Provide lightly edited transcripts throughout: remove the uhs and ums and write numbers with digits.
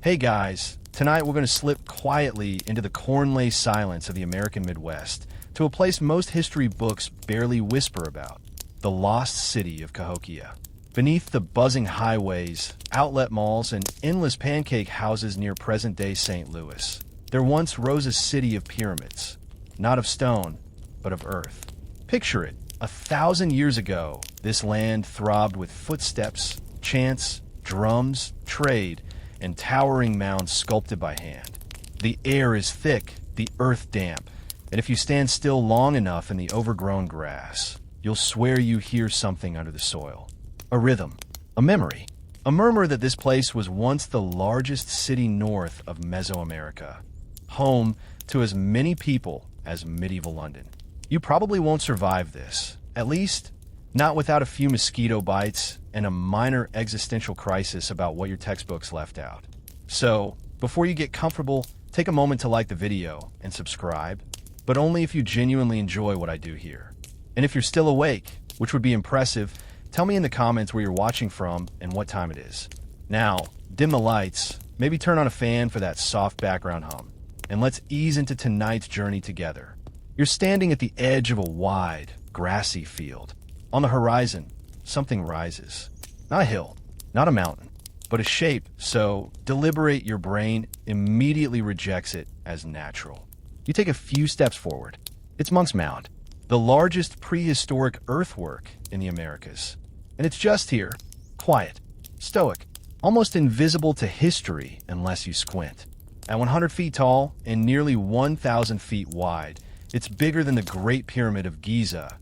Hey guys, tonight we're going to slip quietly into the corn-laced silence of the American Midwest to a place most history books barely whisper about, the lost city of Cahokia. Beneath the buzzing highways, outlet malls, and endless pancake houses near present-day St. Louis, there once rose a city of pyramids, not of stone, but of earth. Picture it, 1,000 years ago, this land throbbed with footsteps, chants, drums, trade, and towering mounds sculpted by hand. The air is thick, the earth damp, and if you stand still long enough in the overgrown grass, you'll swear you hear something under the soil. A rhythm, a memory, a murmur that this place was once the largest city north of Mesoamerica, home to as many people as medieval London. You probably won't survive this, at least not without a few mosquito bites and a minor existential crisis about what your textbooks left out. So, before you get comfortable, take a moment to like the video and subscribe, but only if you genuinely enjoy what I do here. And if you're still awake, which would be impressive, tell me in the comments where you're watching from and what time it is. Now, dim the lights, maybe turn on a fan for that soft background hum, and let's ease into tonight's journey together. You're standing at the edge of a wide, grassy field. On the horizon, something rises. Not a hill, not a mountain, but a shape, so deliberate your brain immediately rejects it as natural. You take a few steps forward. It's Monk's Mound, the largest prehistoric earthwork in the Americas. And it's just here, quiet, stoic, almost invisible to history unless you squint. At 100 feet tall and nearly 1,000 feet wide, it's bigger than the Great Pyramid of Giza,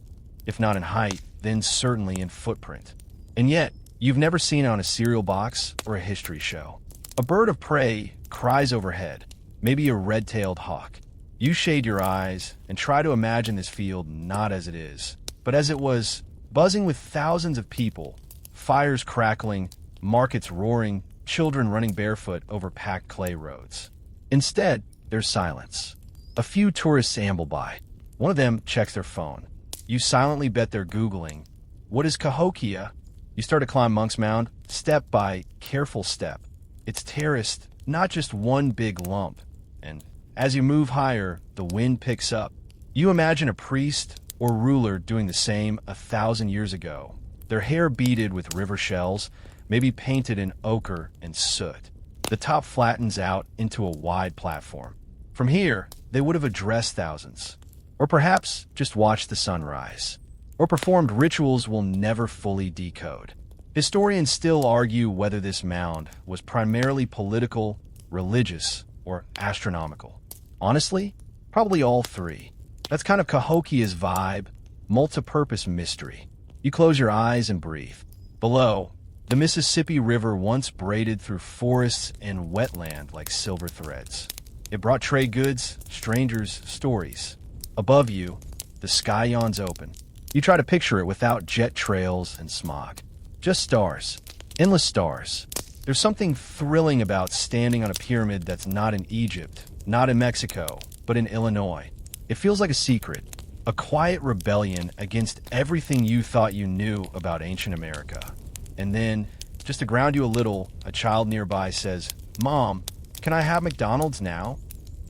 if not in height, then certainly in footprint. And yet, you've never seen it on a cereal box or a history show. A bird of prey cries overhead, maybe a red-tailed hawk. You shade your eyes and try to imagine this field not as it is, but as it was, buzzing with thousands of people, fires crackling, markets roaring, children running barefoot over packed clay roads. Instead, there's silence. A few tourists amble by. One of them checks their phone. You silently bet they're Googling, "What is Cahokia?" You start to climb Monk's Mound, step by careful step. It's terraced, not just one big lump. And as you move higher, the wind picks up. You imagine a priest or ruler doing the same 1,000 years ago. Their hair beaded with river shells, maybe painted in ochre and soot. The top flattens out into a wide platform. From here, they would have addressed thousands. Or perhaps just watched the sunrise, or performed rituals we'll never fully decode. Historians still argue whether this mound was primarily political, religious, or astronomical. Honestly, probably all three. That's kind of Cahokia's vibe, multi-purpose mystery. You close your eyes and breathe. Below, the Mississippi River once braided through forests and wetland like silver threads. It brought trade goods, strangers, stories. Above you, the sky yawns open. You try to picture it without jet trails and smog. Just stars. Endless stars. There's something thrilling about standing on a pyramid that's not in Egypt, not in Mexico, but in Illinois. It feels like a secret, a quiet rebellion against everything you thought you knew about ancient America. And then, just to ground you a little, a child nearby says, "Mom, can I have McDonald's now?"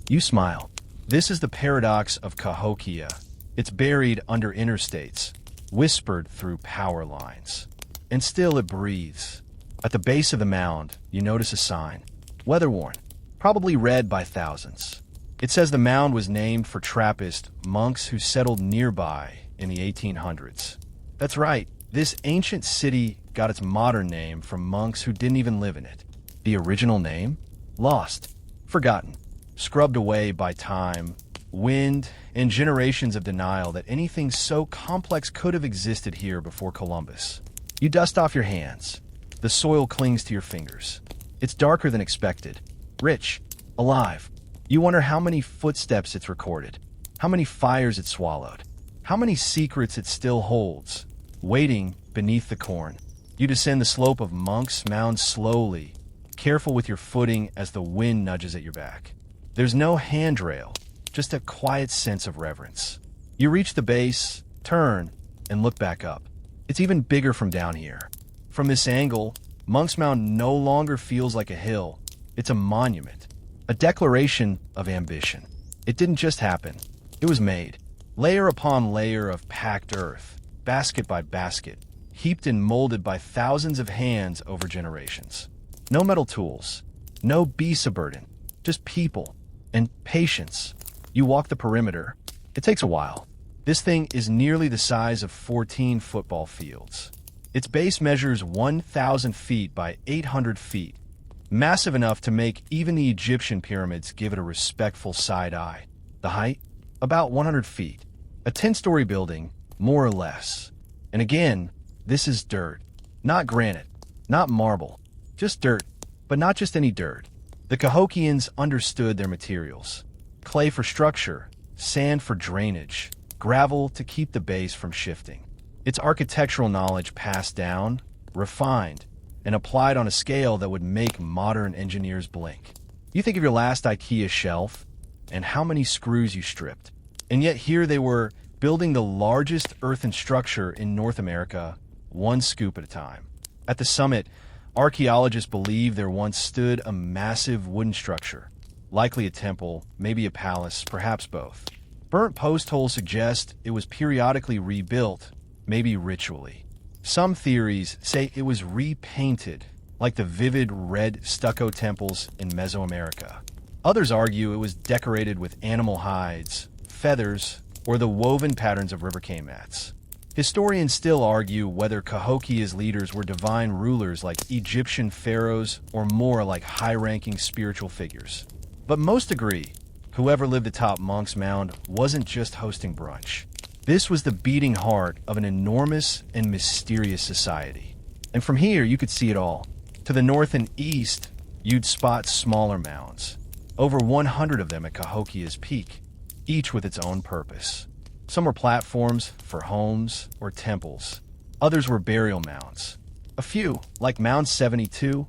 You smile. This is the paradox of Cahokia. It's buried under interstates, whispered through power lines. And still it breathes. At the base of the mound, you notice a sign. Weather-worn, probably read by thousands. It says the mound was named for Trappist monks who settled nearby in the 1800s. That's right, this ancient city got its modern name from monks who didn't even live in it. The original name? Lost. Forgotten. Scrubbed away by time, wind, and generations of denial that anything so complex could have existed here before Columbus. You dust off your hands. The soil clings to your fingers. It's darker than expected. Rich. Alive. You wonder how many footsteps it's recorded, how many fires it swallowed, how many secrets it still holds, waiting beneath the corn. You descend the slope of Monk's Mound slowly, careful with your footing as the wind nudges at your back. There's no handrail, just a quiet sense of reverence. You reach the base, turn, and look back up. It's even bigger from down here. From this angle, Monk's Mound no longer feels like a hill. It's a monument, a declaration of ambition. It didn't just happen. It was made, layer upon layer of packed earth, basket by basket, heaped and molded by thousands of hands over generations. No metal tools, no beast of burden, just people and patience. You walk the perimeter. It takes a while. This thing is nearly the size of 14 football fields. Its base measures 1,000 feet by 800 feet, massive enough to make even the Egyptian pyramids give it a respectful side eye. The height? About 100 feet. A 10-story building, more or less. And again, this is dirt. Not granite, not marble, just dirt, but not just any dirt. The Cahokians understood their materials. Clay for structure, sand for drainage, gravel to keep the base from shifting. It's architectural knowledge passed down, refined, and applied on a scale that would make modern engineers blink. You think of your last IKEA shelf and how many screws you stripped. And yet here they were, building the largest earthen structure in North America, one scoop at a time. At the summit, archaeologists believe there once stood a massive wooden structure, likely a temple, maybe a palace, perhaps both. Burnt post holes suggest it was periodically rebuilt, maybe ritually. Some theories say it was repainted, like the vivid red stucco temples in Mesoamerica. Others argue it was decorated with animal hides, feathers, or the woven patterns of river cane mats. Historians still argue whether Cahokia's leaders were divine rulers like Egyptian pharaohs or more like high-ranking spiritual figures. But most agree, whoever lived atop Monk's Mound wasn't just hosting brunch. This was the beating heart of an enormous and mysterious society. And from here, you could see it all. To the north and east, you'd spot smaller mounds. Over 100 of them at Cahokia's peak, each with its own purpose. Some were platforms for homes or temples. Others were burial mounds. A few, like Mound 72,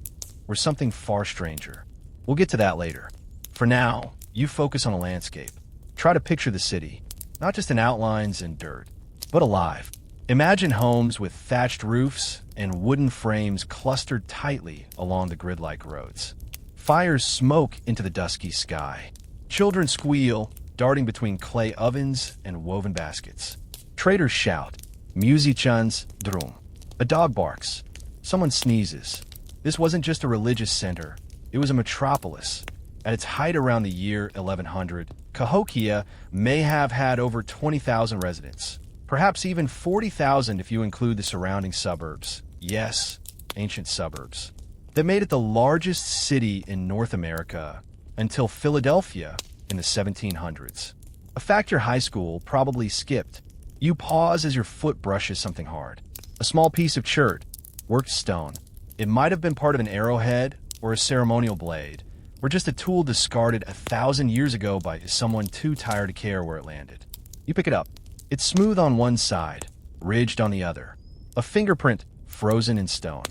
were something far stranger. We'll get to that later. For now, you focus on the landscape. Try to picture the city, not just in outlines and dirt, but alive. Imagine homes with thatched roofs and wooden frames clustered tightly along the grid-like roads. Fires smoke into the dusky sky. Children squeal, darting between clay ovens and woven baskets. Traders shout, musicians drum. A dog barks. Someone sneezes. This wasn't just a religious center. It was a metropolis. At its height around the year 1100, Cahokia may have had over 20,000 residents, perhaps even 40,000 if you include the surrounding suburbs. Yes, ancient suburbs. That made it the largest city in North America until Philadelphia in the 1700s. A fact your high school probably skipped. You pause as your foot brushes something hard. A small piece of chert, worked stone. It might have been part of an arrowhead or a ceremonial blade, or just a tool discarded 1,000 years ago by someone too tired to care where it landed. You pick it up. It's smooth on one side, ridged on the other. A fingerprint frozen in stone.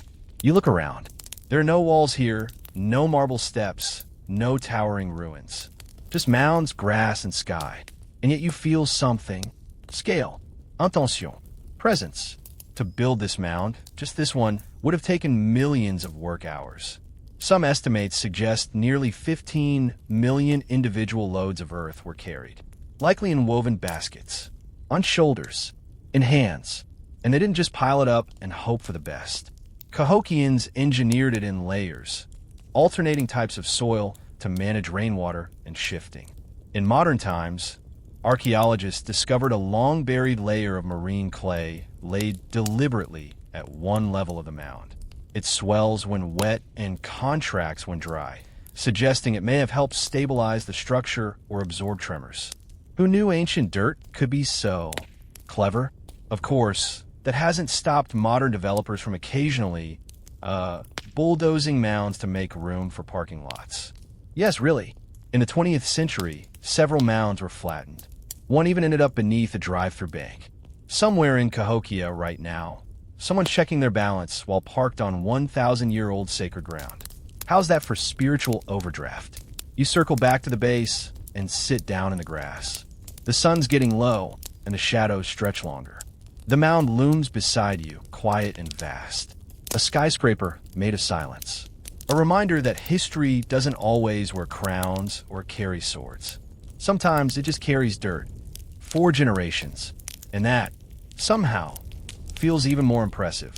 You look around. There are no walls here, no marble steps, no towering ruins. Just mounds, grass, and sky. And yet you feel something. Scale. Intention. Presence. To build this mound, just this one, would have taken millions of work hours. Some estimates suggest nearly 15 million individual loads of earth were carried, likely in woven baskets, on shoulders, in hands. And they didn't just pile it up and hope for the best. Cahokians engineered it in layers, alternating types of soil to manage rainwater and shifting. In modern times, archaeologists discovered a long-buried layer of marine clay laid deliberately at one level of the mound. It swells when wet and contracts when dry, suggesting it may have helped stabilize the structure or absorb tremors. Who knew ancient dirt could be so clever? Of course, that hasn't stopped modern developers from occasionally bulldozing mounds to make room for parking lots. Yes, really. In the 20th century, several mounds were flattened. One even ended up beneath a drive-through bank. Somewhere in Cahokia right now, someone's checking their balance while parked on 1,000-year-old sacred ground. How's that for spiritual overdraft? You circle back to the base and sit down in the grass. The sun's getting low, and the shadows stretch longer. The mound looms beside you, quiet and vast. A skyscraper made of silence. A reminder that history doesn't always wear crowns or carry swords. Sometimes it just carries dirt. 4 generations. And that, somehow, feels even more impressive.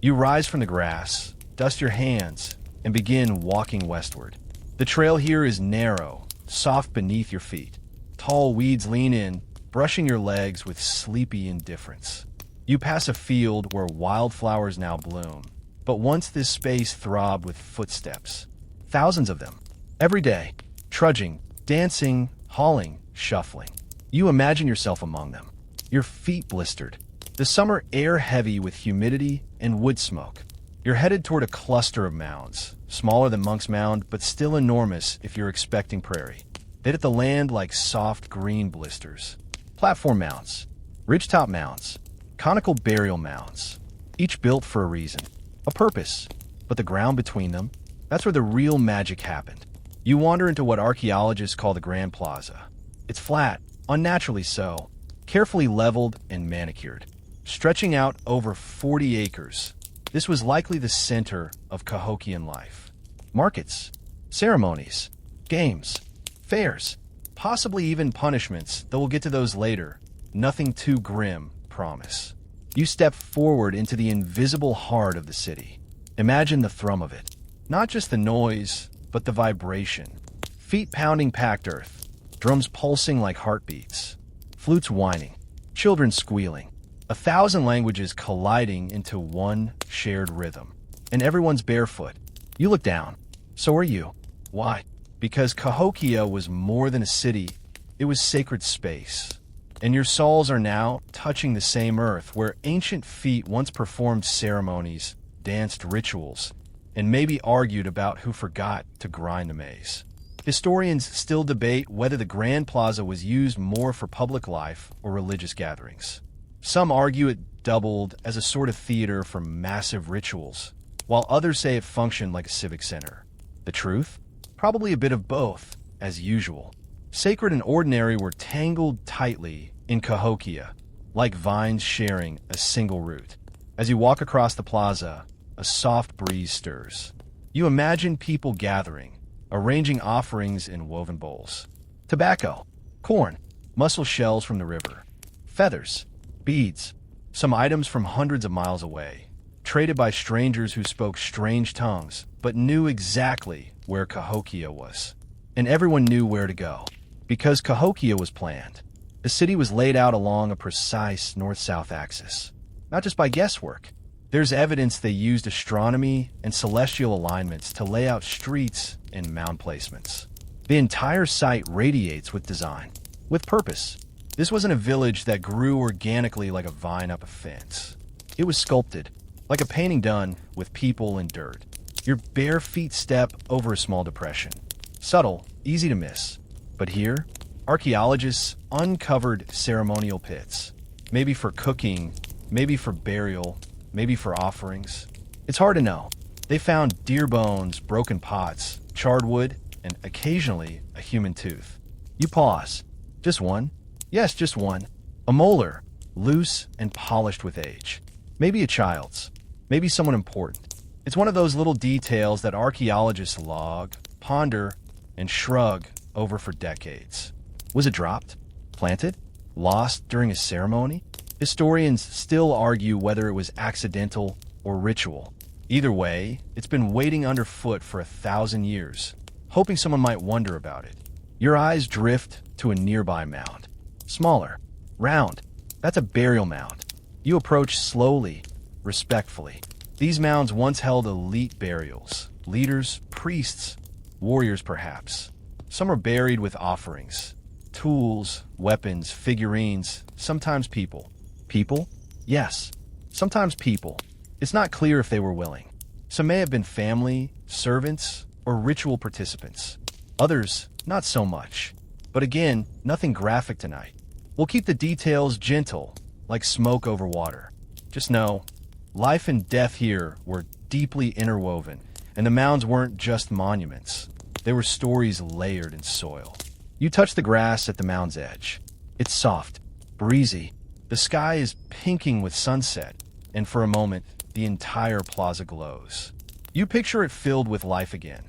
You rise from the grass, dust your hands, and begin walking westward. The trail here is narrow, soft beneath your feet. Tall weeds lean in, brushing your legs with sleepy indifference. You pass a field where wildflowers now bloom, but once this space throbbed with footsteps. Thousands of them. Every day. Trudging, dancing, hauling, shuffling. You imagine yourself among them. Your feet blistered. The summer air heavy with humidity and wood smoke. You're headed toward a cluster of mounds, smaller than Monk's Mound, but still enormous if you're expecting prairie. They hit the land like soft green blisters. Platform mounds, ridgetop mounds, conical burial mounds, each built for a reason, a purpose. But the ground between them, that's where the real magic happened. You wander into what archaeologists call the Grand Plaza. It's flat, unnaturally so, carefully leveled and manicured, stretching out over 40 acres. This was likely the center of Cahokian life. Markets, ceremonies, games, fairs, possibly even punishments, though we'll get to those later. Nothing too grim, promise. You step forward into the invisible heart of the city. Imagine the thrum of it. Not just the noise, but the vibration. Feet pounding packed earth, drums pulsing like heartbeats, flutes whining, children squealing, 1,000 languages colliding into one shared rhythm. And everyone's barefoot. You look down. So are you. Why? Because Cahokia was more than a city. It was sacred space. And your souls are now touching the same earth where ancient feet once performed ceremonies, danced rituals, and maybe argued about who forgot to grind the maize. Historians still debate whether the Grand Plaza was used more for public life or religious gatherings. Some argue it doubled as a sort of theater for massive rituals, while others say it functioned like a civic center. The truth? Probably a bit of both, as usual. Sacred and ordinary were tangled tightly in Cahokia, like vines sharing a single root. As you walk across the plaza, a soft breeze stirs. You imagine people gathering, arranging offerings in woven bowls. Tobacco, corn, mussel shells from the river, feathers, beads, some items from hundreds of miles away, traded by strangers who spoke strange tongues but knew exactly where Cahokia was. And everyone knew where to go, because Cahokia was planned. The city was laid out along a precise north-south axis, not just by guesswork. There's evidence they used astronomy and celestial alignments to lay out streets and mound placements. The entire site radiates with design, with purpose. This wasn't a village that grew organically like a vine up a fence. It was sculpted, like a painting done with people and dirt. Your bare feet step over a small depression. Subtle, easy to miss. But here, archaeologists uncovered ceremonial pits. Maybe for cooking, maybe for burial, maybe for offerings. It's hard to know. They found deer bones, broken pots, charred wood, and occasionally a human tooth. You pause. Just one? Yes, just one. A molar, loose and polished with age. Maybe a child's. Maybe someone important. It's one of those little details that archaeologists log, ponder, and shrug over for decades. Was it dropped? Planted? Lost during a ceremony? Historians still argue whether it was accidental or ritual. Either way, it's been waiting underfoot for 1,000 years, hoping someone might wonder about it. Your eyes drift to a nearby mound. Smaller, round. That's a burial mound. You approach slowly, respectfully. These mounds once held elite burials. Leaders, priests, warriors perhaps. Some are buried with offerings. Tools, weapons, figurines, sometimes people. People? Yes, sometimes people. It's not clear if they were willing. Some may have been family, servants, or ritual participants. Others, not so much. But again, nothing graphic tonight. We'll keep the details gentle, like smoke over water. Just know, life and death here were deeply interwoven, and the mounds weren't just monuments. They were stories layered in soil. You touch the grass at the mound's edge. It's soft, breezy. The sky is pinking with sunset, and for a moment, the entire plaza glows. You picture it filled with life again.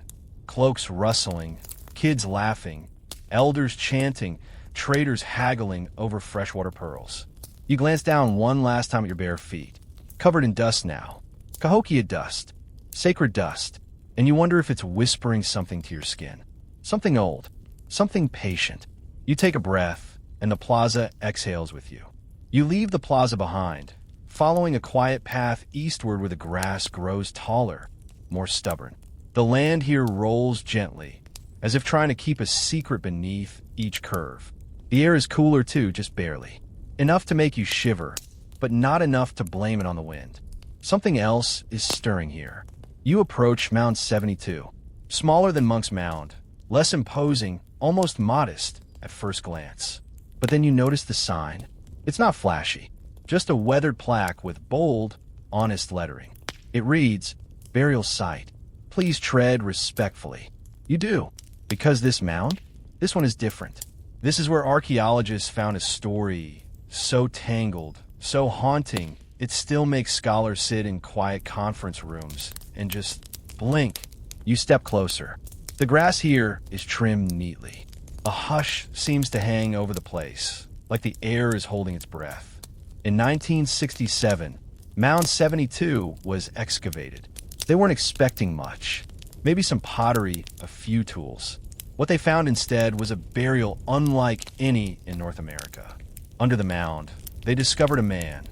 Cloaks rustling, kids laughing, elders chanting, traders haggling over freshwater pearls. You glance down one last time at your bare feet, covered in dust now. Cahokia dust, sacred dust, and you wonder if it's whispering something to your skin. Something old, something patient. You take a breath, and the plaza exhales with you. You leave the plaza behind, following a quiet path eastward where the grass grows taller, more stubborn. The land here rolls gently, as if trying to keep a secret beneath each curve. The air is cooler too, just barely. Enough to make you shiver, but not enough to blame it on the wind. Something else is stirring here. You approach Mound 72, smaller than Monk's Mound, less imposing, almost modest at first glance. But then you notice the sign. It's not flashy, just a weathered plaque with bold, honest lettering. It reads, "Burial Site. Please tread respectfully." You do, because this mound, this one is different. This is where archaeologists found a story so tangled, so haunting, it still makes scholars sit in quiet conference rooms and just blink. You step closer. The grass here is trimmed neatly. A hush seems to hang over the place, like the air is holding its breath. In 1967, Mound 72 was excavated. They weren't expecting much. Maybe some pottery, a few tools. What they found instead was a burial unlike any in North America. Under the mound, they discovered a man,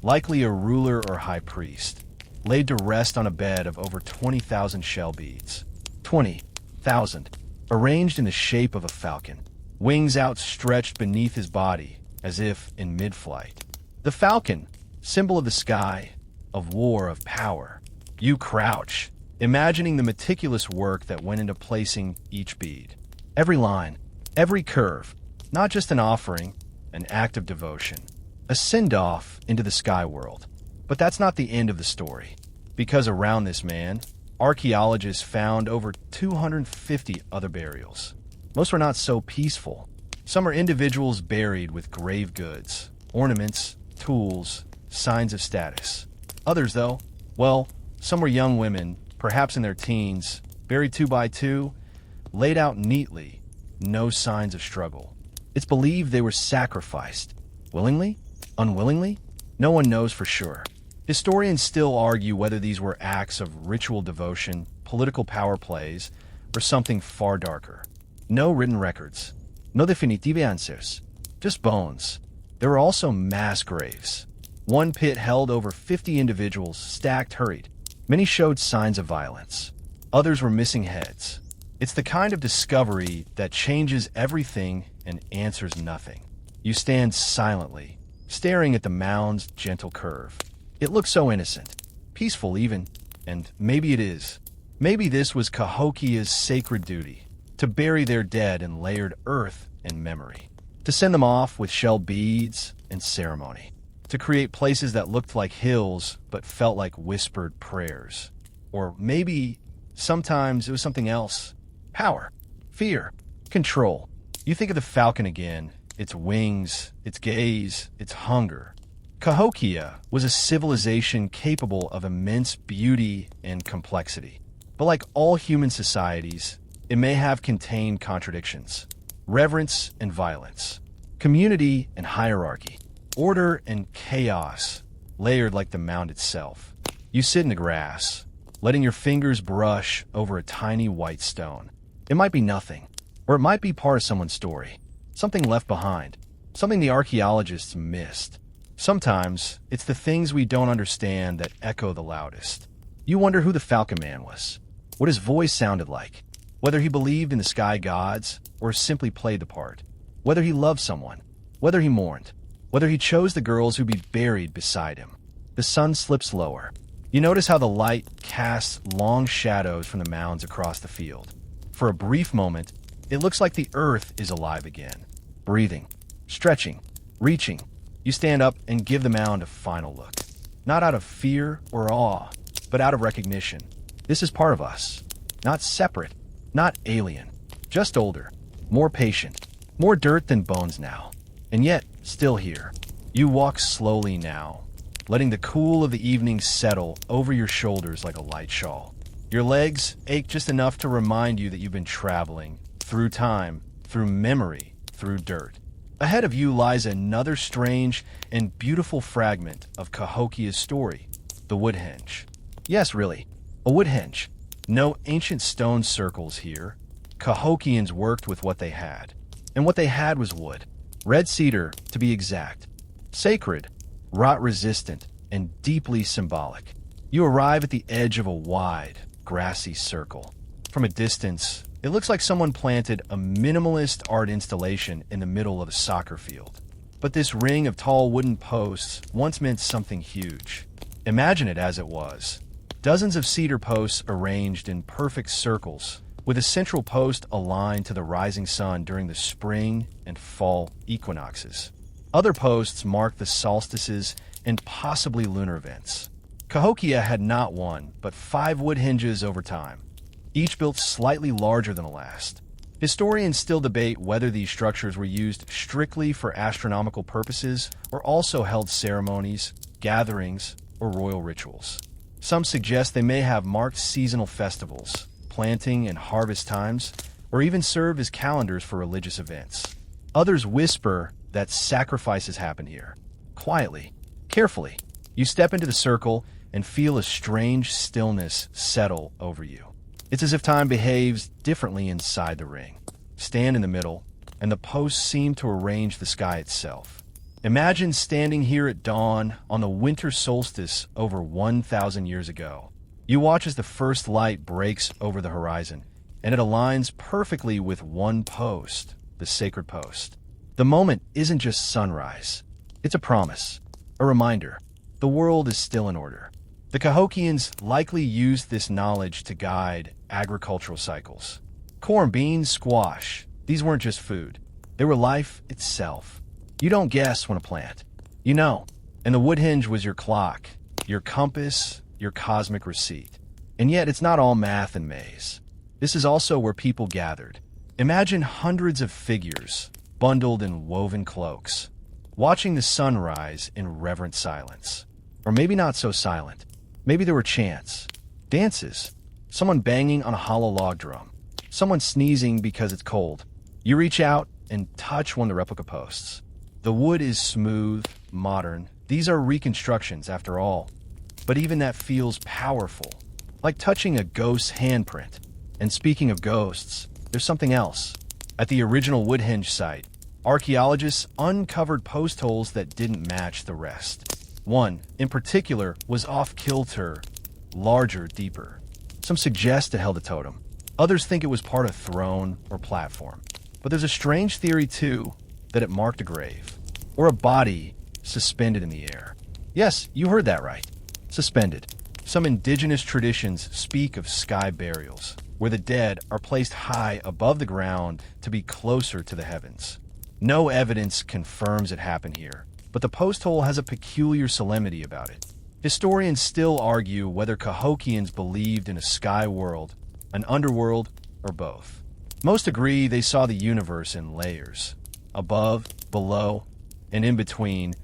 likely a ruler or high priest, laid to rest on a bed of over 20,000 shell beads. 20,000, arranged in the shape of a falcon, wings outstretched beneath his body, as if in mid-flight. The falcon, symbol of the sky, of war, of power. You crouch, imagining the meticulous work that went into placing each bead. Every line, every curve, not just an offering, an act of devotion, a send-off into the sky world. But that's not the end of the story, because around this man, archaeologists found over 250 other burials. Most were not so peaceful. Some are individuals buried with grave goods, ornaments, tools, signs of status. Others, though, well, some were young women, perhaps in their teens, buried 2 by 2, laid out neatly, no signs of struggle. It's believed they were sacrificed. Willingly? Unwillingly? No one knows for sure. Historians still argue whether these were acts of ritual devotion, political power plays, or something far darker. No written records. No definitive answers. Just bones. There were also mass graves. One pit held over 50 individuals, stacked, hurried. Many showed signs of violence. Others were missing heads. It's the kind of discovery that changes everything and answers nothing. You stand silently, staring at the mound's gentle curve. It looks so innocent, peaceful even, and maybe it is. Maybe this was Cahokia's sacred duty, to bury their dead in layered earth and memory, to send them off with shell beads and ceremony, to create places that looked like hills but felt like whispered prayers. Or maybe sometimes it was something else. Power, fear, control. You think of the falcon again, its wings, its gaze, its hunger. Cahokia was a civilization capable of immense beauty and complexity. But like all human societies, it may have contained contradictions. Reverence and violence. Community and hierarchy. Order and chaos, layered like the mound itself. You sit in the grass, letting your fingers brush over a tiny white stone. It might be nothing, or it might be part of someone's story. Something left behind. Something the archaeologists missed. Sometimes, it's the things we don't understand that echo the loudest. You wonder who the Falcon Man was, what his voice sounded like, whether he believed in the sky gods or simply played the part, whether he loved someone, whether he mourned, whether he chose the girls who'd be buried beside him. The sun slips lower. You notice how the light casts long shadows from the mounds across the field. For a brief moment, it looks like the earth is alive again, breathing, stretching, reaching. You stand up and give the mound a final look. Not out of fear or awe, but out of recognition. This is part of us. Not separate, not alien. Just older, more patient, more dirt than bones now. And yet, still here. You walk slowly now, letting the cool of the evening settle over your shoulders like a light shawl. Your legs ache just enough to remind you that you've been traveling through time, through memory, through dirt. Ahead of you lies another strange and beautiful fragment of Cahokia's story, the woodhenge. Yes, really, a woodhenge. No ancient stone circles here. Cahokians worked with what they had. And what they had was wood. Red cedar, to be exact. Sacred, rot-resistant, and deeply symbolic. You arrive at the edge of a wide, grassy circle. From a distance, it looks like someone planted a minimalist art installation in the middle of a soccer field. But this ring of tall wooden posts once meant something huge. Imagine it as it was. Dozens of cedar posts arranged in perfect circles, with a central post aligned to the rising sun during the spring and fall equinoxes. Other posts marked the solstices and possibly lunar events. Cahokia had not one, but 5 wood hinges over time, each built slightly larger than the last. Historians still debate whether these structures were used strictly for astronomical purposes or also held ceremonies, gatherings, or royal rituals. Some suggest they may have marked seasonal festivals, planting and harvest times, or even served as calendars for religious events. Others whisper that sacrifices happen here. Quietly, carefully, you step into the circle and feel a strange stillness settle over you. It's as if time behaves differently inside the ring. Stand in the middle, and the posts seem to arrange the sky itself. Imagine standing here at dawn on the winter solstice over 1,000 years ago. You watch as the first light breaks over the horizon, and it aligns perfectly with one post, the sacred post. The moment isn't just sunrise. It's a promise, a reminder. The world is still in order. The Cahokians likely used this knowledge to guide agricultural cycles. Corn, beans, squash, these weren't just food. They were life itself. You don't guess when a plant. You know. And the woodhenge was your clock, your compass, your cosmic receipt. And yet it's not all math and maze. This is also where people gathered. Imagine hundreds of figures, bundled in woven cloaks, watching the sun rise in reverent silence. Or maybe not so silent. Maybe there were chants, dances, someone banging on a hollow log drum, someone sneezing because it's cold. You reach out and touch one of the replica posts. The wood is smooth, modern. These are reconstructions, after all. But even that feels powerful, like touching a ghost's handprint. And speaking of ghosts, there's something else. At the original woodhenge site, archaeologists uncovered post holes that didn't match the rest. One, in particular, was off-kilter, larger, deeper. Some suggest it held a totem. Others think it was part of throne or platform. But there's a strange theory, too, that it marked a grave. Or a body suspended in the air. Yes, you heard that right. Suspended. Some indigenous traditions speak of sky burials, where the dead are placed high above the ground to be closer to the heavens. No evidence confirms it happened here, but the post hole has a peculiar solemnity about it. Historians still argue whether Cahokians believed in a sky world, an underworld, or both. Most agree they saw the universe in layers, above, below, and in between,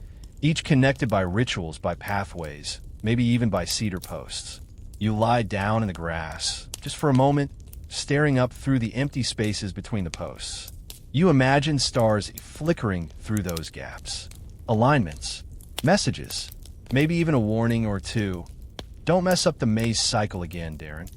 each connected by rituals, by pathways, maybe even by cedar posts. You lie down in the grass, just for a moment, staring up through the empty spaces between the posts. You imagine stars flickering through those gaps. Alignments, messages, maybe even a warning or two. Don't mess up the maze cycle again, Darren.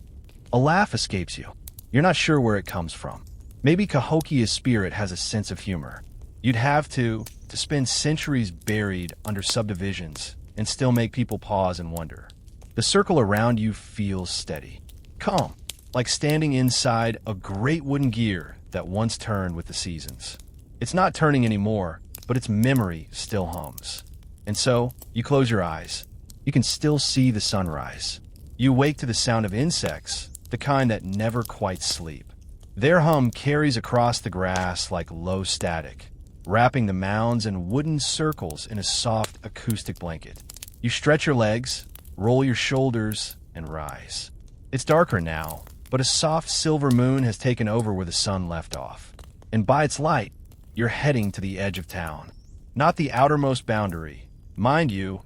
A laugh escapes you. You're not sure where it comes from. Maybe Cahokia's spirit has a sense of humor. You'd have to spend centuries buried under subdivisions and still make people pause and wonder. The circle around you feels steady, calm, like standing inside a great wooden gear that once turned with the seasons. It's not turning anymore, but its memory still hums. And so, you close your eyes. You can still see the sunrise. You wake to the sound of insects, the kind that never quite sleep. Their hum carries across the grass like low static, wrapping the mounds and wooden circles in a soft acoustic blanket. You stretch your legs, roll your shoulders, and rise. It's darker now, but a soft silver moon has taken over where the sun left off. And by its light, you're heading to the edge of town. Not the outermost boundary. Mind you,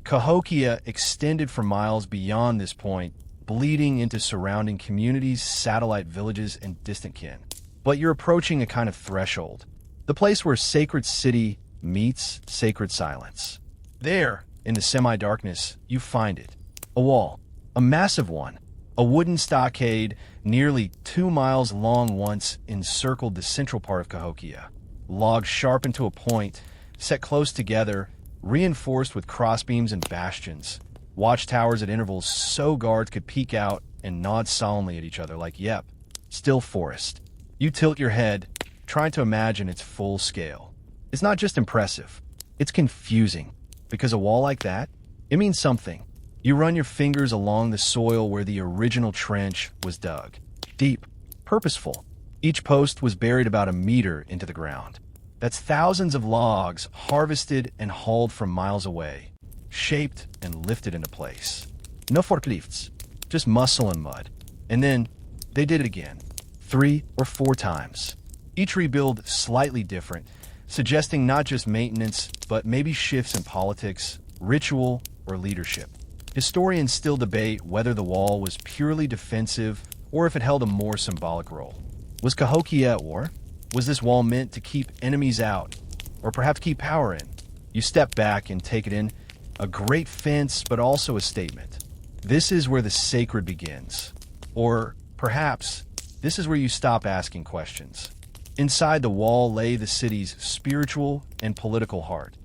Cahokia extended for miles beyond this point, bleeding into surrounding communities, satellite villages, and distant kin. But you're approaching a kind of threshold, the place where sacred city meets sacred silence. There, in the semi-darkness, you find it. A wall, a massive one, a wooden stockade nearly 2 miles long once encircled the central part of Cahokia. Logs sharpened to a point, set close together, reinforced with crossbeams and bastions. Watchtowers at intervals so guards could peek out and nod solemnly at each other like, yep, still forest. You tilt your head, trying to imagine its full scale. It's not just impressive, it's confusing. Because a wall like that, it means something. You run your fingers along the soil where the original trench was dug. Deep, purposeful. Each post was buried about a meter into the ground. That's thousands of logs harvested and hauled from miles away, shaped and lifted into place. No forklifts, just muscle and mud. And then they did it again, 3 or 4 times. Each rebuild slightly different, suggesting not just maintenance, but maybe shifts in politics, ritual, or leadership. Historians still debate whether the wall was purely defensive or if it held a more symbolic role. Was Cahokia at war? Was this wall meant to keep enemies out, or perhaps keep power in? You step back and take it in, a great fence, but also a statement. This is where the sacred begins. Or perhaps this is where you stop asking questions. Inside the wall lay the city's spiritual and political heart.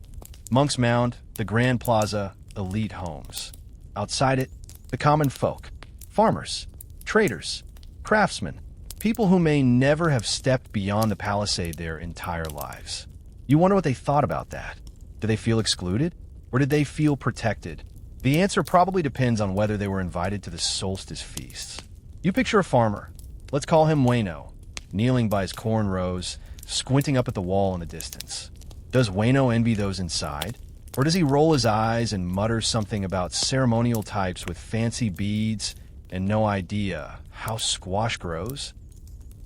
Monk's Mound, the Grand Plaza, elite homes. Outside it, the common folk, farmers, traders, craftsmen, people who may never have stepped beyond the palisade their entire lives. You wonder what they thought about that. Did they feel excluded? Or did they feel protected? The answer probably depends on whether they were invited to the solstice feasts. You picture a farmer, let's call him Wayno, kneeling by his corn rows, squinting up at the wall in the distance. Does Wayno envy those inside? Or does he roll his eyes and mutter something about ceremonial types with fancy beads and no idea how squash grows?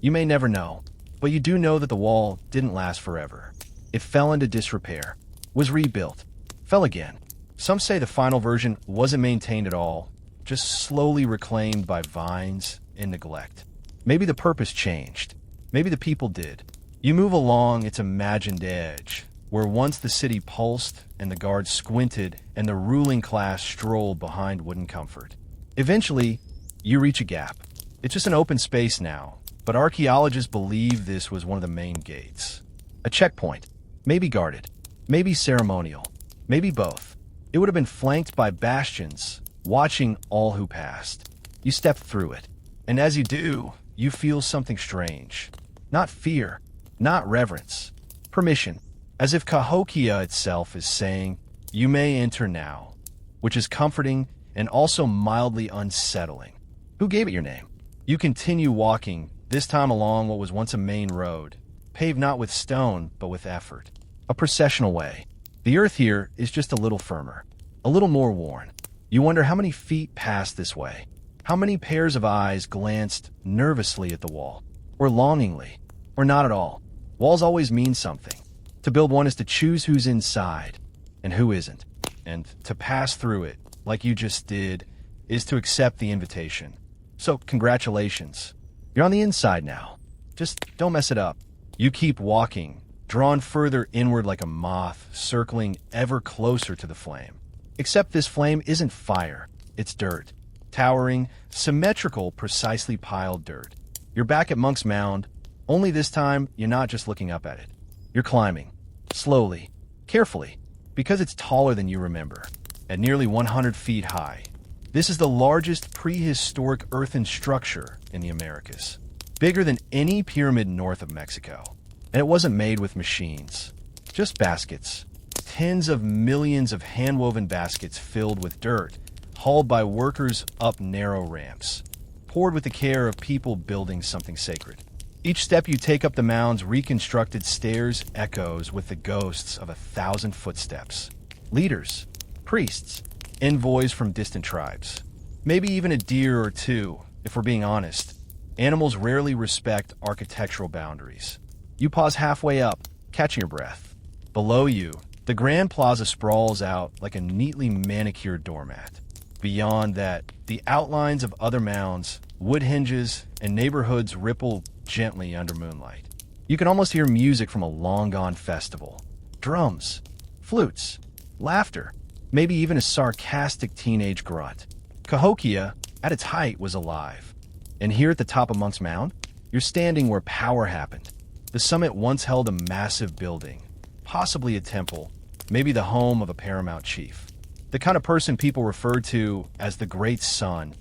You may never know, but you do know that the wall didn't last forever. It fell into disrepair, was rebuilt, fell again. Some say the final version wasn't maintained at all, just slowly reclaimed by vines and neglect. Maybe the purpose changed. Maybe the people did. You move along its imagined edge, where once the city pulsed and the guards squinted and the ruling class strolled behind wooden comfort. Eventually, you reach a gap. It's just an open space now, but archaeologists believe this was one of the main gates. A checkpoint, maybe guarded, maybe ceremonial, maybe both. It would have been flanked by bastions, watching all who passed. You step through it, and as you do, you feel something strange. Not fear, not reverence, permission, as if Cahokia itself is saying, you may enter now, which is comforting and also mildly unsettling. Who gave it your name? You continue walking, this time along what was once a main road, paved not with stone, but with effort. A processional way. The earth here is just a little firmer, a little more worn. You wonder how many feet passed this way, how many pairs of eyes glanced nervously at the wall, or longingly, or not at all. Walls always mean something. To build one is to choose who's inside and who isn't, and to pass through it, like you just did, is to accept the invitation. So congratulations. You're on the inside now. Just don't mess it up. You keep walking, drawn further inward like a moth, circling ever closer to the flame. Except this flame isn't fire, it's dirt. Towering, symmetrical, precisely piled dirt. You're back at Monk's Mound, only this time you're not just looking up at it. You're climbing, slowly, carefully, because it's taller than you remember, at nearly 100 feet high. This is the largest prehistoric earthen structure in the Americas, bigger than any pyramid north of Mexico. And it wasn't made with machines, just baskets. Tens of millions of hand-woven baskets filled with dirt, hauled by workers up narrow ramps, poured with the care of people building something sacred. Each step you take up the mound's reconstructed stairs echoes with the ghosts of 1,000 footsteps. Leaders, priests, envoys from distant tribes. Maybe even a deer or two, if we're being honest. Animals rarely respect architectural boundaries. You pause halfway up, catching your breath. Below you, the Grand Plaza sprawls out like a neatly manicured doormat. Beyond that, the outlines of other mounds, wood hinges, and neighborhoods ripple gently under moonlight. You can almost hear music from a long-gone festival. Drums, flutes, laughter, maybe even a sarcastic teenage grunt. Cahokia, at its height, was alive. And here at the top of Monk's Mound, you're standing where power happened. The summit once held a massive building, possibly a temple, maybe the home of a paramount chief. The kind of person people refer to as the Great Sun,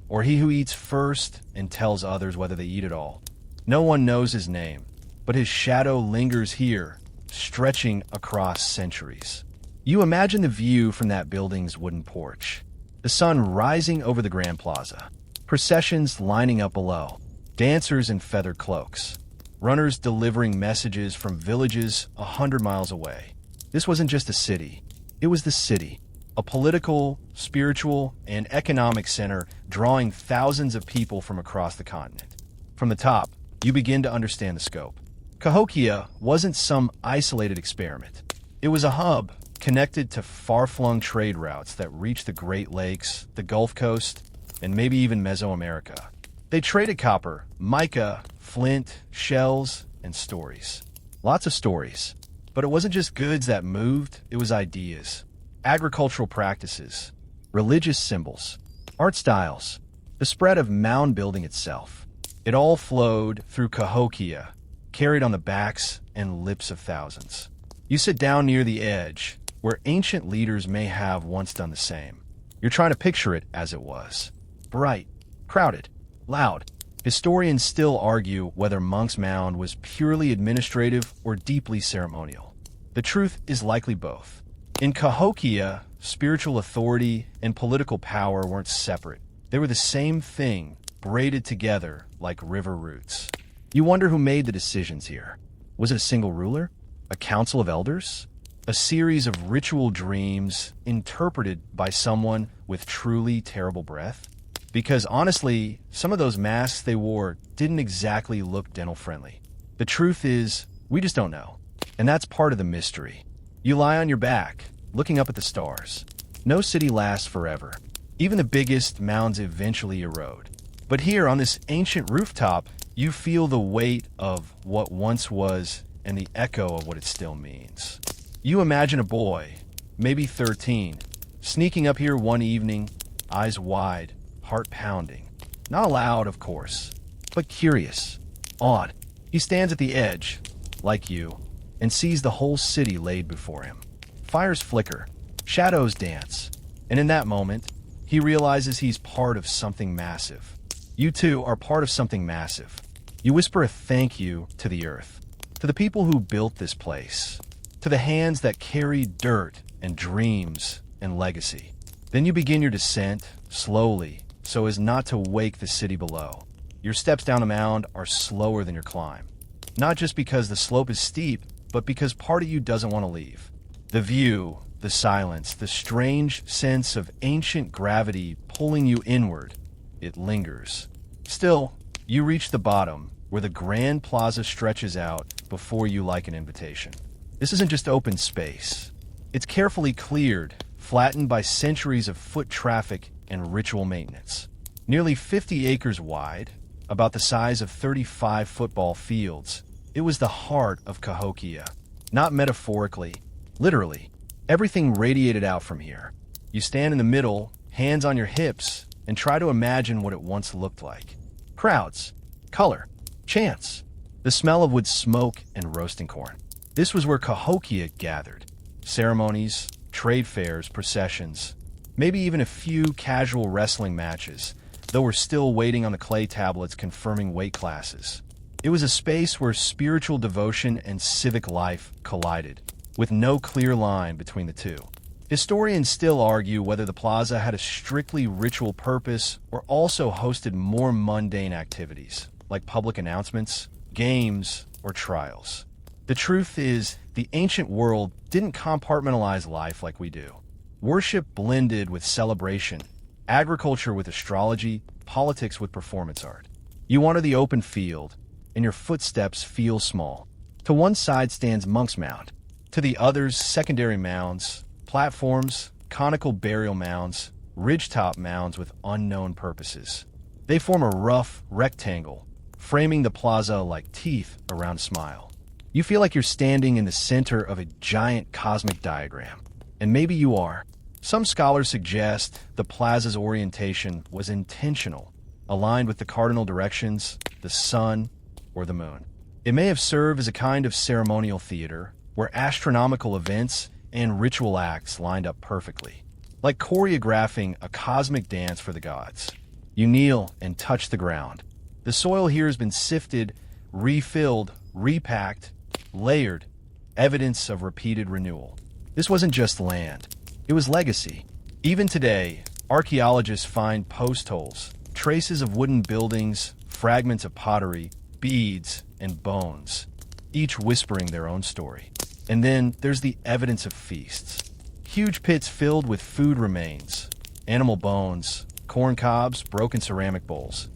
or he who eats first and tells others whether they eat at all. No one knows his name, but his shadow lingers here, stretching across centuries. You imagine the view from that building's wooden porch, the sun rising over the Grand Plaza, processions lining up below, dancers in feathered cloaks, runners delivering messages from villages 100 miles away. This wasn't just a city, it was the city, a political, spiritual, and economic center drawing thousands of people from across the continent. From the top, you begin to understand the scope. Cahokia wasn't some isolated experiment. It was a hub connected to far-flung trade routes that reached the Great Lakes, the Gulf Coast, and maybe even Mesoamerica. They traded copper, mica, flint, shells, and stories. Lots of stories. But it wasn't just goods that moved, it was ideas. Agricultural practices, religious symbols, art styles, the spread of mound building itself. It all flowed through Cahokia, carried on the backs and lips of thousands. You sit down near the edge, where ancient leaders may have once done the same. You're trying to picture it as it was. Bright, crowded, loud. Historians still argue whether Monk's Mound was purely administrative or deeply ceremonial. The truth is likely both. In Cahokia, spiritual authority and political power weren't separate. They were the same thing, braided together like river roots. You wonder who made the decisions here. Was it a single ruler? A council of elders? A series of ritual dreams interpreted by someone with truly terrible breath? Because honestly, some of those masks they wore didn't exactly look dental-friendly. The truth is, we just don't know. And that's part of the mystery. You lie on your back, looking up at the stars. No city lasts forever. Even the biggest mounds eventually erode. But here on this ancient rooftop, you feel the weight of what once was and the echo of what it still means. You imagine a boy, maybe 13, sneaking up here one evening, eyes wide, heart pounding. Not loud, of course, but curious, awed. He stands at the edge, like you, and sees the whole city laid before him. Fires flicker, shadows dance, and in that moment, he realizes he's part of something massive. You too are part of something massive. You whisper a thank you to the earth, to the people who built this place, to the hands that carried dirt and dreams and legacy. Then you begin your descent, slowly, so as not to wake the city below. Your steps down the mound are slower than your climb. Not just because the slope is steep, but because part of you doesn't want to leave. The view, the silence, the strange sense of ancient gravity pulling you inward, it lingers. Still, you reach the bottom, where the Grand Plaza stretches out before you like an invitation. This isn't just open space. It's carefully cleared, flattened by centuries of foot traffic and ritual maintenance. Nearly 50 acres wide, about the size of 35 football fields, it was the heart of Cahokia. Not metaphorically, literally. Everything radiated out from here. You stand in the middle, hands on your hips, and try to imagine what it once looked like. Crowds, color, chants, the smell of wood smoke and roasting corn. This was where Cahokia gathered. Ceremonies, trade fairs, processions, maybe even a few casual wrestling matches, though we're still waiting on the clay tablets confirming weight classes. It was a space where spiritual devotion and civic life collided, with no clear line between the two. Historians still argue whether the plaza had a strictly ritual purpose or also hosted more mundane activities, like public announcements, games, or trials. The truth is, the ancient world didn't compartmentalize life like we do. Worship blended with celebration, agriculture with astrology, politics with performance art. You enter the open field, and your footsteps feel small. To one side stands Monk's Mound, to the others secondary mounds, platforms, conical burial mounds, ridgetop mounds with unknown purposes. They form a rough rectangle, framing the plaza like teeth around a smile. You feel like you're standing in the center of a giant cosmic diagram. And maybe you are. Some scholars suggest the plaza's orientation was intentional, aligned with the cardinal directions, the sun, or the moon. It may have served as a kind of ceremonial theater, where astronomical events and ritual acts lined up perfectly, like choreographing a cosmic dance for the gods. You kneel and touch the ground. The soil here has been sifted, refilled, repacked, layered, evidence of repeated renewal. This wasn't just land, it was legacy. Even today, archaeologists find post holes, traces of wooden buildings, fragments of pottery, beads, and bones, each whispering their own story. And then there's the evidence of feasts. Huge pits filled with food remains, animal bones, corn cobs, broken ceramic bowls.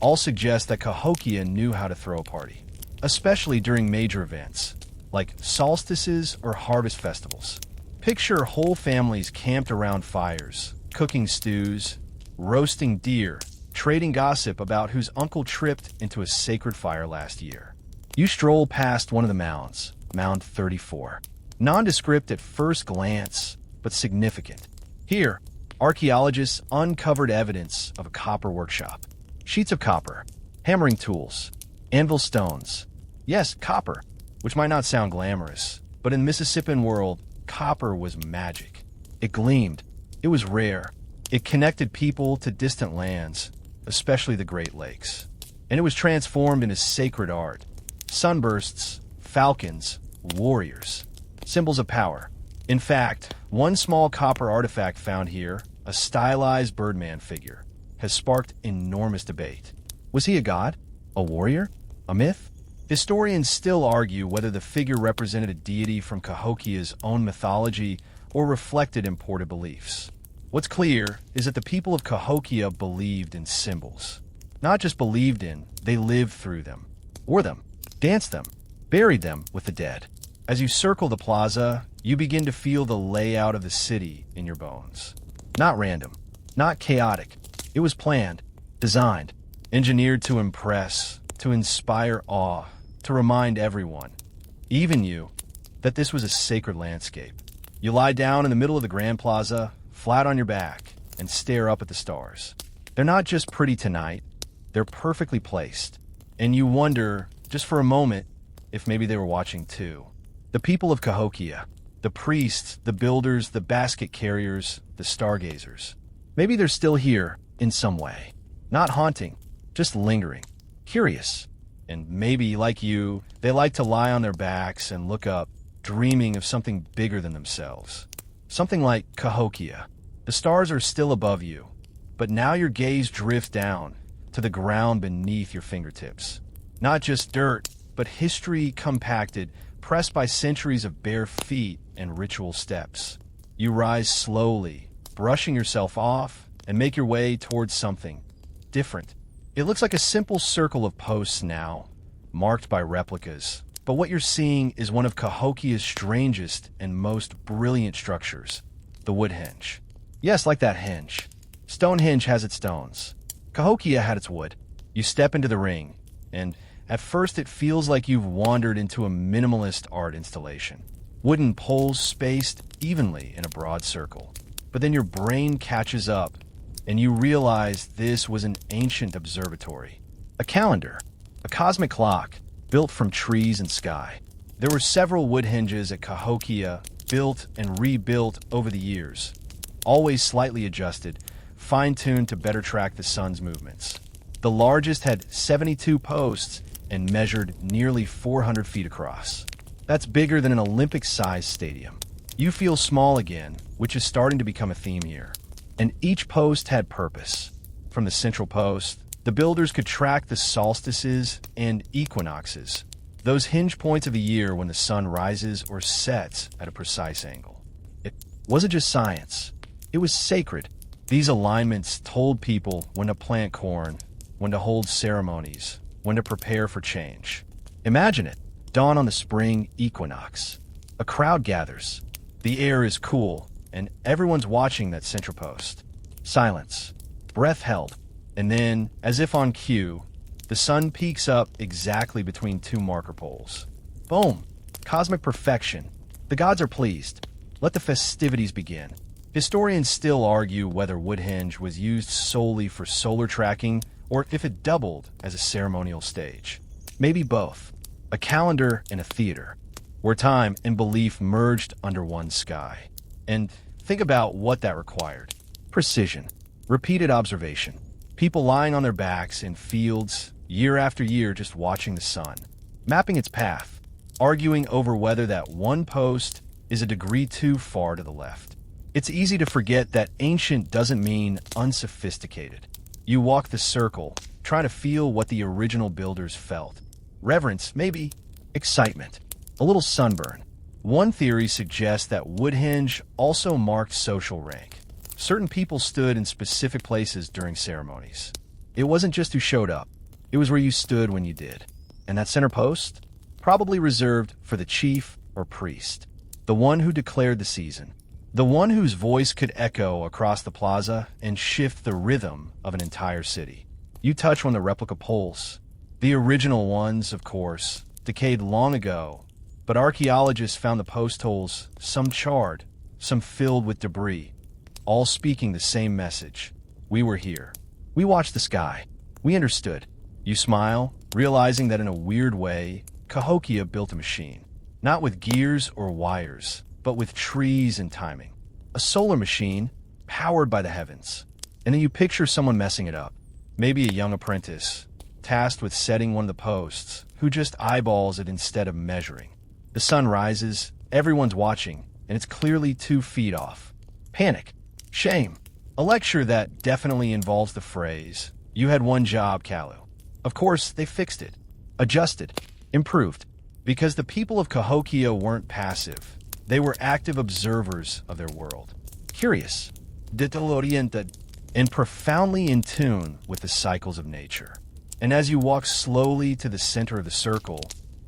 All suggest that Cahokia knew how to throw a party, especially during major events, like solstices or harvest festivals. Picture whole families camped around fires, cooking stews, roasting deer, trading gossip about whose uncle tripped into a sacred fire last year. You stroll past one of the mounds, Mound 34. Nondescript at first glance, but significant. Here, archaeologists uncovered evidence of a copper workshop. Sheets of copper, hammering tools, anvil stones. Yes, copper, which might not sound glamorous, but in the Mississippian world, copper was magic. It gleamed. It was rare. It connected people to distant lands, especially the Great Lakes. And it was transformed into sacred art. Sunbursts, falcons, warriors. Symbols of power. In fact, one small copper artifact found here, a stylized Birdman figure, has sparked enormous debate. Was he a god? A warrior? A myth? Historians still argue whether the figure represented a deity from Cahokia's own mythology or reflected imported beliefs. What's clear is that the people of Cahokia believed in symbols. Not just believed in, they lived through them, wore them, danced them, buried them with the dead. As you circle the plaza, you begin to feel the layout of the city in your bones. Not random, not chaotic. It was planned, designed, engineered to impress, to inspire awe, to remind everyone, even you, that this was a sacred landscape. You lie down in the middle of the Grand Plaza, flat on your back, and stare up at the stars. They're not just pretty tonight, they're perfectly placed. And you wonder, just for a moment, if maybe they were watching too. The people of Cahokia, the priests, the builders, the basket carriers, the stargazers. Maybe they're still here in some way. Not haunting, just lingering, curious. And maybe, like you, they like to lie on their backs and look up, dreaming of something bigger than themselves. Something like Cahokia. The stars are still above you, but now your gaze drifts down to the ground beneath your fingertips. Not just dirt, but history compacted, pressed by centuries of bare feet and ritual steps. You rise slowly, brushing yourself off, and make your way towards something different. It looks like a simple circle of posts now, marked by replicas. But what you're seeing is one of Cahokia's strangest and most brilliant structures, the wood henge. Yes, like that henge. Stonehenge has its stones. Cahokia had its wood. You step into the ring, and at first it feels like you've wandered into a minimalist art installation. Wooden poles spaced evenly in a broad circle. But then your brain catches up, and you realize this was an ancient observatory. A calendar, a cosmic clock, built from trees and sky. There were several wood hinges at Cahokia, built and rebuilt over the years, always slightly adjusted, fine-tuned to better track the sun's movements. The largest had 72 posts and measured nearly 400 feet across. That's bigger than an Olympic-sized stadium. You feel small again, which is starting to become a theme here. And each post had purpose. From the central post, the builders could track the solstices and equinoxes, those hinge points of the year when the sun rises or sets at a precise angle. It wasn't just science. It was sacred. These alignments told people when to plant corn, when to hold ceremonies, when to prepare for change. Imagine it, dawn on the spring equinox. A crowd gathers. The air is cool, and everyone's watching that central post. Silence. Breath held. And then, as if on cue, the sun peaks up exactly between two marker poles. Boom! Cosmic perfection. The gods are pleased. Let the festivities begin. Historians still argue whether Woodhenge was used solely for solar tracking or if it doubled as a ceremonial stage. Maybe both. A calendar and a theater, where time and belief merged under one sky. And think about what that required. Precision. Repeated observation. People lying on their backs in fields, year after year just watching the sun. Mapping its path. Arguing over whether that one post is a degree too far to the left. It's easy to forget that ancient doesn't mean unsophisticated. You walk the circle, trying to feel what the original builders felt. Reverence, maybe. Excitement. A little sunburn. One theory suggests that Woodhenge also marked social rank. Certain people stood in specific places during ceremonies. It wasn't just who showed up. It was where you stood when you did. And that center post? Probably reserved for the chief or priest. The one who declared the season. The one whose voice could echo across the plaza and shift the rhythm of an entire city. You touch one of the replica poles. The original ones, of course, decayed long ago, but archaeologists found the post holes, some charred, some filled with debris, all speaking the same message. We were here. We watched the sky. We understood. You smile, realizing that in a weird way, Cahokia built a machine. Not with gears or wires, but with trees and timing. A solar machine, powered by the heavens. And then you picture someone messing it up. Maybe a young apprentice, tasked with setting one of the posts, who just eyeballs it instead of measuring. The sun rises, everyone's watching, and it's clearly 2 feet off. Panic. Shame. A lecture that definitely involves the phrase, "You had one job, Kalu." Of course, they fixed it. Adjusted. Improved. Because the people of Cahokia weren't passive. They were active observers of their world. Curious. Detail-oriented. And profoundly in tune with the cycles of nature. And as you walk slowly to the center of the circle,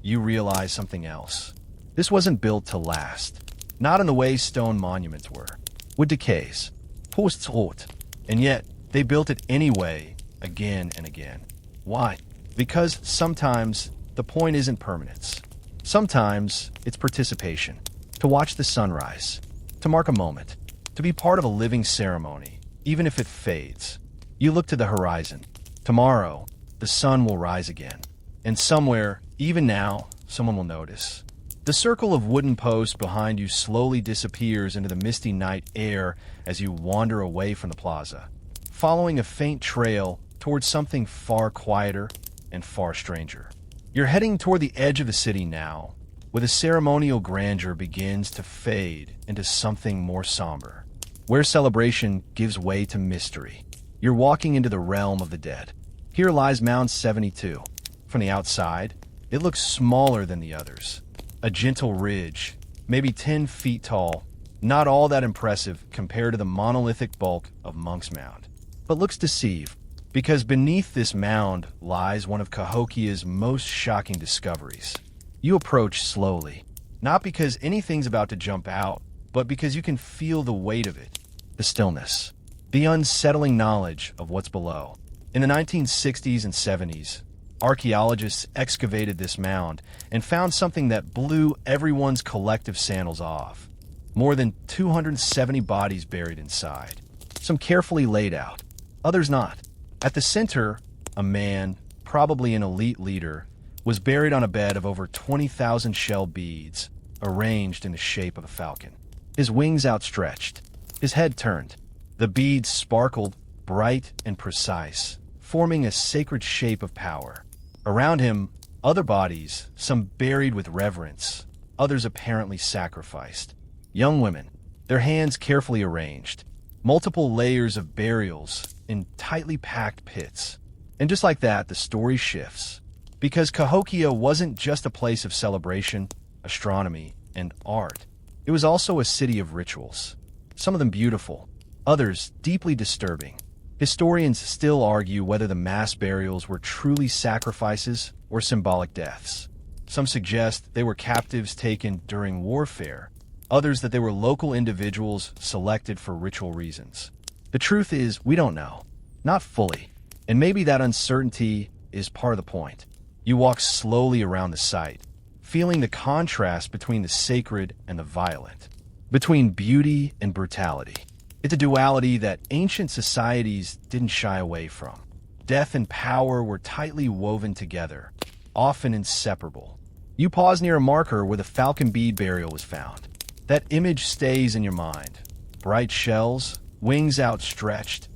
you realize something else. This wasn't built to last. Not in the way stone monuments were. With decays. Post-haut. And yet, they built it anyway, again and again. Why? Because sometimes the point isn't permanence. Sometimes it's participation. To watch the sunrise. To mark a moment. To be part of a living ceremony, even if it fades. You look to the horizon. Tomorrow, the sun will rise again. And somewhere, even now, someone will notice. The circle of wooden posts behind you slowly disappears into the misty night air as you wander away from the plaza, following a faint trail towards something far quieter and far stranger. You're heading toward the edge of the city now, where the ceremonial grandeur begins to fade into something more somber, where celebration gives way to mystery. You're walking into the realm of the dead. Here lies Mounds 72. From the outside, it looks smaller than the others. A gentle ridge, maybe 10 feet tall, not all that impressive compared to the monolithic bulk of Monk's Mound. But looks deceive, because beneath this mound lies one of Cahokia's most shocking discoveries. You approach slowly, not because anything's about to jump out, but because you can feel the weight of it, the stillness, the unsettling knowledge of what's below. In the 1960s and 70s, archaeologists excavated this mound and found something that blew everyone's collective sandals off. More than 270 bodies buried inside, some carefully laid out, others not. At the center, a man, probably an elite leader, was buried on a bed of over 20,000 shell beads, arranged in the shape of a falcon. His wings outstretched, his head turned. The beads sparkled, bright and precise, forming a sacred shape of power. Around him, other bodies, some buried with reverence, others apparently sacrificed. Young women, their hands carefully arranged, multiple layers of burials in tightly packed pits. And just like that, the story shifts. Because Cahokia wasn't just a place of celebration, astronomy, and art. It was also a city of rituals. Some of them beautiful, others deeply disturbing. Historians still argue whether the mass burials were truly sacrifices or symbolic deaths. Some suggest they were captives taken during warfare, others that they were local individuals selected for ritual reasons. The truth is, we don't know. Not fully. And maybe that uncertainty is part of the point. You walk slowly around the site, feeling the contrast between the sacred and the violent, between beauty and brutality. It's a duality that ancient societies didn't shy away from. Death and power were tightly woven together, often inseparable. You pause near a marker where the falcon bead burial was found. That image stays in your mind. Bright shells, wings outstretched,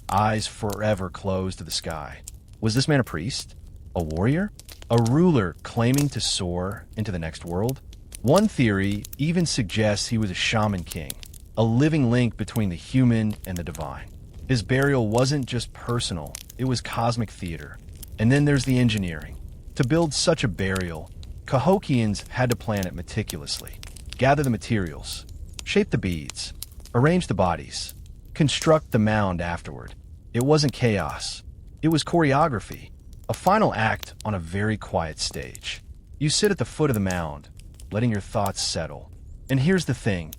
eyes forever closed to the sky. Was this man a priest? A warrior? A ruler claiming to soar into the next world? One theory even suggests he was a shaman king, a living link between the human and the divine. His burial wasn't just personal, it was cosmic theater. And then there's the engineering. To build such a burial, Cahokians had to plan it meticulously. Gather the materials, shape the beads, arrange the bodies, construct the mound afterward. It wasn't chaos. It was choreography, a final act on a very quiet stage. You sit at the foot of the mound, letting your thoughts settle. And here's the thing.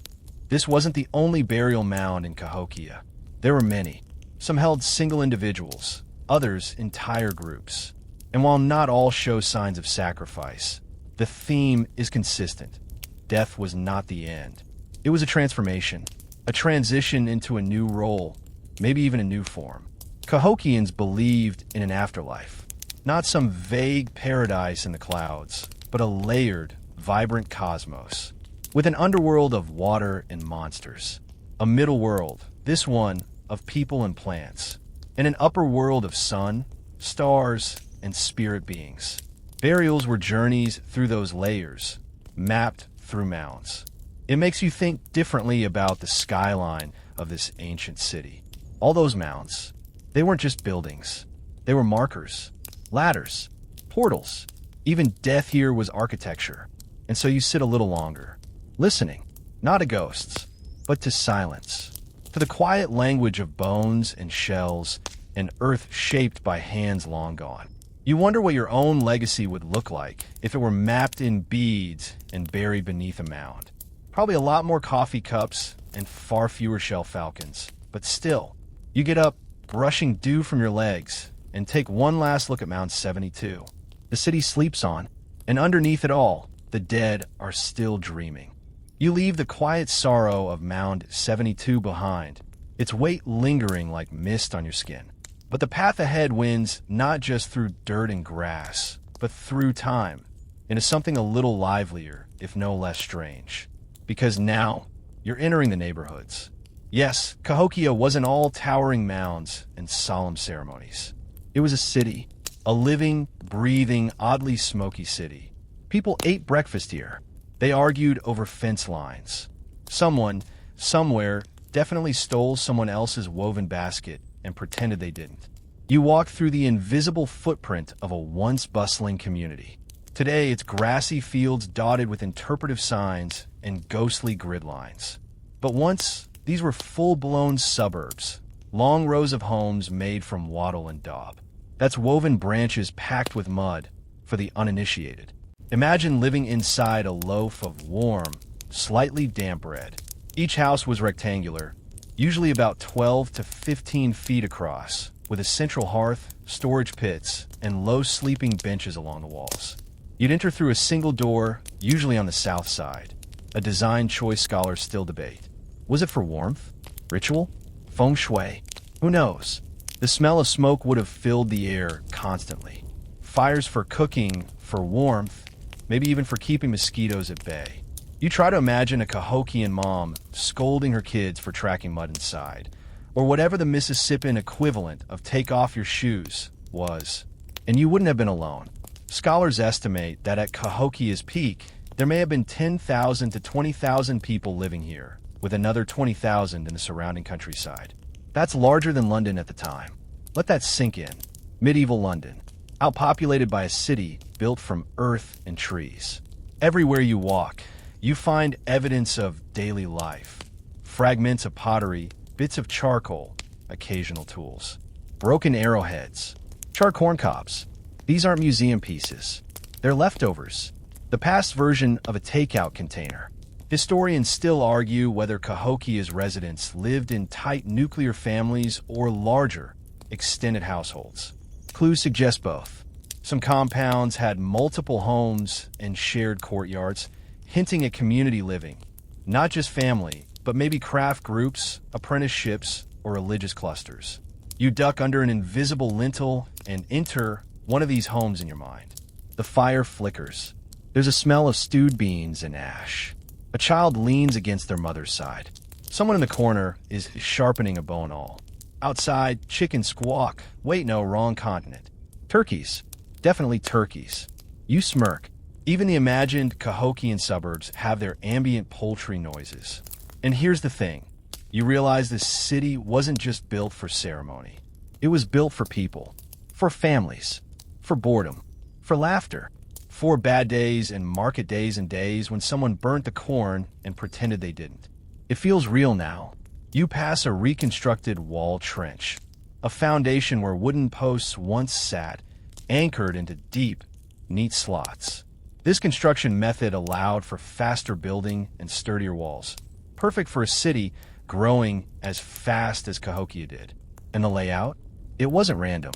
This wasn't the only burial mound in Cahokia. There were many. Some held single individuals, others entire groups. And while not all show signs of sacrifice, the theme is consistent. Death was not the end. It was a transformation, a transition into a new role, maybe even a new form. Cahokians believed in an afterlife, not some vague paradise in the clouds, but a layered, vibrant cosmos, with an underworld of water and monsters, a middle world, this one of people and plants, and an upper world of sun, stars, and spirit beings. Burials were journeys through those layers, mapped through mounds. It makes you think differently about the skyline of this ancient city. All those mounds, they weren't just buildings. They were markers, ladders, portals. Even death here was architecture. And so you sit a little longer, listening, not to ghosts, but to silence, to the quiet language of bones and shells and earth shaped by hands long gone. You wonder what your own legacy would look like if it were mapped in beads and buried beneath a mound. Probably a lot more coffee cups and far fewer shell falcons. But still, you get up, brushing dew from your legs, and take one last look at Mound 72. The city sleeps on, and underneath it all, the dead are still dreaming. You leave the quiet sorrow of Mound 72 behind, its weight lingering like mist on your skin. But the path ahead wins not just through dirt and grass, but through time, into something a little livelier, if no less strange. Because now, you're entering the neighborhoods. Yes, Cahokia wasn't all towering mounds and solemn ceremonies. It was a city, a living, breathing, oddly smoky city. People ate breakfast here. They argued over fence lines. Someone, somewhere, definitely stole someone else's woven basket and pretended they didn't. You walk through the invisible footprint of a once bustling community. Today, it's grassy fields dotted with interpretive signs and ghostly grid lines. But once, these were full-blown suburbs, long rows of homes made from wattle and daub. That's woven branches packed with mud for the uninitiated. Imagine living inside a loaf of warm, slightly damp bread. Each house was rectangular, usually about 12 to 15 feet across, with a central hearth, storage pits, and low sleeping benches along the walls. You'd enter through a single door, usually on the south side. A design choice scholars still debate. Was it for warmth? Ritual? Feng shui? Who knows? The smell of smoke would have filled the air constantly. Fires for cooking, for warmth, maybe even for keeping mosquitoes at bay. You try to imagine a Cahokian mom scolding her kids for tracking mud inside, or whatever the Mississippian equivalent of take off your shoes was, and you wouldn't have been alone. Scholars estimate that at Cahokia's peak, there may have been 10,000 to 20,000 people living here, with another 20,000 in the surrounding countryside. That's larger than London at the time. Let that sink in. Medieval London, outpopulated by a city built from earth and trees. Everywhere you walk, you find evidence of daily life. Fragments of pottery, bits of charcoal, occasional tools. Broken arrowheads, charred corn cobs. These aren't museum pieces. They're leftovers. The past version of a takeout container. Historians still argue whether Cahokia's residents lived in tight nuclear families or larger, extended households. Clues suggest both. Some compounds had multiple homes and shared courtyards, hinting at community living, not just family, but maybe craft groups, apprenticeships, or religious clusters. You duck under an invisible lintel and enter one of these homes in your mind. The fire flickers. There's a smell of stewed beans and ash. A child leans against their mother's side. Someone in the corner is sharpening a bone awl. Outside, chickens squawk. Wait, no, wrong continent. Turkeys. Definitely turkeys. You smirk. Even the imagined Cahokian suburbs have their ambient poultry noises. And here's the thing. You realize this city wasn't just built for ceremony. It was built for people. For families. For boredom. For laughter. For bad days and market days and days when someone burnt the corn and pretended they didn't. It feels real now. You pass a reconstructed wall trench. A foundation where wooden posts once sat, anchored into deep, neat slots. This construction method allowed for faster building and sturdier walls, perfect for a city growing as fast as Cahokia did. And the layout? It wasn't random.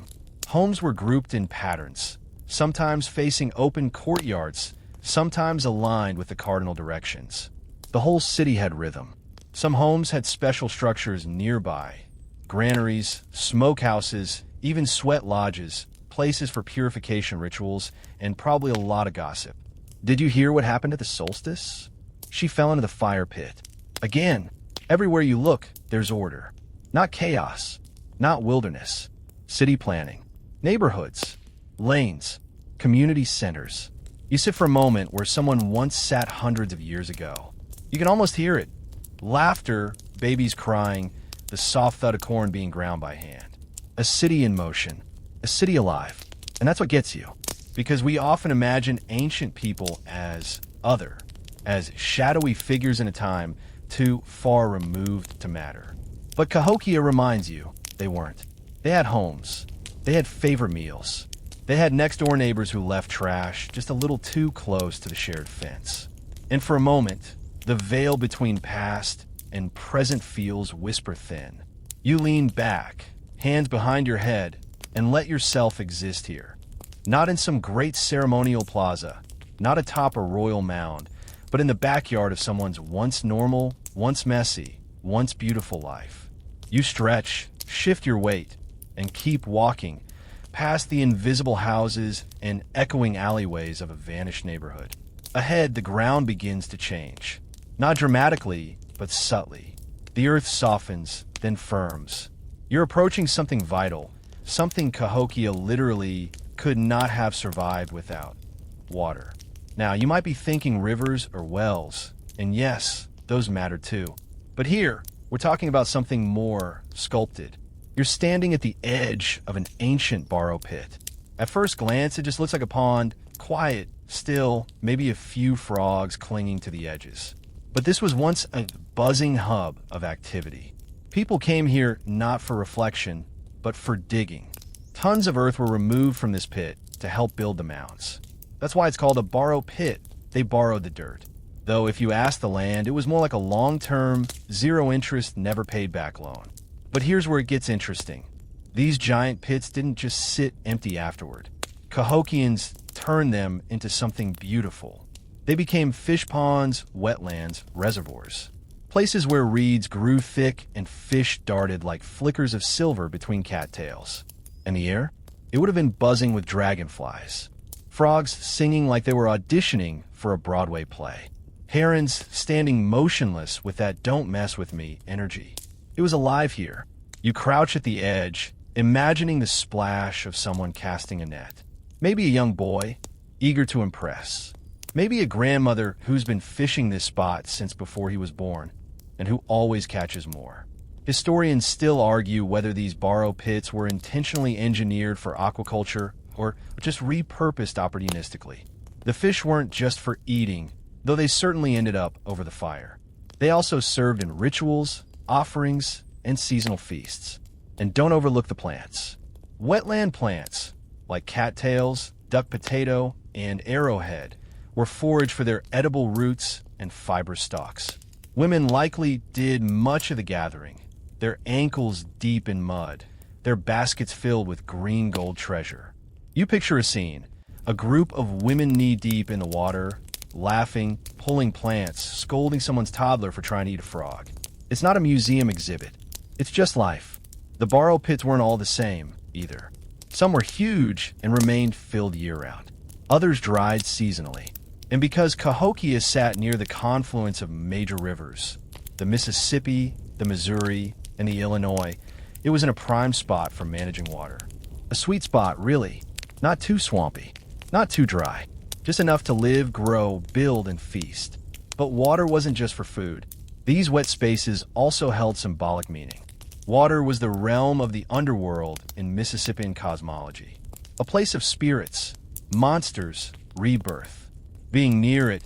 Homes were grouped in patterns, sometimes facing open courtyards, sometimes aligned with the cardinal directions. The whole city had rhythm. Some homes had special structures nearby, granaries, smokehouses, even sweat lodges, places for purification rituals, and probably a lot of gossip. Did you hear what happened at the solstice? She fell into the fire pit. Again, everywhere you look, there's order. Not chaos, not wilderness. City planning, neighborhoods, lanes, community centers. You sit for a moment where someone once sat hundreds of years ago. You can almost hear it. Laughter, babies crying, the soft thud of corn being ground by hand. A city in motion, a city alive. And that's what gets you. Because we often imagine ancient people as other, as shadowy figures in a time too far removed to matter. But Cahokia reminds you they weren't. They had homes. They had favorite meals. They had next-door neighbors who left trash just a little too close to the shared fence. And for a moment, the veil between past and present feels whisper thin. You lean back, hands behind your head, and let yourself exist here. Not in some great ceremonial plaza, not atop a royal mound, but in the backyard of someone's once normal, once messy, once beautiful life. You stretch, shift your weight, and keep walking past the invisible houses and echoing alleyways of a vanished neighborhood. Ahead, the ground begins to change. Not dramatically, but subtly. The earth softens, then firms. You're approaching something vital, something Cahokia literally could not have survived without: water. Now, you might be thinking rivers or wells, and yes, those matter too. But here, we're talking about something more sculpted. You're standing at the edge of an ancient borrow pit. At first glance, it just looks like a pond, quiet, still, maybe a few frogs clinging to the edges. But this was once a buzzing hub of activity. People came here not for reflection, but for digging. Tons of earth were removed from this pit to help build the mounds. That's why it's called a borrow pit. They borrowed the dirt. Though if you ask the land, it was more like a long-term, zero-interest, never-paid-back loan. But here's where it gets interesting. These giant pits didn't just sit empty afterward. Cahokians turned them into something beautiful. They became fish ponds, wetlands, reservoirs. Places where reeds grew thick and fish darted like flickers of silver between cattails. And the air? It would have been buzzing with dragonflies. Frogs singing like they were auditioning for a Broadway play. Herons standing motionless with that "don't mess with me" energy. It was alive here. You crouch at the edge, imagining the splash of someone casting a net. Maybe a young boy, eager to impress. Maybe a grandmother who's been fishing this spot since before he was born, and who always catches more. Historians still argue whether these borrow pits were intentionally engineered for aquaculture or just repurposed opportunistically. The fish weren't just for eating, though they certainly ended up over the fire. They also served in rituals, offerings, and seasonal feasts. And don't overlook the plants. Wetland plants, like cattails, duck potato, and arrowhead, were foraged for their edible roots and fibrous stalks. Women likely did much of the gathering, their ankles deep in mud, their baskets filled with green gold treasure. You picture a scene, a group of women knee-deep in the water, laughing, pulling plants, scolding someone's toddler for trying to eat a frog. It's not a museum exhibit. It's just life. The borrow pits weren't all the same, either. Some were huge and remained filled year-round. Others dried seasonally. And because Cahokia sat near the confluence of major rivers, the Mississippi, the Missouri, and the Illinois, it was in a prime spot for managing water. A sweet spot, really. Not too swampy, not too dry. Just enough to live, grow, build, and feast. But water wasn't just for food. These wet spaces also held symbolic meaning. Water was the realm of the underworld in Mississippian cosmology. A place of spirits, monsters, rebirth. Being near it,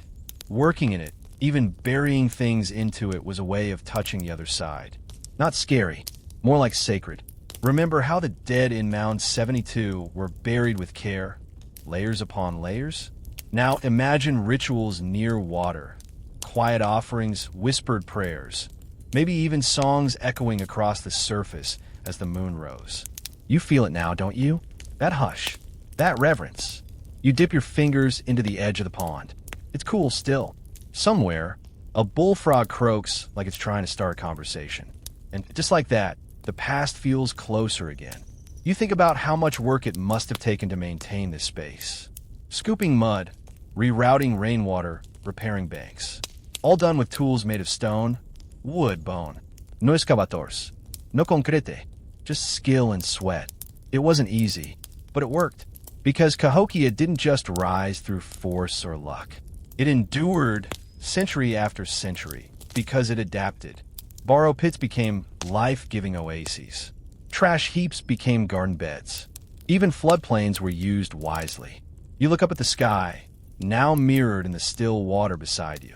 working in it, even burying things into it was a way of touching the other side. Not scary, more like sacred. Remember how the dead in Mound 72 were buried with care, layers upon layers? Now imagine rituals near water, quiet offerings, whispered prayers, maybe even songs echoing across the surface as the moon rose. You feel it now, don't you? That hush, that reverence. You dip your fingers into the edge of the pond. It's cool still. Somewhere, a bullfrog croaks like it's trying to start a conversation. And just like that, the past feels closer again. You think about how much work it must have taken to maintain this space. Scooping mud, rerouting rainwater, repairing banks. All done with tools made of stone, wood, bone. No excavators, no concrete, just skill and sweat. It wasn't easy, but it worked. Because Cahokia didn't just rise through force or luck. It endured century after century because it adapted. Borrow pits became life-giving oases. Trash heaps became garden beds. Even floodplains were used wisely. You look up at the sky, now mirrored in the still water beside you,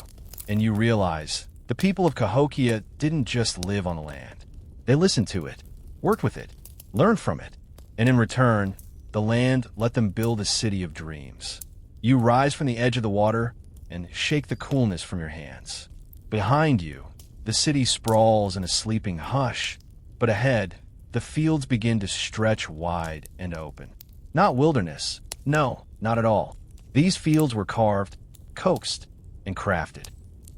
and you realize the people of Cahokia didn't just live on the land. They listened to it, worked with it, learned from it, and in return, the land let them build a city of dreams. You rise from the edge of the water and shake the coolness from your hands. Behind you, the city sprawls in a sleeping hush, but ahead, the fields begin to stretch wide and open. Not wilderness. No, not at all. These fields were carved, coaxed, and crafted.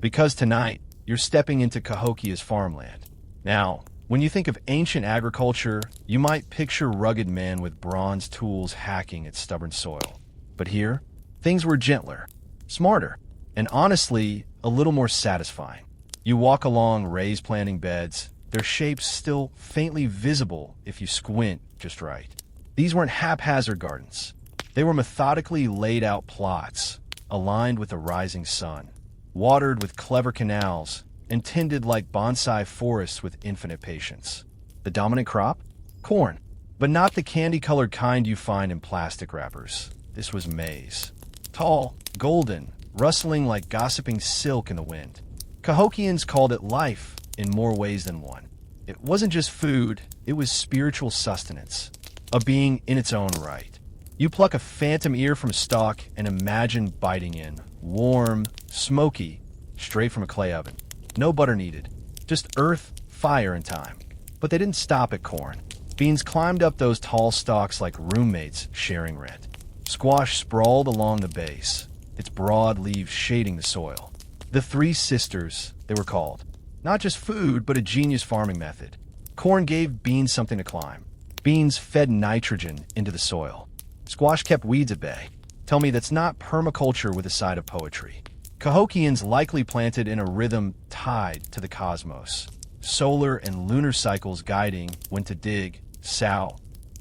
Because tonight, you're stepping into Cahokia's farmland. Now, when you think of ancient agriculture, you might picture rugged men with bronze tools hacking at stubborn soil. But here, things were gentler, smarter, and honestly, a little more satisfying. You walk along raised planting beds, their shapes still faintly visible if you squint just right. These weren't haphazard gardens. They were methodically laid out plots, aligned with the rising sun, watered with clever canals, and tended like bonsai forests with infinite patience. The dominant crop? Corn, but not the candy-colored kind you find in plastic wrappers. This was maize. Tall, golden, rustling like gossiping silk in the wind. Cahokians called it life in more ways than one. It wasn't just food, it was spiritual sustenance, a being in its own right. You pluck a phantom ear from a stalk and imagine biting in, warm, smoky, straight from a clay oven. No butter needed, just earth, fire, and time. But they didn't stop at corn. Beans climbed up those tall stalks like roommates sharing rent. Squash sprawled along the base, its broad leaves shading the soil. The Three Sisters, they were called. Not just food, but a genius farming method. Corn gave beans something to climb. Beans fed nitrogen into the soil. Squash kept weeds at bay. Tell me that's not permaculture with a side of poetry. Cahokians likely planted in a rhythm tied to the cosmos. Solar and lunar cycles guiding when to dig, sow,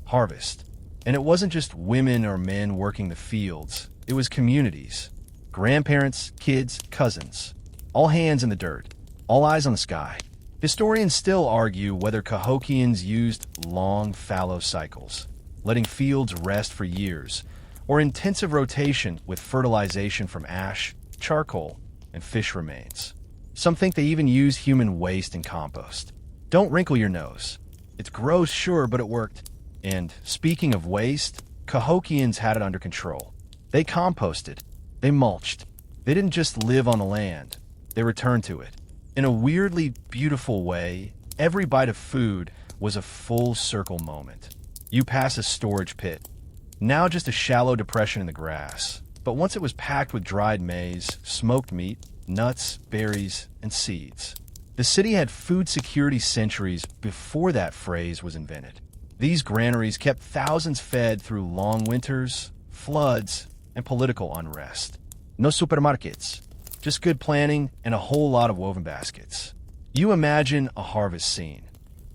harvest. And it wasn't just women or men working the fields. It was communities. Grandparents, kids, cousins. All hands in the dirt. All eyes on the sky. Historians still argue whether Cahokians used long fallow cycles, letting fields rest for years, or intensive rotation with fertilization from ash, charcoal, and fish remains. Some think they even used human waste and compost. Don't wrinkle your nose. It's gross, sure, but it worked. And speaking of waste, Cahokians had it under control. They composted, They mulched. They didn't just live on the land. They returned to it. In a weirdly beautiful way, every bite of food was a full circle moment. You pass a storage pit, now just a shallow depression in the grass. But once it was packed with dried maize, smoked meat, nuts, berries, and seeds. The city had food security centuries before that phrase was invented. These granaries kept thousands fed through long winters, floods, and political unrest. No supermarkets, just good planning and a whole lot of woven baskets. You imagine a harvest scene.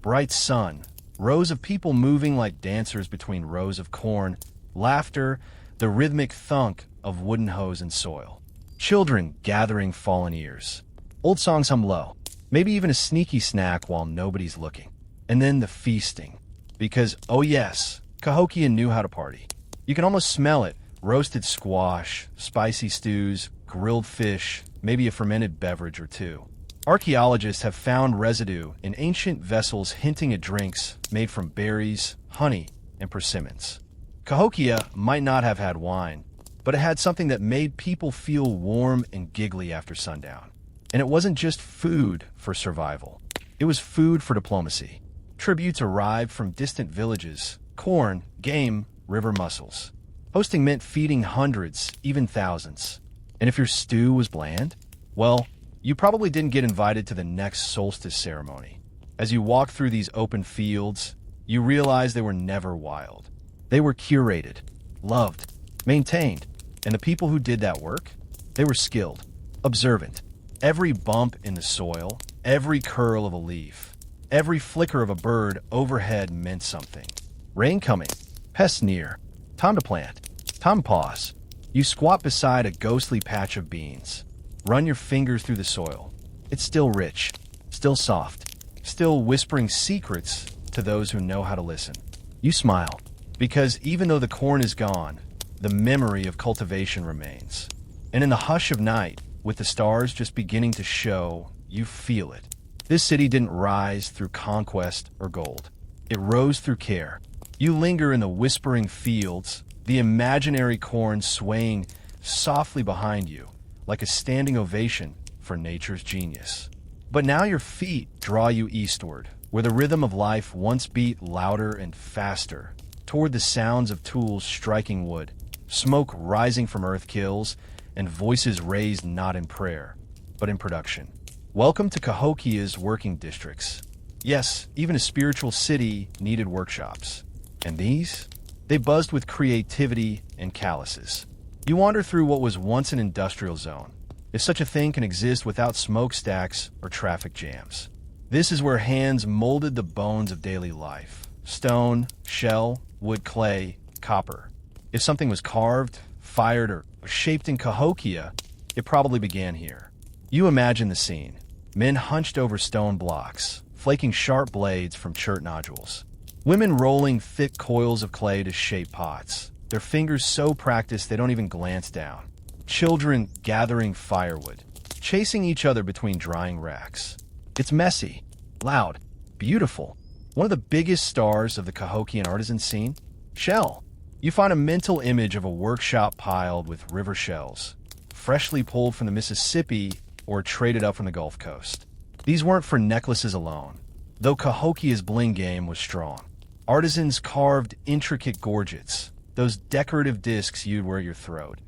Bright sun, rows of people moving like dancers between rows of corn, laughter, the rhythmic thunk of wooden hoes and soil. Children gathering fallen ears. Old songs hum low, maybe even a sneaky snack while nobody's looking. And then the feasting. Because, oh yes, Cahokia knew how to party. You can almost smell it. Roasted squash, spicy stews, grilled fish, maybe a fermented beverage or two. Archaeologists have found residue in ancient vessels hinting at drinks made from berries, honey, and persimmons. Cahokia might not have had wine, but it had something that made people feel warm and giggly after sundown. And it wasn't just food for survival. It was food for diplomacy. Tributes arrived from distant villages, corn, game, river mussels. Hosting meant feeding hundreds, even thousands. And if your stew was bland, well, you probably didn't get invited to the next solstice ceremony. As you walk through these open fields, you realize they were never wild. They were curated, loved, maintained, and the people who did that work, they were skilled, observant. Every bump in the soil, every curl of a leaf, every flicker of a bird overhead meant something. Rain coming, pests near, time to plant, time to pause. You squat beside a ghostly patch of beans. Run your fingers through the soil. It's still rich, still soft, still whispering secrets to those who know how to listen. You smile, because even though the corn is gone, the memory of cultivation remains. And in the hush of night, with the stars just beginning to show, you feel it. This city didn't rise through conquest or gold. It rose through care. You linger in the whispering fields, the imaginary corn swaying softly behind you, like a standing ovation for nature's genius. But now your feet draw you eastward, where the rhythm of life once beat louder and faster, toward the sounds of tools striking wood, smoke rising from earth kills, and voices raised not in prayer, but in production. Welcome to Cahokia's working districts. Yes, even a spiritual city needed workshops. And these? They buzzed with creativity and calluses. You wander through what was once an industrial zone, if such a thing can exist without smokestacks or traffic jams. This is where hands molded the bones of daily life. Stone, shell, wood, clay, copper. If something was carved, fired, or shaped in Cahokia, it probably began here. You imagine the scene. Men hunched over stone blocks, flaking sharp blades from chert nodules. Women rolling thick coils of clay to shape pots, their fingers so practiced they don't even glance down. Children gathering firewood, chasing each other between drying racks. It's messy, loud, beautiful. One of the biggest stars of the Cahokian artisan scene? Shell. You find a mental image of a workshop piled with river shells, freshly pulled from the Mississippi or traded up from the Gulf Coast. These weren't for necklaces alone, though Cahokia's bling game was strong. Artisans carved intricate gorgets, those decorative discs you'd wear your throat,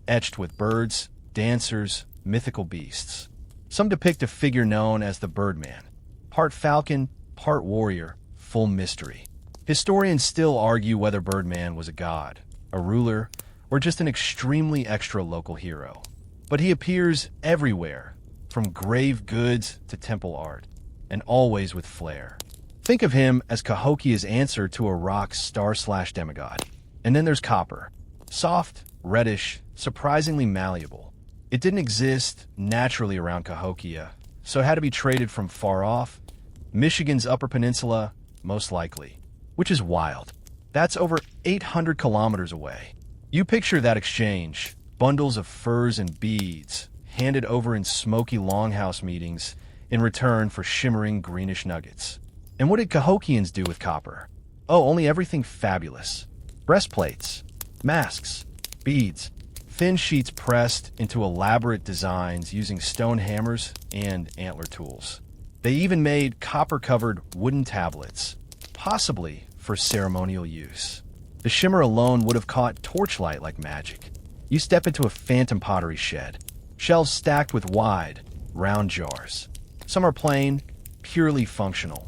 etched with birds, dancers, mythical beasts. Some depict a figure known as the Birdman, part falcon, part warrior, full mystery. Historians still argue whether Birdman was a god, a ruler, or just an extremely extra local hero. But he appears everywhere, from grave goods to temple art, and always with flair. Think of him as Cahokia's answer to a rock's star/demigod. And then there's copper. Soft, reddish, surprisingly malleable. It didn't exist naturally around Cahokia, so it had to be traded from far off, Michigan's Upper Peninsula, most likely. Which is wild. That's over 800 kilometers away. You picture that exchange, bundles of furs and beads, handed over in smoky longhouse meetings in return for shimmering greenish nuggets. And what did Cahokians do with copper? Oh, only everything fabulous. Breastplates, masks, beads, thin sheets pressed into elaborate designs using stone hammers and antler tools. They even made copper-covered wooden tablets, possibly for ceremonial use. The shimmer alone would have caught torchlight like magic. You step into a phantom pottery shed, shelves stacked with wide, round jars. Some are plain, purely functional,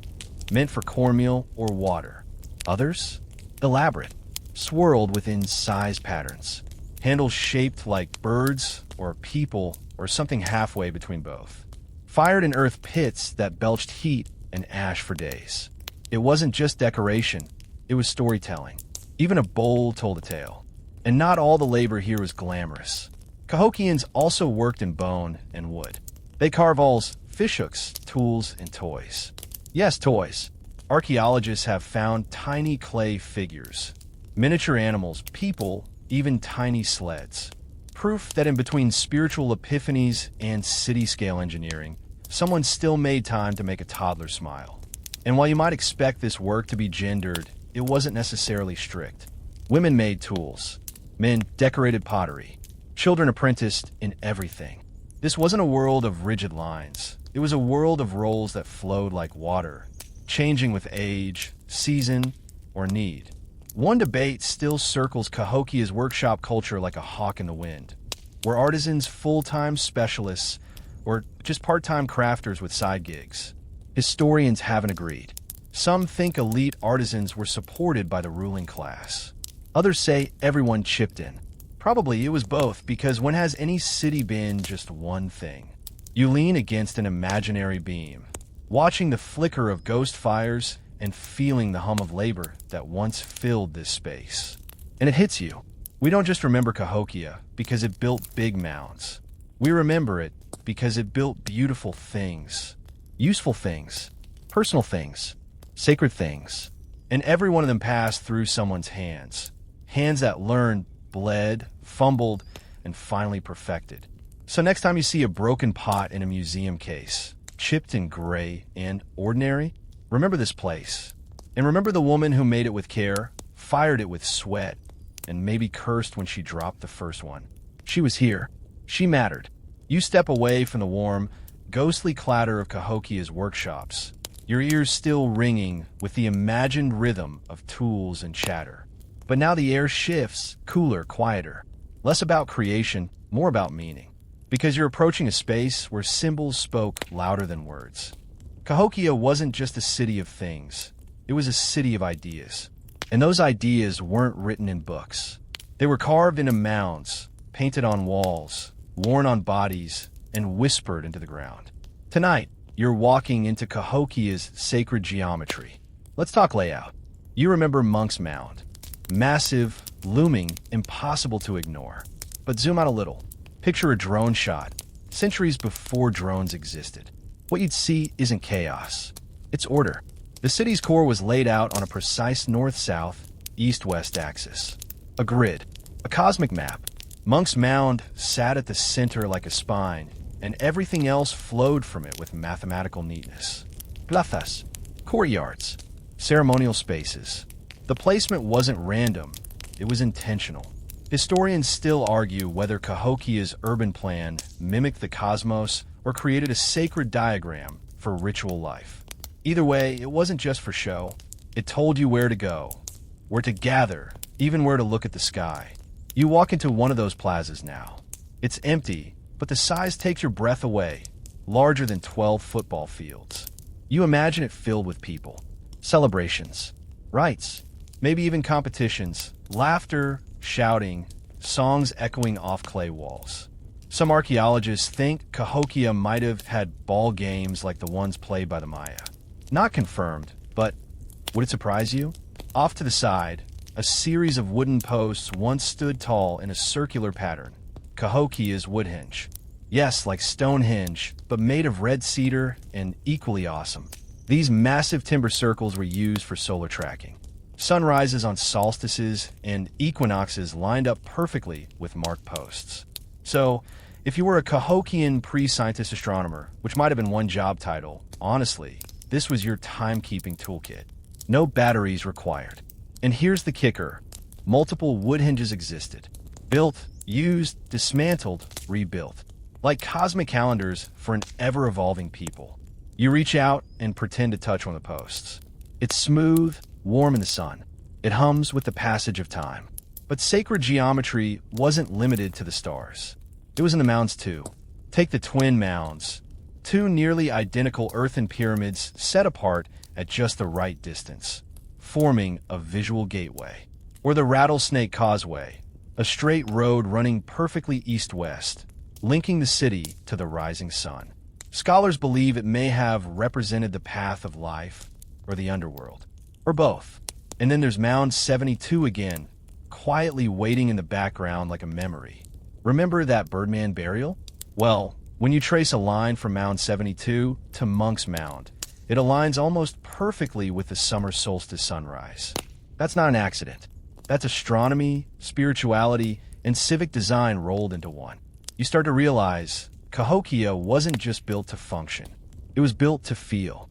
meant for cornmeal or water. Others? Elaborate, swirled within size patterns. Handles shaped like birds or people or something halfway between both. Fired in earth pits that belched heat and ash for days. It wasn't just decoration, it was storytelling. Even a bowl told a tale. And not all the labor here was glamorous. Cahokians also worked in bone and wood. They carve awls, fishhooks, tools, and toys. Yes, toys. Archaeologists have found tiny clay figures, miniature animals, people, even tiny sleds. Proof that in between spiritual epiphanies and city-scale engineering, someone still made time to make a toddler smile. And while you might expect this work to be gendered, it wasn't necessarily strict. Women made tools. Men decorated pottery. Children apprenticed in everything. This wasn't a world of rigid lines. It was a world of roles that flowed like water, changing with age, season, or need. One debate still circles Cahokia's workshop culture like a hawk in the wind. Were artisans full-time specialists or just part-time crafters with side gigs? Historians haven't agreed. Some think elite artisans were supported by the ruling class. Others say everyone chipped in. Probably it was both, because when has any city been just one thing? You lean against an imaginary beam, watching the flicker of ghost fires and feeling the hum of labor that once filled this space. And it hits you. We don't just remember Cahokia because it built big mounds. We remember it because it built beautiful things, useful things, personal things, sacred things. And every one of them passed through someone's hands. Hands that learned, bled, fumbled, and finally perfected. So next time you see a broken pot in a museum case, chipped and gray and ordinary, remember this place. And remember the woman who made it with care, fired it with sweat, and maybe cursed when she dropped the first one. She was here. She mattered. You step away from the warm, ghostly clatter of Cahokia's workshops, your ears still ringing with the imagined rhythm of tools and chatter. But now the air shifts, cooler, quieter. Less about creation, more about meaning. Because you're approaching a space where symbols spoke louder than words. Cahokia wasn't just a city of things. It was a city of ideas. And those ideas weren't written in books. They were carved into mounds, painted on walls, worn on bodies, and whispered into the ground. Tonight, you're walking into Cahokia's sacred geometry. Let's talk layout. You remember Monk's Mound. Massive, looming, impossible to ignore. But zoom out a little. Picture a drone shot, centuries before drones existed. What you'd see isn't chaos. It's order. The city's core was laid out on a precise north-south, east-west axis. A grid. A cosmic map. Monk's Mound sat at the center like a spine, and everything else flowed from it with mathematical neatness. Plazas. Courtyards. Ceremonial spaces. The placement wasn't random, it was intentional. Historians still argue whether Cahokia's urban plan mimicked the cosmos or created a sacred diagram for ritual life. Either way, it wasn't just for show. It told you where to go, where to gather, even where to look at the sky. You walk into one of those plazas now. It's empty, but the size takes your breath away, larger than 12 football fields. You imagine it filled with people, celebrations, rites, maybe even competitions, laughter, shouting, songs echoing off clay walls. Some archaeologists think Cahokia might have had ball games like the ones played by the Maya. Not confirmed, but would it surprise you? Off to the side, a series of wooden posts once stood tall in a circular pattern. Cahokia's wood hinge. Yes, like Stonehenge, but made of red cedar and equally awesome. These massive timber circles were used for solar tracking. Sunrises on solstices and equinoxes lined up perfectly with marked posts. So, if you were a Cahokian pre-scientist astronomer, which might have been one job title, honestly, this was your timekeeping toolkit. No batteries required. And here's the kicker. Multiple wood hinges existed, built Used, dismantled, rebuilt. Like cosmic calendars for an ever-evolving people. You reach out and pretend to touch one of the posts. It's smooth, warm in the sun. It hums with the passage of time. But sacred geometry wasn't limited to the stars. It was in the mounds too. Take the twin mounds. Two nearly identical earthen pyramids set apart at just the right distance, forming a visual gateway. Or the Rattlesnake Causeway, a straight road running perfectly east-west, linking the city to the rising sun. Scholars believe it may have represented the path of life or the underworld, or both. And then there's Mound 72 again, quietly waiting in the background like a memory. Remember that Birdman burial? Well, when you trace a line from Mound 72 to Monk's Mound, it aligns almost perfectly with the summer solstice sunrise. That's not an accident. That's astronomy, spirituality, and civic design rolled into one. You start to realize Cahokia wasn't just built to function. It was built to feel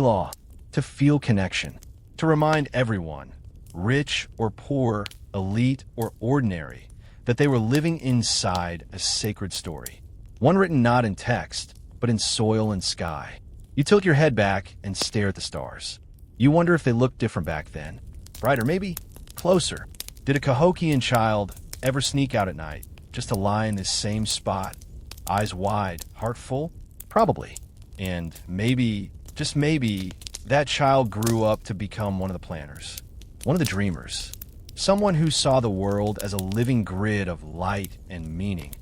awe, to feel connection, to remind everyone, rich or poor, elite or ordinary, that they were living inside a sacred story. One written not in text, but in soil and sky. You tilt your head back and stare at the stars. You wonder if they looked different back then. Brighter, maybe closer. Did a Cahokian child ever sneak out at night just to lie in this same spot? Eyes wide, heart full? Probably. And maybe, just maybe, that child grew up to become one of the planners. One of the dreamers. Someone who saw the world as a living grid of light and meaning,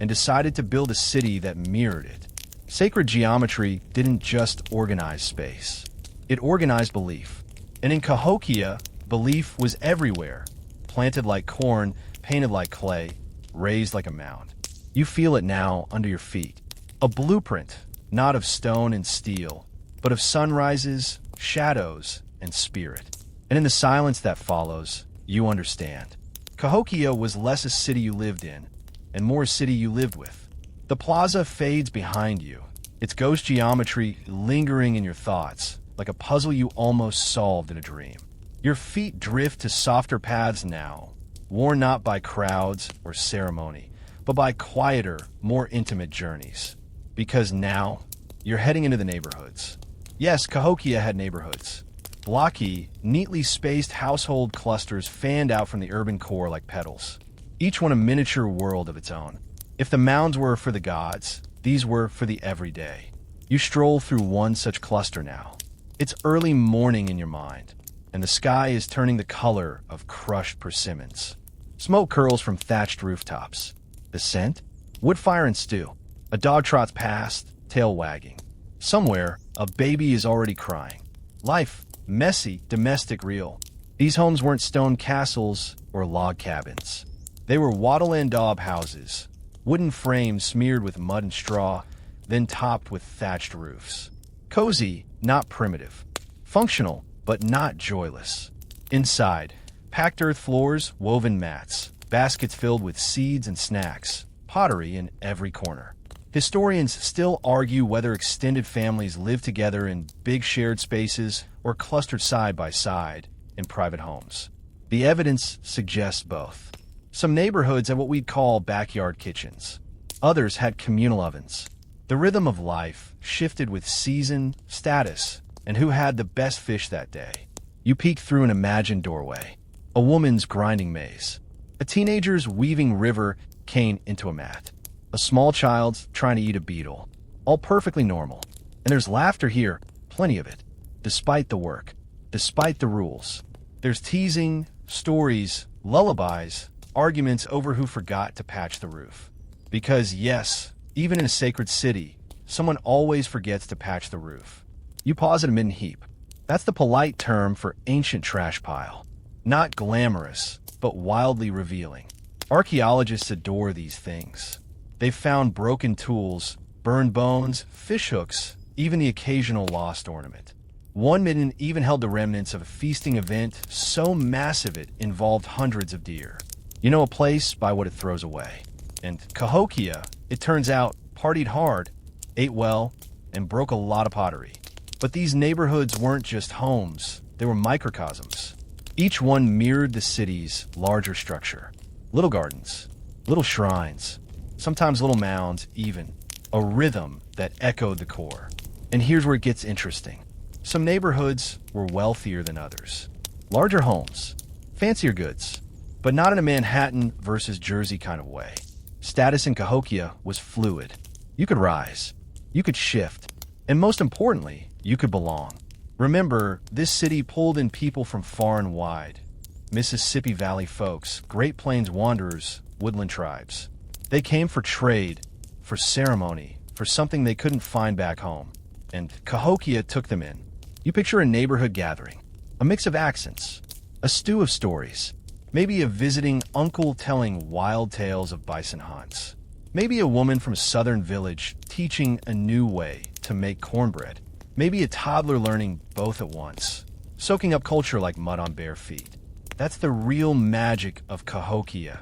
and decided to build a city that mirrored it. Sacred geometry didn't just organize space. It organized belief. And in Cahokia, belief was everywhere. Planted like corn, painted like clay, raised like a mound. You feel it now under your feet. A blueprint, not of stone and steel, but of sunrises, shadows, and spirit. And in the silence that follows, you understand. Cahokia was less a city you lived in, and more a city you lived with. The plaza fades behind you, its ghost geometry lingering in your thoughts, like a puzzle you almost solved in a dream. Your feet drift to softer paths now, worn not by crowds or ceremony, but by quieter, more intimate journeys. Because now, you're heading into the neighborhoods. Yes, Cahokia had neighborhoods. Blocky, neatly spaced household clusters fanned out from the urban core like petals, each one a miniature world of its own. If the mounds were for the gods, these were for the everyday. You stroll through one such cluster now. It's early morning in your mind, and the sky is turning the color of crushed persimmons. Smoke curls from thatched rooftops. The scent? Wood fire and stew. A dog trots past, tail wagging. Somewhere, a baby is already crying. Life, messy, domestic, real. These homes weren't stone castles or log cabins. They were wattle and daub houses, wooden frames smeared with mud and straw, then topped with thatched roofs. Cozy, not primitive. Functional, but not joyless. Inside, packed earth floors, woven mats, baskets filled with seeds and snacks, pottery in every corner. Historians still argue whether extended families lived together in big shared spaces or clustered side by side in private homes. The evidence suggests both. Some neighborhoods had what we'd call backyard kitchens. Others had communal ovens. The rhythm of life shifted with season, status, and who had the best fish that day. You peek through an imagined doorway. A woman's grinding maize. A teenager's weaving river cane into a mat. A small child's trying to eat a beetle. All perfectly normal. And there's laughter here, plenty of it. Despite the work. Despite the rules. There's teasing, stories, lullabies, arguments over who forgot to patch the roof. Because yes, even in a sacred city, someone always forgets to patch the roof. You pause at a midden heap. That's the polite term for ancient trash pile. Not glamorous, but wildly revealing. Archaeologists adore these things. They've found broken tools, burned bones, fish hooks, even the occasional lost ornament. One midden even held the remnants of a feasting event so massive it involved hundreds of deer. You know a place by what it throws away. And Cahokia, it turns out, partied hard, ate well, and broke a lot of pottery. But these neighborhoods weren't just homes, they were microcosms. Each one mirrored the city's larger structure. Little gardens, Little shrines, sometimes little mounds, even a rhythm that echoed the core. And here's where it gets interesting. Some neighborhoods were wealthier than others. Larger homes, fancier goods, but not in a Manhattan versus Jersey kind of way. Status in Cahokia was fluid. You could rise, you could shift, and most importantly, you could belong. Remember, this city pulled in people from far and wide. Mississippi Valley folks, Great Plains wanderers, woodland tribes. They came for trade, for ceremony, for something they couldn't find back home. And Cahokia took them in. You picture a neighborhood gathering, a mix of accents, a stew of stories. Maybe a visiting uncle telling wild tales of bison hunts. Maybe a woman from a southern village teaching a new way to make cornbread. Maybe a toddler learning both at once, soaking up culture like mud on bare feet. That's the real magic of Cahokia.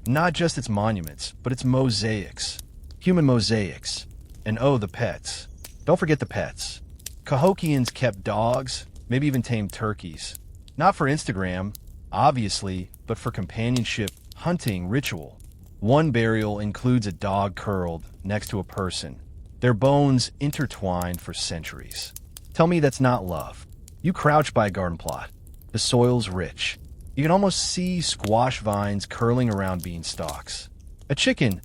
Not just its monuments, but its mosaics. Human mosaics. And oh, the pets. Don't forget the pets. Cahokians kept dogs, maybe even tamed turkeys. Not for Instagram, obviously, but for companionship, hunting, ritual. One burial includes a dog curled next to a person, their bones intertwined for centuries. Tell me that's not love. You crouch by a garden plot. The soil's rich. You can almost see squash vines curling around beanstalks. A chicken,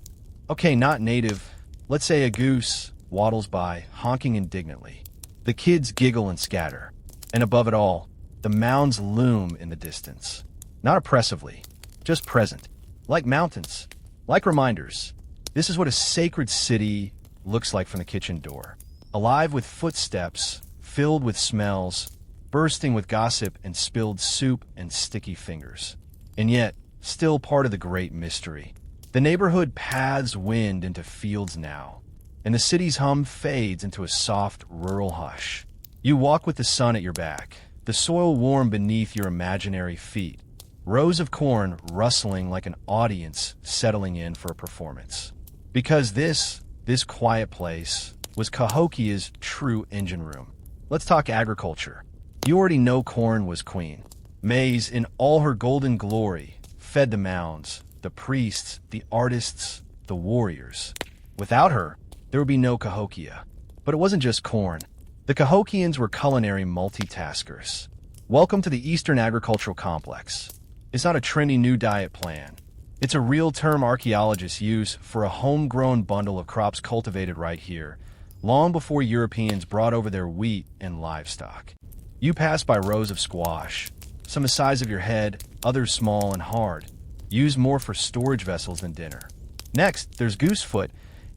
okay, not native, let's say a goose, waddles by, honking indignantly. The kids giggle and scatter. And above it all, the mounds loom in the distance. Not oppressively, just present. Like mountains, like reminders. This is what a sacred city looks like from the kitchen door. Alive with footsteps, filled with smells, bursting with gossip and spilled soup and sticky fingers. And yet, still part of the great mystery. The neighborhood paths wind into fields now, and the city's hum fades into a soft rural hush. You walk with the sun at your back, the soil warm beneath your imaginary feet, rows of corn rustling like an audience settling in for a performance. Because this quiet place was Cahokia's true engine room. Let's talk agriculture. You already know corn was queen. Maize, in all her golden glory, fed the mounds, the priests, the artists, the warriors. Without her, there would be no Cahokia. But it wasn't just corn. The Cahokians were culinary multitaskers. Welcome to the Eastern Agricultural Complex. It's not a trendy new diet plan. It's a real term archaeologists use for a homegrown bundle of crops cultivated right here, long before Europeans brought over their wheat and livestock. You pass by rows of squash, some the size of your head, others small and hard, used more for storage vessels than dinner. Next, there's goosefoot,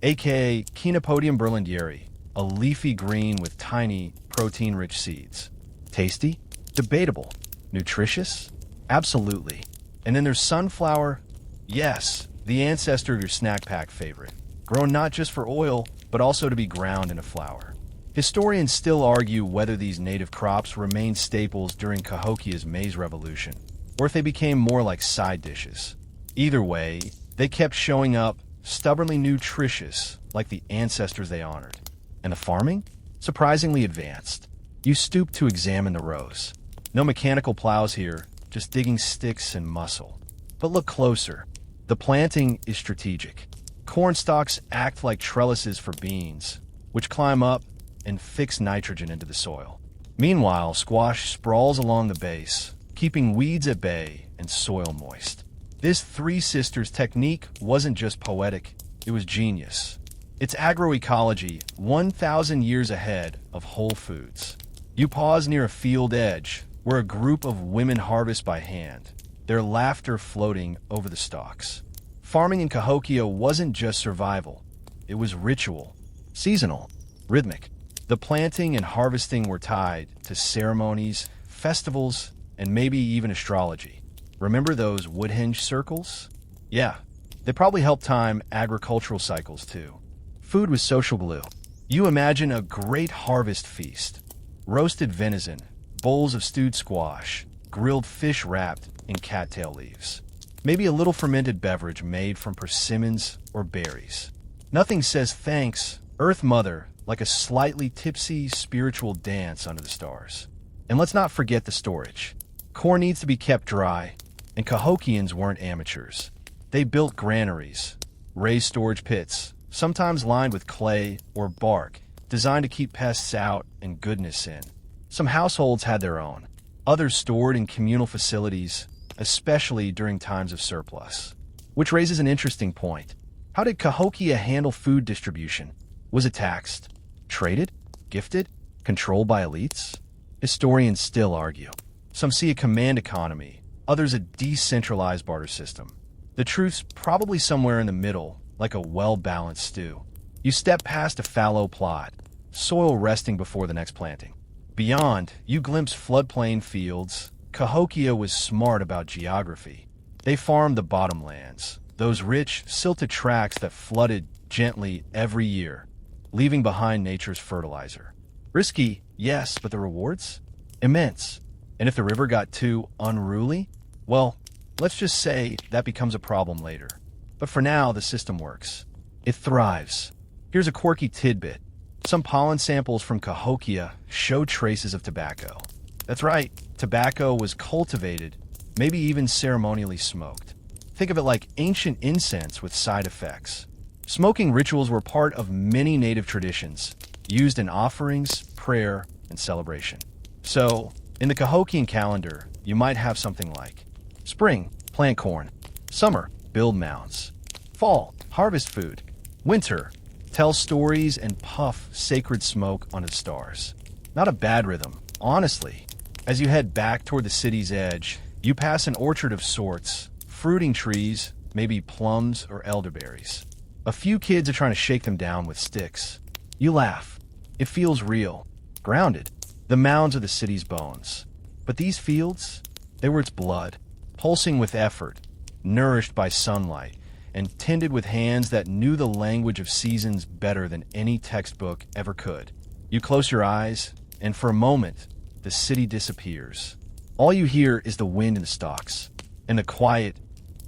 aka Chenopodium berlandieri, a leafy green with tiny, protein-rich seeds. Tasty? Debatable. Nutritious? Absolutely. And then there's sunflower. Yes, the ancestor of your snack pack favorite. Grown not just for oil, but also to be ground into flour. Historians still argue whether these native crops remained staples during Cahokia's maize revolution, or if they became more like side dishes. Either way, they kept showing up, stubbornly nutritious, like the ancestors they honored. And the farming? Surprisingly advanced. You stoop to examine the rows. No mechanical plows here, just digging sticks and muscle. But look closer. The planting is strategic. Corn stalks act like trellises for beans, which climb up and fix nitrogen into the soil. Meanwhile, squash sprawls along the base, keeping weeds at bay and soil moist. This Three Sisters technique wasn't just poetic, it was genius. It's agroecology 1,000 years ahead of Whole Foods. You pause near a field edge where a group of women harvest by hand, their laughter floating over the stalks. Farming in Cahokia wasn't just survival, it was ritual, seasonal, rhythmic. The planting and harvesting were tied to ceremonies, festivals, and maybe even astrology. Remember those woodhenge circles? Yeah, they probably helped time agricultural cycles too. Food was social glue. You imagine a great harvest feast. Roasted venison, bowls of stewed squash, grilled fish wrapped in cattail leaves. Maybe a little fermented beverage made from persimmons or berries. Nothing says thanks, Earth Mother, like a slightly tipsy spiritual dance under the stars. And let's not forget the storage. Corn needs to be kept dry, and Cahokians weren't amateurs. They built granaries, raised storage pits, sometimes lined with clay or bark, designed to keep pests out and goodness in. Some households had their own, others stored in communal facilities, especially during times of surplus. Which raises an interesting point. How did Cahokia handle food distribution? Was it taxed, traded, gifted, controlled by elites? Historians still argue. Some see a command economy, others a decentralized barter system. The truth's probably somewhere in the middle, like a well-balanced stew. You step past a fallow plot, soil resting before the next planting. Beyond, you glimpse floodplain fields. Cahokia was smart about geography. They farmed the bottomlands, those rich, silted tracts that flooded gently every year, leaving behind nature's fertilizer. Risky, yes, but the rewards? Immense. And if the river got too unruly, well, let's just say that becomes a problem later. But for now, the system works. It thrives. Here's a quirky tidbit. Some pollen samples from Cahokia show traces of tobacco. That's right, tobacco was cultivated, maybe even ceremonially smoked. Think of it like ancient incense with side effects. Smoking rituals were part of many native traditions, used in offerings, prayer, and celebration. So, in the Cahokian calendar, you might have something like spring, plant corn; summer, build mounds; fall, harvest food; winter, tell stories and puff sacred smoke onto the stars. Not a bad rhythm, honestly. As you head back toward the city's edge, you pass an orchard of sorts, fruiting trees, maybe plums or elderberries. A few kids are trying to shake them down with sticks. You laugh. It feels real, grounded. The mounds are the city's bones. But these fields, they were its blood, pulsing with effort, nourished by sunlight, and tended with hands that knew the language of seasons better than any textbook ever could. You close your eyes, and for a moment, the city disappears. All you hear is the wind in the stalks, and the quiet,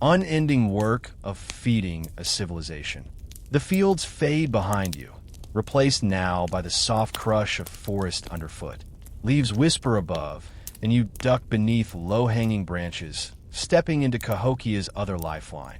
unending work of feeding a civilization. The fields fade behind you, replaced now by the soft crush of forest underfoot. Leaves whisper above, and you duck beneath low-hanging branches, stepping into Cahokia's other lifeline.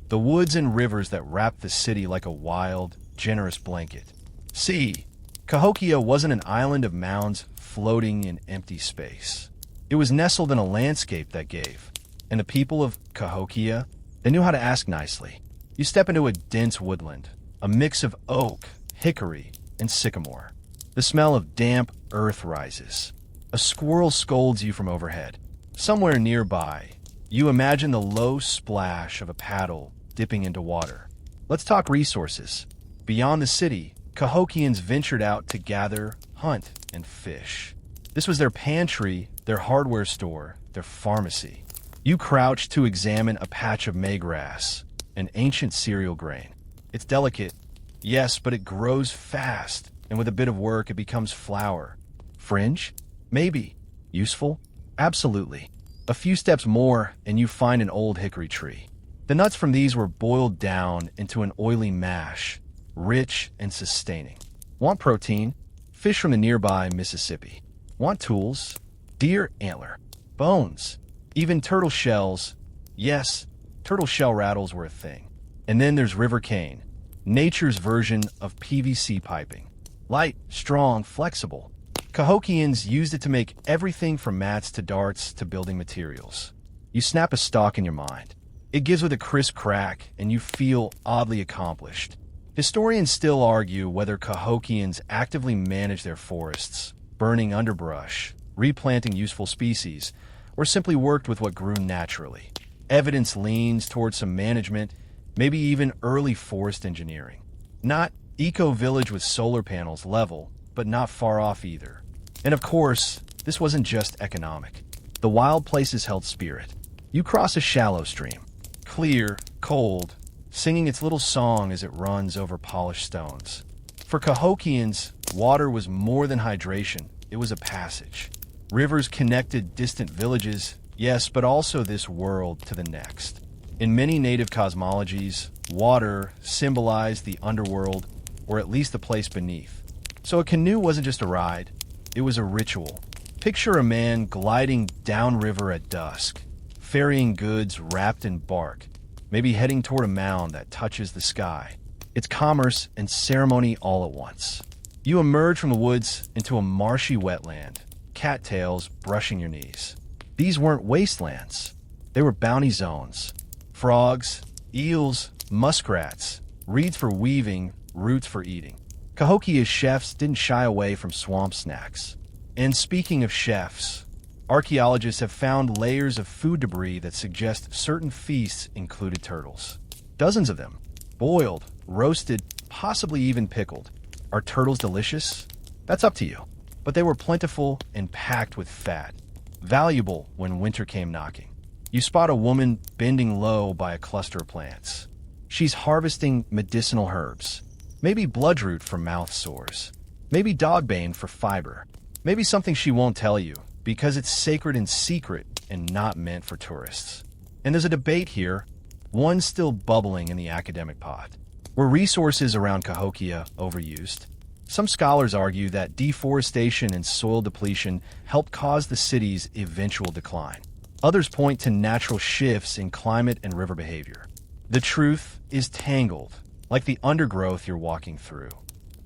The woods and rivers that wrap the city like a wild, generous blanket. See, Cahokia wasn't an island of mounds floating in empty space. It was nestled in a landscape that gave. And the people of Cahokia, they knew how to ask nicely. You step into a dense woodland, a mix of oak, hickory, and sycamore. The smell of damp earth rises. A squirrel scolds you from overhead. Somewhere nearby, you imagine the low splash of a paddle dipping into water. Let's talk resources. Beyond the city, Cahokians ventured out to gather, hunt, and fish. This was their pantry, their hardware store, their pharmacy. You crouch to examine a patch of maygrass, an ancient cereal grain. It's delicate, yes, but it grows fast, and with a bit of work, it becomes flour. Fringe? Maybe. Useful? Absolutely. A few steps more, and you find an old hickory tree. The nuts from these were boiled down into an oily mash, rich and sustaining. Want protein? Fish from the nearby Mississippi. Want tools? Deer antler. Bones. Even turtle shells. Yes, turtle shell rattles were a thing. And then there's river cane, nature's version of PVC piping. Light, strong, flexible. Cahokians used it to make everything from mats to darts to building materials. You snap a stalk in your mind. It gives with a crisp crack, and you feel oddly accomplished. Historians still argue whether Cahokians actively managed their forests, burning underbrush, replanting useful species, or simply worked with what grew naturally. Evidence leans towards some management, maybe even early forest engineering. Not eco-village with solar panels level, but not far off either. And of course, this wasn't just economic. The wild places held spirit. You cross a shallow stream, clear, cold, singing its little song as it runs over polished stones. For Cahokians, water was more than hydration, it was a passage. Rivers connected distant villages, yes, but also this world to the next. In many native cosmologies, water symbolized the underworld, or at least the place beneath. So a canoe wasn't just a ride, it was a ritual. Picture a man gliding downriver at dusk, ferrying goods wrapped in bark. maybe heading toward a mound that touches the sky. It's commerce and ceremony all at once. You emerge from the woods into a marshy wetland, cattails brushing your knees. These weren't wastelands. They were bounty zones. Frogs, eels, muskrats, reeds for weaving, roots for eating. Cahokia's chefs didn't shy away from swamp snacks. And speaking of chefs, archaeologists have found layers of food debris that suggest certain feasts included turtles. Dozens of them. Boiled, roasted, possibly even pickled. Are turtles delicious? That's up to you. But they were plentiful and packed with fat. Valuable when winter came knocking. You spot a woman bending low by a cluster of plants. She's harvesting medicinal herbs. Maybe bloodroot for mouth sores. Maybe dogbane for fiber. Maybe something she won't tell you because it's sacred and secret and not meant for tourists. And there's a debate here, one still bubbling in the academic pot. Were resources around Cahokia overused? Some scholars argue that deforestation and soil depletion helped cause the city's eventual decline. Others point to natural shifts in climate and river behavior. The truth is tangled, like the undergrowth you're walking through.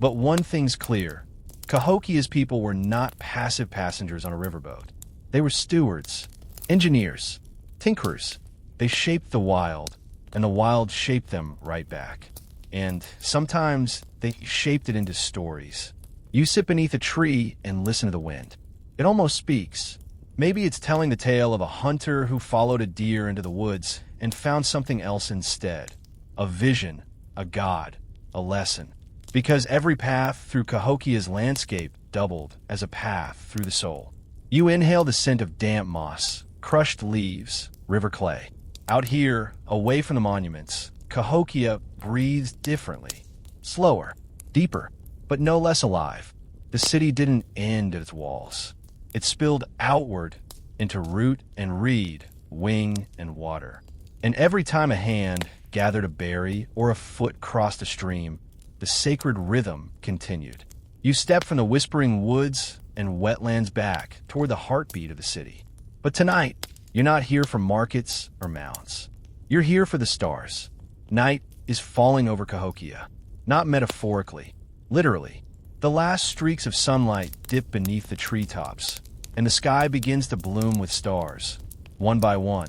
But one thing's clear. Cahokia's people were not passive passengers on a riverboat. They were stewards, engineers, tinkerers. They shaped the wild, and the wild shaped them right back. And sometimes they shaped it into stories. You sit beneath a tree and listen to the wind. It almost speaks. Maybe it's telling the tale of a hunter who followed a deer into the woods and found something else instead. A vision, a god, a lesson. Because every path through Cahokia's landscape doubled as a path through the soul. You inhale the scent of damp moss, crushed leaves, river clay. Out here, away from the monuments, Cahokia breathes differently. Slower, deeper, but no less alive. The city didn't end at its walls. It spilled outward into root and reed, wing and water. And every time a hand gathered a berry or a foot crossed a stream, the sacred rhythm continued. You step from the whispering woods and wetlands back toward the heartbeat of the city. But tonight, you're not here for markets or mounds. You're here for the stars. Night is falling over Cahokia, not metaphorically, literally. The last streaks of sunlight dip beneath the treetops, and the sky begins to bloom with stars, one by one,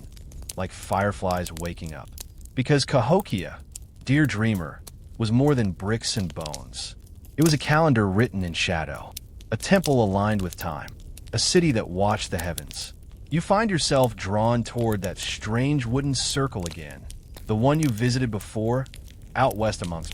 like fireflies waking up. Because Cahokia, dear dreamer, was more than bricks and bones. It was a calendar written in shadow, a temple aligned with time, a city that watched the heavens. You find yourself drawn toward that strange wooden circle again, the one you visited before, out west of Mounds.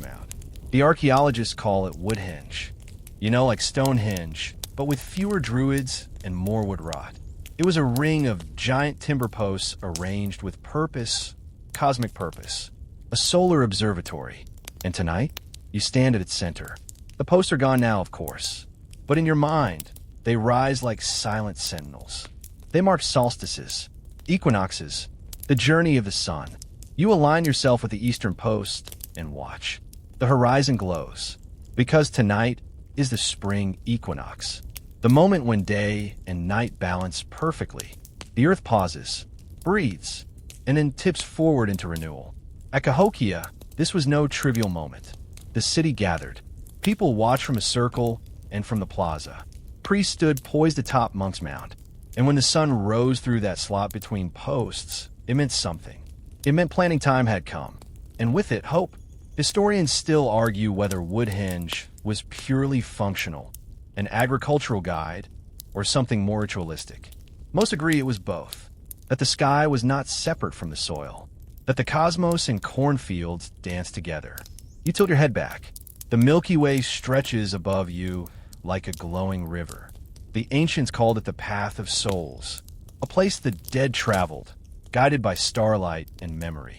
The archaeologists call it Woodhenge. You know, like Stonehenge, but with fewer druids and more wood rot. It was a ring of giant timber posts arranged with purpose, cosmic purpose, a solar observatory. And tonight, you stand at its center. The posts are gone now, of course, but in your mind, they rise like silent sentinels. They mark solstices, equinoxes, the journey of the sun. You align yourself with the eastern post and watch. The horizon glows, because tonight is the spring equinox, the moment when day and night balance perfectly. The earth pauses, breathes, and then tips forward into renewal. At Cahokia, this was no trivial moment. The city gathered. People watched from a circle and from the plaza. Priests stood poised atop Monk's Mound. And when the sun rose through that slot between posts, it meant something. It meant planting time had come. And with it, hope. Historians still argue whether Woodhenge was purely functional, an agricultural guide, or something more ritualistic. Most agree it was both. That the sky was not separate from the soil. That the cosmos and cornfields danced together. You tilt your head back. The Milky Way stretches above you like a glowing river. The ancients called it the Path of Souls, a place the dead traveled, guided by starlight and memory.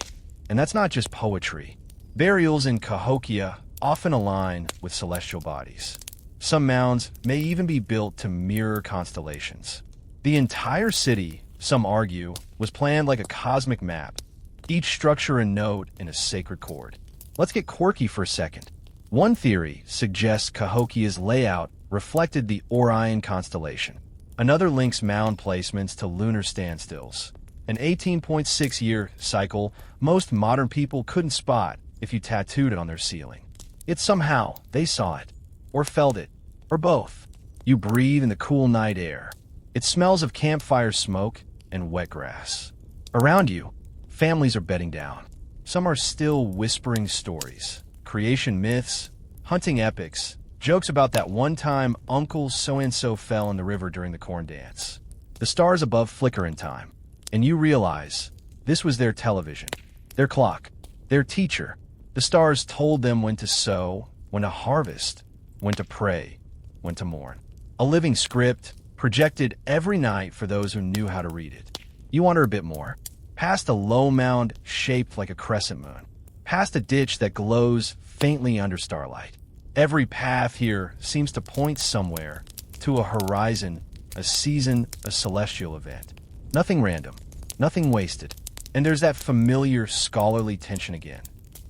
And that's not just poetry. Burials in Cahokia often align with celestial bodies. Some mounds may even be built to mirror constellations. The entire city, some argue, was planned like a cosmic map, each structure and note in a sacred chord. Let's get quirky for a second. One theory suggests Cahokia's layout reflected the Orion constellation. Another links mound placements to lunar standstills. An 18.6-year cycle most modern people couldn't spot if you tattooed it on their ceiling. Yet somehow they saw it, or felt it, or both. You breathe in the cool night air. It smells of campfire smoke and wet grass. Around you, families are bedding down. Some are still whispering stories, creation myths, hunting epics, jokes about that one time Uncle so-and-so fell in the river during the corn dance. The stars above flicker in time, and you realize this was their television, their clock, their teacher. The stars told them when to sow, when to harvest, when to pray, when to mourn. A living script projected every night for those who knew how to read it. You wander a bit more, past a low mound shaped like a crescent moon, past a ditch that glows faintly under starlight. Every path here seems to point somewhere, to a horizon, a season, a celestial event. Nothing random, nothing wasted. And there's that familiar scholarly tension again.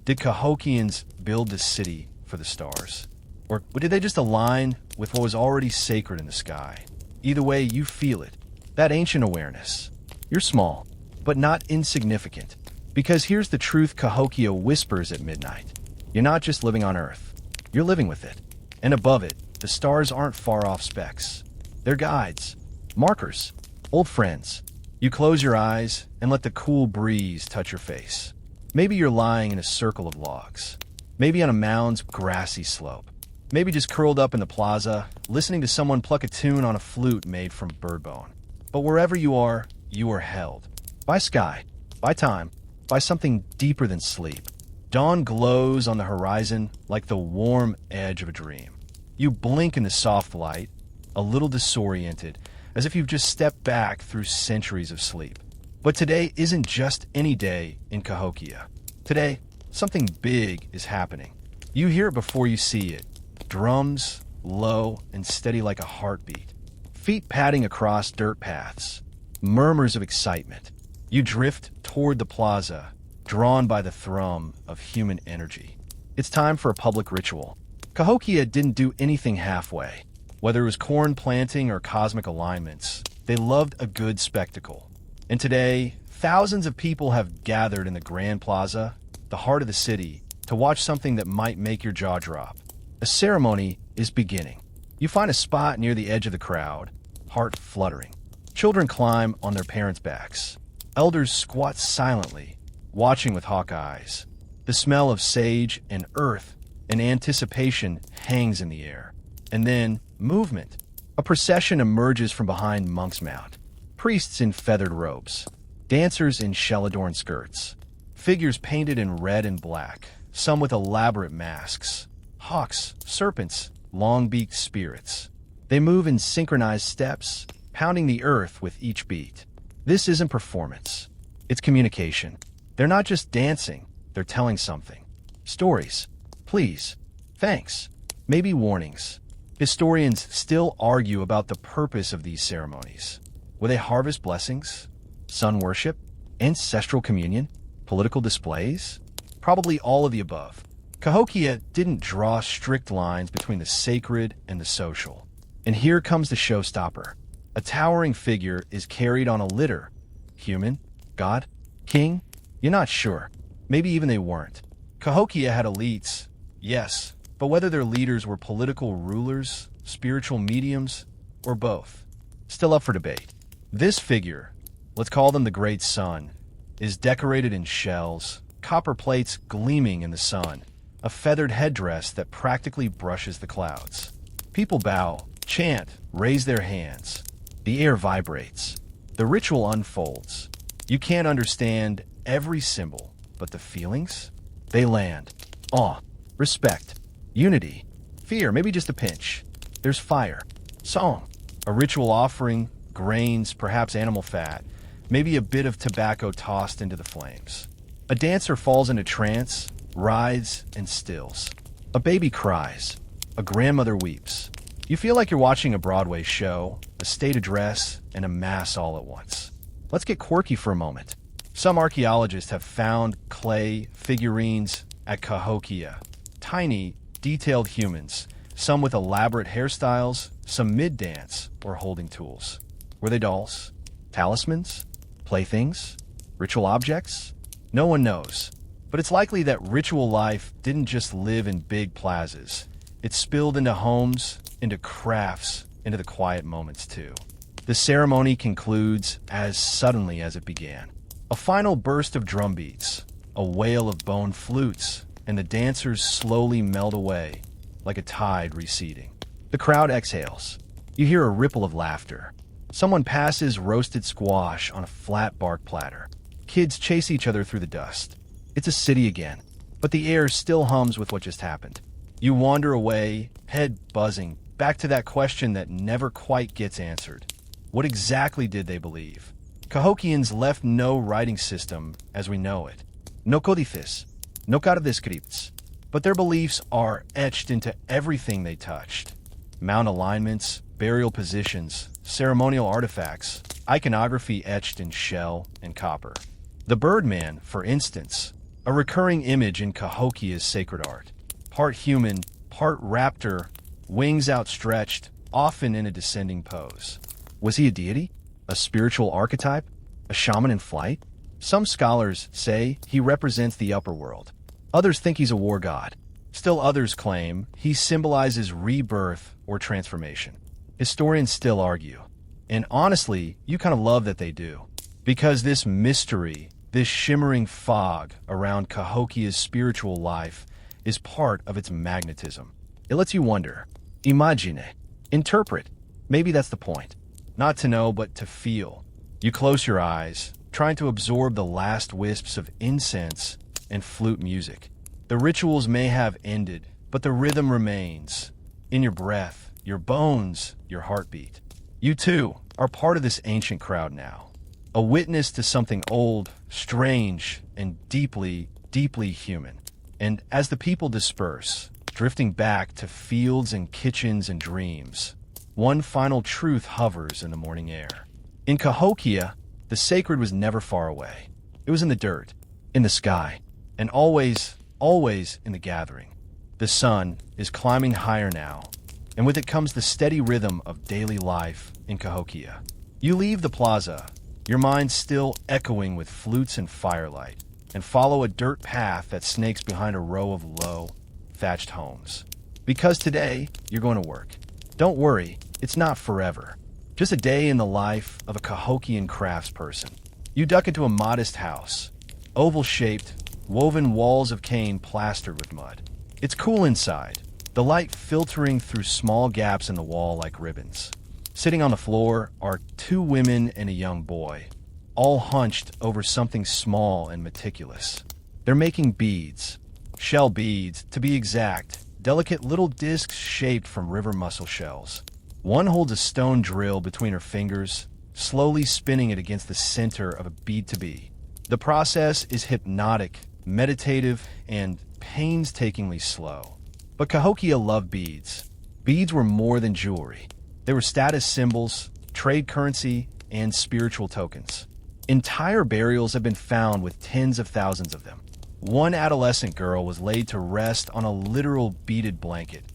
Did Cahokians build this city for the stars? Or did they just align with what was already sacred in the sky? Either way, you feel it. That ancient awareness. You're small, but not insignificant. Because here's the truth Cahokia whispers at midnight. You're not just living on Earth. You're living with it. And above it, the stars aren't far-off specks. They're guides, markers, old friends. You close your eyes and let the cool breeze touch your face. Maybe you're lying in a circle of logs. Maybe on a Mounds grassy slope. Maybe just curled up in the plaza, listening to someone pluck a tune on a flute made from bird bone. But wherever you are held. By sky, by time, by something deeper than sleep. Dawn glows on the horizon like the warm edge of a dream. You blink in the soft light, a little disoriented, as if you've just stepped back through centuries of sleep. But today isn't just any day in Cahokia. Today, something big is happening. You hear it before you see it. Drums, low and steady like a heartbeat. Feet padding across dirt paths. Murmurs of excitement. You drift toward the plaza, drawn by the thrum of human energy. It's time for a public ritual. Cahokia didn't do anything halfway. Whether it was corn planting or cosmic alignments, they loved a good spectacle. And today, thousands of people have gathered in the Grand Plaza, the heart of the city, to watch something that might make your jaw drop. A ceremony is beginning. You find a spot near the edge of the crowd, heart fluttering. Children climb on their parents' backs. Elders squat silently, watching with hawk eyes. The smell of sage and earth and anticipation hangs in the air. And then, movement. A procession emerges from behind Monk's Mount. Priests in feathered robes. Dancers in shell-adorned skirts. Figures painted in red and black, some with elaborate masks. Hawks, serpents, long-beaked spirits. They move in synchronized steps, pounding the earth with each beat. This isn't performance. It's communication. They're not just dancing, they're telling something. Stories. Please. Thanks. Maybe warnings. Historians still argue about the purpose of these ceremonies. Will they harvest blessings? Sun worship? Ancestral communion? Political displays? Probably all of the above. Cahokia didn't draw strict lines between the sacred and the social. And here comes the showstopper. A towering figure is carried on a litter. Human? God? King? You're not sure. Maybe even they weren't. Cahokia had elites, yes, but whether their leaders were political rulers, spiritual mediums, or both, still up for debate. This figure, let's call them the Great Sun, is decorated in shells, copper plates gleaming in the sun, a feathered headdress that practically brushes the clouds. People bow, chant, raise their hands. The air vibrates. The ritual unfolds. You can't understand every symbol, but the feelings? They land. Awe, respect, unity, fear, maybe just a pinch. There's fire, song, a ritual offering, grains, perhaps animal fat, maybe a bit of tobacco tossed into the flames. A dancer falls into trance, rides, and stills. A baby cries. A grandmother weeps. You feel like you're watching a Broadway show, a state address, and a mass all at once. Let's get quirky for a moment. Some archaeologists have found clay figurines at Cahokia. Tiny, detailed humans, some with elaborate hairstyles, some mid-dance or holding tools. Were they dolls? Talismans? Playthings? Ritual objects? No one knows. But it's likely that ritual life didn't just live in big plazas. It spilled into homes, into crafts, into the quiet moments too. The ceremony concludes as suddenly as it began. A final burst of drum beats, a wail of bone flutes, and the dancers slowly melt away like a tide receding. The crowd exhales. You hear a ripple of laughter. Someone passes roasted squash on a flat bark platter. Kids chase each other through the dust. It's a city again, but the air still hums with what just happened. You wander away, head buzzing, back to that question that never quite gets answered. What exactly did they believe? Cahokians left no writing system as we know it. No códices, no carta-descripts, but their beliefs are etched into everything they touched. Mound alignments, burial positions, ceremonial artifacts, iconography etched in shell and copper. The Birdman, for instance, a recurring image in Cahokia's sacred art. Part human, part raptor, wings outstretched, often in a descending pose. Was he a deity? A spiritual archetype? A shaman in flight? Some scholars say he represents the upper world. Others think he's a war god. Still others claim he symbolizes rebirth or transformation. Historians still argue. And honestly, you kind of love that they do. Because this mystery, this shimmering fog around Cahokia's spiritual life is part of its magnetism. It lets you wonder. Imagine. Interpret. Maybe that's the point. Not to know, but to feel. You close your eyes, trying to absorb the last wisps of incense and flute music. The rituals may have ended, but the rhythm remains. In your breath, your bones, your heartbeat. You too are part of this ancient crowd now. A witness to something old, strange, and deeply, deeply human. And as the people disperse, drifting back to fields and kitchens and dreams, one final truth hovers in the morning air. In Cahokia, the sacred was never far away. It was in the dirt, in the sky, and always, always in the gathering. The sun is climbing higher now, and with it comes the steady rhythm of daily life in Cahokia. You leave the plaza, your mind still echoing with flutes and firelight, and follow a dirt path that snakes behind a row of low, thatched homes. Because today, you're going to work. Don't worry, it's not forever. Just a day in the life of a Cahokian craftsperson. You duck into a modest house, oval-shaped, woven walls of cane plastered with mud. It's cool inside, the light filtering through small gaps in the wall like ribbons. Sitting on the floor are two women and a young boy, all hunched over something small and meticulous. They're making beads, shell beads, to be exact, delicate little discs shaped from river mussel shells. One holds a stone drill between her fingers, slowly spinning it against the center of a bead to be. The process is hypnotic, meditative, and painstakingly slow. But Cahokia loved beads. Beads were more than jewelry. They were status symbols, trade currency, and spiritual tokens. Entire burials have been found with tens of thousands of them. One adolescent girl was laid to rest on a literal beaded blanket.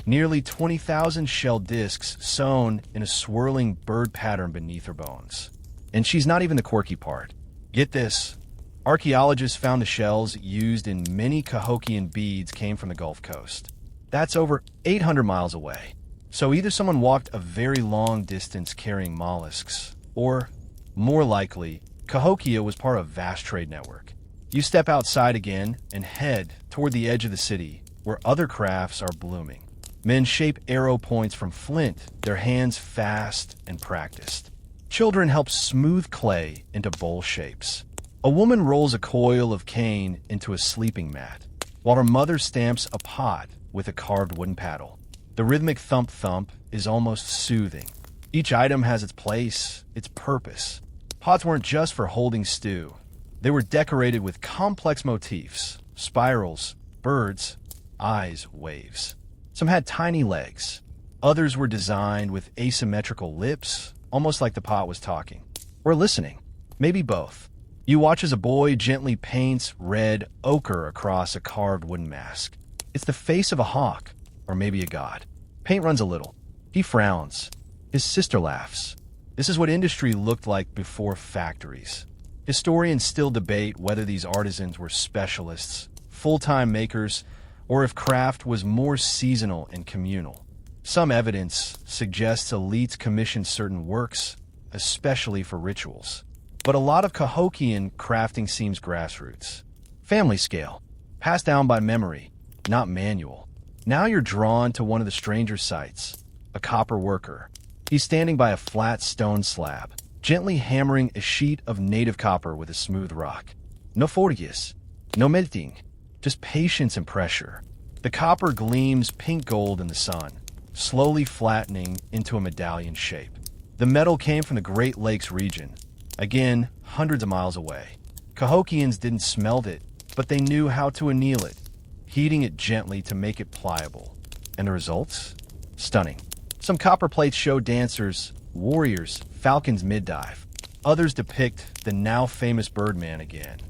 Nearly 20,000 shell discs sewn in a swirling bird pattern beneath her bones. And she's not even the quirky part. Get this. Archaeologists found the shells used in many Cahokian beads came from the Gulf Coast. That's over 800 miles away. So either someone walked a very long distance carrying mollusks, or, more likely, Cahokia was part of a vast trade network. You step outside again and head toward the edge of the city, where other crafts are blooming. Men shape arrow points from flint, their hands fast and practiced. Children help smooth clay into bowl shapes. A woman rolls a coil of cane into a sleeping mat, while her mother stamps a pot with a carved wooden paddle. The rhythmic thump-thump is almost soothing. Each item has its place, its purpose. Pots weren't just for holding stew. They were decorated with complex motifs, spirals, birds, eyes, waves. Some had tiny legs. Others were designed with asymmetrical lips, almost like the pot was talking. Or listening. Maybe both. You watch as a boy gently paints red ochre across a carved wooden mask. It's the face of a hawk, or maybe a god. Paint runs a little. He frowns. His sister laughs. This is what industry looked like before factories. Historians still debate whether these artisans were specialists, full-time makers, or if craft was more seasonal and communal. Some evidence suggests elites commissioned certain works, especially for rituals. But a lot of Cahokian crafting seems grassroots. Family scale, passed down by memory, not manual. Now you're drawn to one of the stranger sights, a copper worker. He's standing by a flat stone slab, gently hammering a sheet of native copper with a smooth rock. No forgies, no melting, just patience and pressure. The copper gleams pink gold in the sun, slowly flattening into a medallion shape. The metal came from the Great Lakes region, again, hundreds of miles away. Cahokians didn't smelt it, but they knew how to anneal it, heating it gently to make it pliable. And the results? Stunning. Some copper plates show dancers, warriors, falcons mid-dive. Others depict the now famous Birdman again,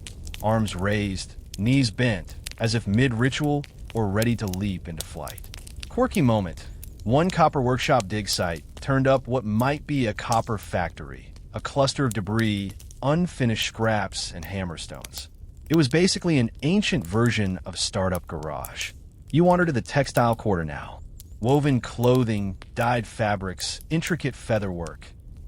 arms raised, knees bent, as if mid-ritual or ready to leap into flight. Quirky moment. One copper workshop dig site turned up what might be a copper factory, a cluster of debris, unfinished scraps, and hammerstones. It was basically an ancient version of startup garage. You wander to the textile quarter now. Woven clothing, dyed fabrics, intricate featherwork.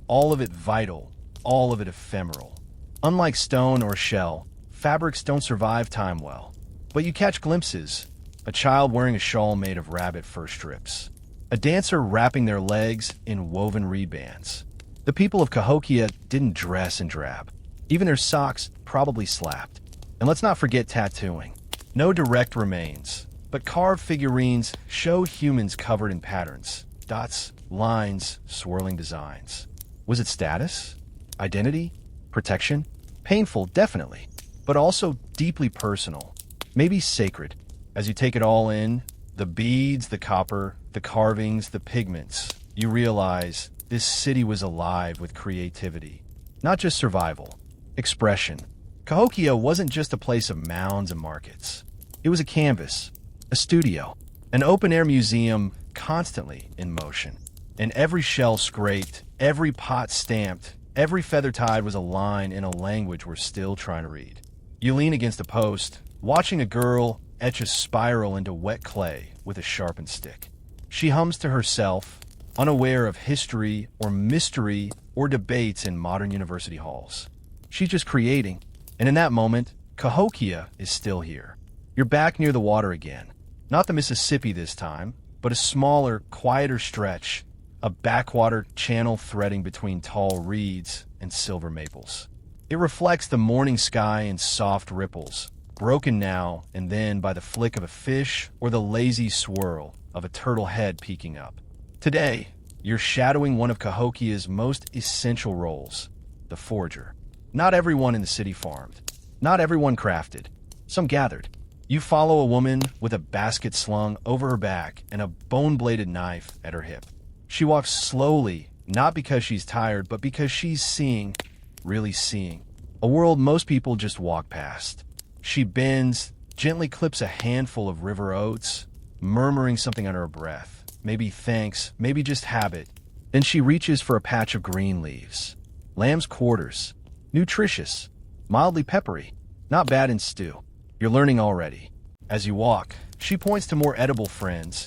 All of it vital, all of it ephemeral. Unlike stone or shell, fabrics don't survive time well. But you catch glimpses. A child wearing a shawl made of rabbit fur strips. A dancer wrapping their legs in woven reed bands. The people of Cahokia didn't dress in drab. Even their socks probably slapped. And let's not forget tattooing. No direct remains, but carved figurines show humans covered in patterns, dots, lines, swirling designs. Was it status? Identity? Protection? Painful, definitely, but also deeply personal. Maybe sacred. As you take it all in, the beads, the copper, the carvings, the pigments, you realize this city was alive with creativity. Not just survival, expression. Cahokia wasn't just a place of mounds and markets. It was a canvas, a studio, an open-air museum constantly in motion. And every shell scraped, every pot stamped, every feather tied was a line in a language we're still trying to read. You lean against a post, watching a girl etch a spiral into wet clay with a sharpened stick. She hums to herself, unaware of history or mystery or debates in modern university halls. She's just creating. And in that moment, Cahokia is still here. You're back near the water again. Not the Mississippi this time, but a smaller, quieter stretch, a backwater channel threading between tall reeds and silver maples. It reflects the morning sky in soft ripples, broken now and then by the flick of a fish or the lazy swirl of a turtle head peeking up. Today, you're shadowing one of Cahokia's most essential roles, the forager. Not everyone in the city farmed. Not everyone crafted. Some gathered. You follow a woman with a basket slung over her back and a bone-bladed knife at her hip. She walks slowly, not because she's tired, but because she's seeing, really seeing, a world most people just walk past. She bends, gently clips a handful of river oats, murmuring something under her breath. Maybe thanks, maybe just habit. Then she reaches for a patch of green leaves. Lamb's quarters. Nutritious. Mildly peppery. Not bad in stew. You're learning already. As you walk, she points to more edible friends.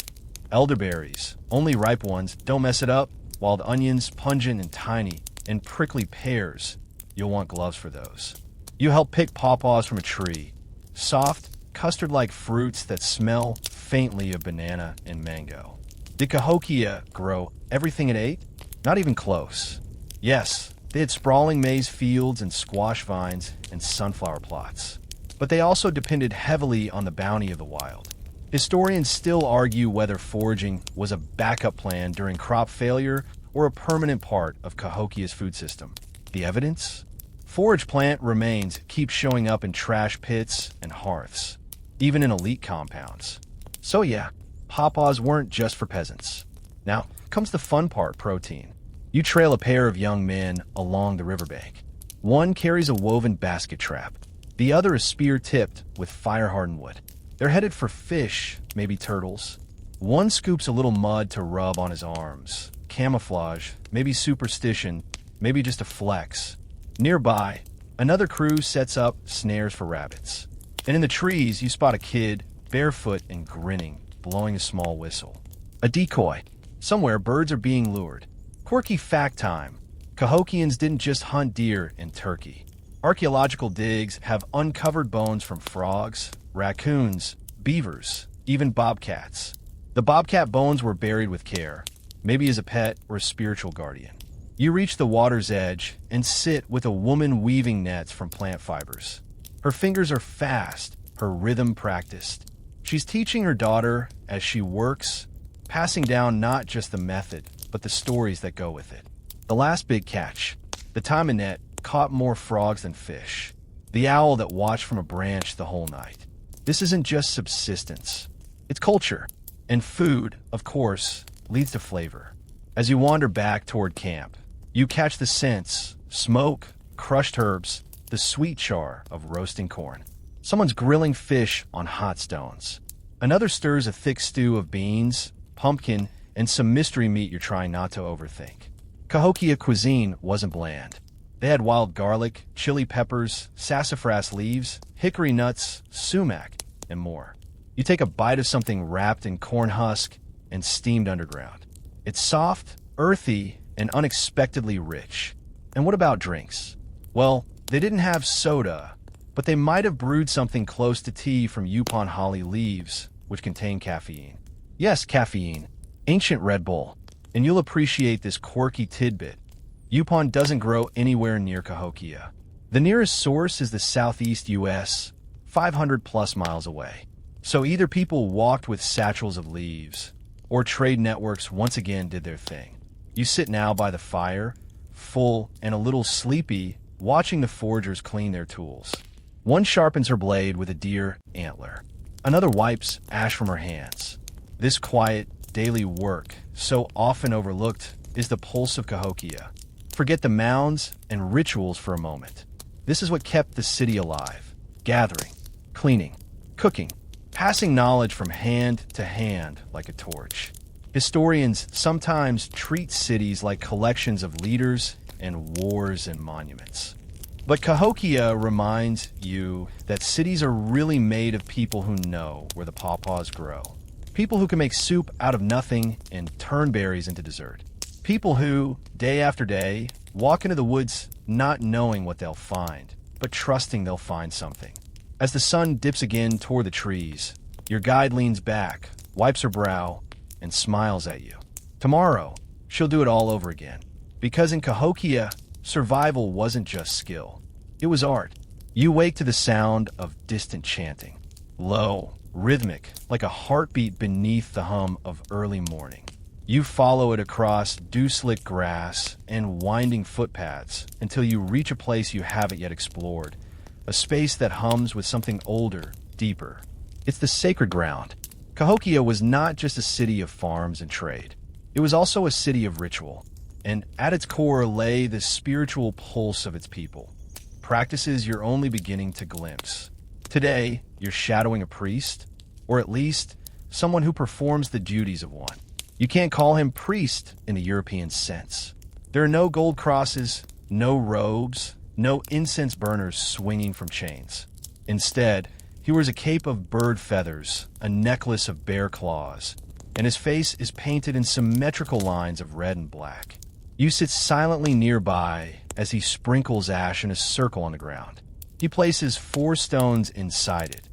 Elderberries, only ripe ones, don't mess it up. Wild onions, pungent and tiny, and prickly pears. You'll want gloves for those. You help pick pawpaws from a tree. Soft, custard-like fruits that smell faintly of banana and mango. Did Cahokia grow everything it ate? Not even close. Yes, they had sprawling maize fields and squash vines and sunflower plots. But they also depended heavily on the bounty of the wild. Historians still argue whether foraging was a backup plan during crop failure or a permanent part of Cahokia's food system. The evidence? Forage plant remains keep showing up in trash pits and hearths, even in elite compounds. So yeah, pawpaws weren't just for peasants. Now comes the fun part, protein. You trail a pair of young men along the riverbank. One carries a woven basket trap. The other is spear-tipped with fire-hardened wood. They're headed for fish, maybe turtles. One scoops a little mud to rub on his arms. Camouflage, maybe superstition. maybe just a flex. Nearby, another crew sets up snares for rabbits. And in the trees, you spot a kid, barefoot and grinning, blowing a small whistle. A decoy. Somewhere, birds are being lured. Quirky fact time. Cahokians didn't just hunt deer in Turkey. Archaeological digs have uncovered bones from frogs, raccoons, beavers, even bobcats. The bobcat bones were buried with care, maybe as a pet or a spiritual guardian. You reach the water's edge and sit with a woman weaving nets from plant fibers. Her fingers are fast, her rhythm practiced. She's teaching her daughter as she works, passing down not just the method, but the stories that go with it. The last big catch. The taimen net caught more frogs than fish. The owl that watched from a branch the whole night. This isn't just subsistence. It's culture. And food, of course, leads to flavor. As you wander back toward camp, you catch the scents, smoke, crushed herbs, the sweet char of roasting corn. Someone's grilling fish on hot stones. Another stirs a thick stew of beans, pumpkin, and some mystery meat you're trying not to overthink. Cahokia cuisine wasn't bland. They had wild garlic, chili peppers, sassafras leaves, hickory nuts, sumac, and more. You take a bite of something wrapped in corn husk and steamed underground. It's soft, earthy, and unexpectedly rich. And what about drinks? Well, they didn't have soda, but they might have brewed something close to tea from Yupon holly leaves, which contain caffeine. Yes, caffeine. Ancient Red Bull. And you'll appreciate this quirky tidbit. Yupon doesn't grow anywhere near Cahokia. The nearest source is the southeast U.S., 500 plus miles away. So either people walked with satchels of leaves, or trade networks once again did their thing. You sit now by the fire, full and a little sleepy, watching the forgers clean their tools. One sharpens her blade with a deer antler. Another wipes ash from her hands. This quiet, daily work, so often overlooked, is the pulse of Cahokia. Forget the mounds and rituals for a moment. This is what kept the city alive. Gathering, cleaning, cooking, passing knowledge from hand to hand like a torch. Historians sometimes treat cities like collections of leaders and wars and monuments. But Cahokia reminds you that cities are really made of people who know where the pawpaws grow. People who can make soup out of nothing and turn berries into dessert. People who, day after day, walk into the woods not knowing what they'll find, but trusting they'll find something. As the sun dips again toward the trees, your guide leans back, wipes her brow, and smiles at you. Tomorrow, she'll do it all over again. Because in Cahokia, survival wasn't just skill. It was art. You wake to the sound of distant chanting. Low, rhythmic, like a heartbeat beneath the hum of early morning. You follow it across dew-slick grass and winding footpaths until you reach a place you haven't yet explored, a space that hums with something older, deeper. It's the sacred ground. Cahokia was not just a city of farms and trade. It was also a city of ritual, and at its core lay the spiritual pulse of its people, practices you're only beginning to glimpse. Today, you're shadowing a priest, or at least someone who performs the duties of one. You can't call him priest in the European sense. There are no gold crosses, no robes, no incense burners swinging from chains. Instead, he wears a cape of bird feathers, a necklace of bear claws, and his face is painted in symmetrical lines of red and black. You sit silently nearby as he sprinkles ash in a circle on the ground. He places 4 stones inside it,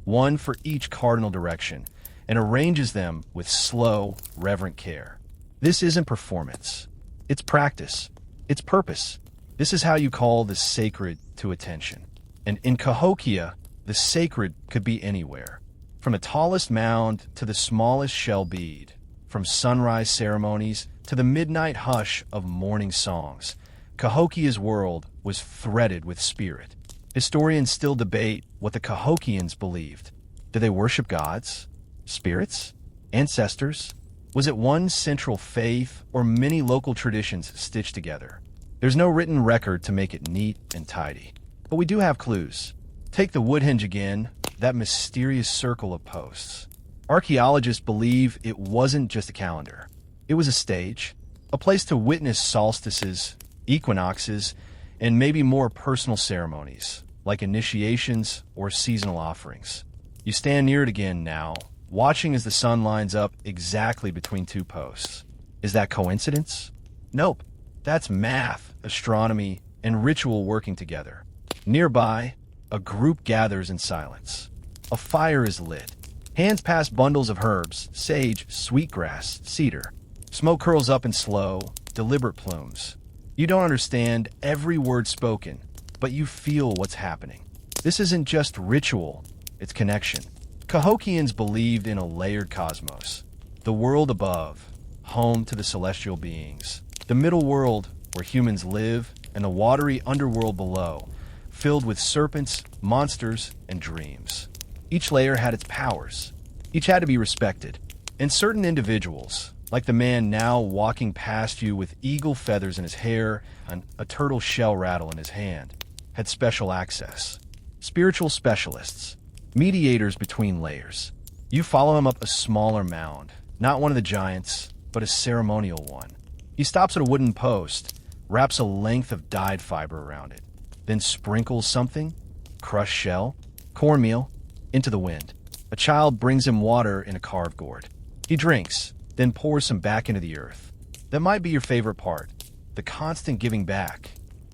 one for each cardinal direction, and arranges them with slow, reverent care. This isn't performance. It's practice. It's purpose. This is how you call the sacred to attention. And in Cahokia, the sacred could be anywhere. From the tallest mound to the smallest shell bead. From sunrise ceremonies to the midnight hush of morning songs. Cahokia's world was threaded with spirit. Historians still debate what the Cahokians believed. Did they worship gods? Spirits? Ancestors? Was it one central faith or many local traditions stitched together? There's no written record to make it neat and tidy. But we do have clues. Take the Woodhenge again, that mysterious circle of posts. Archaeologists believe it wasn't just a calendar. It was a stage, a place to witness solstices, equinoxes, and maybe more personal ceremonies, like initiations or seasonal offerings. You stand near it again now, watching as the sun lines up exactly between two posts. Is that coincidence? Nope. That's math, astronomy, and ritual working together. Nearby, a group gathers in silence. A fire is lit. Hands pass bundles of herbs, sage, sweetgrass, cedar. Smoke curls up in slow, deliberate plumes. You don't understand every word spoken, but you feel what's happening. This isn't just ritual, it's connection. Cahokians believed in a layered cosmos. The world above, home to the celestial beings. The middle world, where humans live, and the watery underworld below, filled with serpents, monsters, and dreams. Each layer had its powers. Each had to be respected. And certain individuals, like the man now walking past you with eagle feathers in his hair and a turtle shell rattle in his hand, had special access. Spiritual specialists, mediators between layers. You follow him up a smaller mound, not one of the giants, but a ceremonial one. He stops at a wooden post, wraps a length of dyed fiber around it, then sprinkles something, crushed shell, cornmeal, into the wind. A child brings him water in a carved gourd. He drinks, then pours some back into the earth. That might be your favorite part, the constant giving back.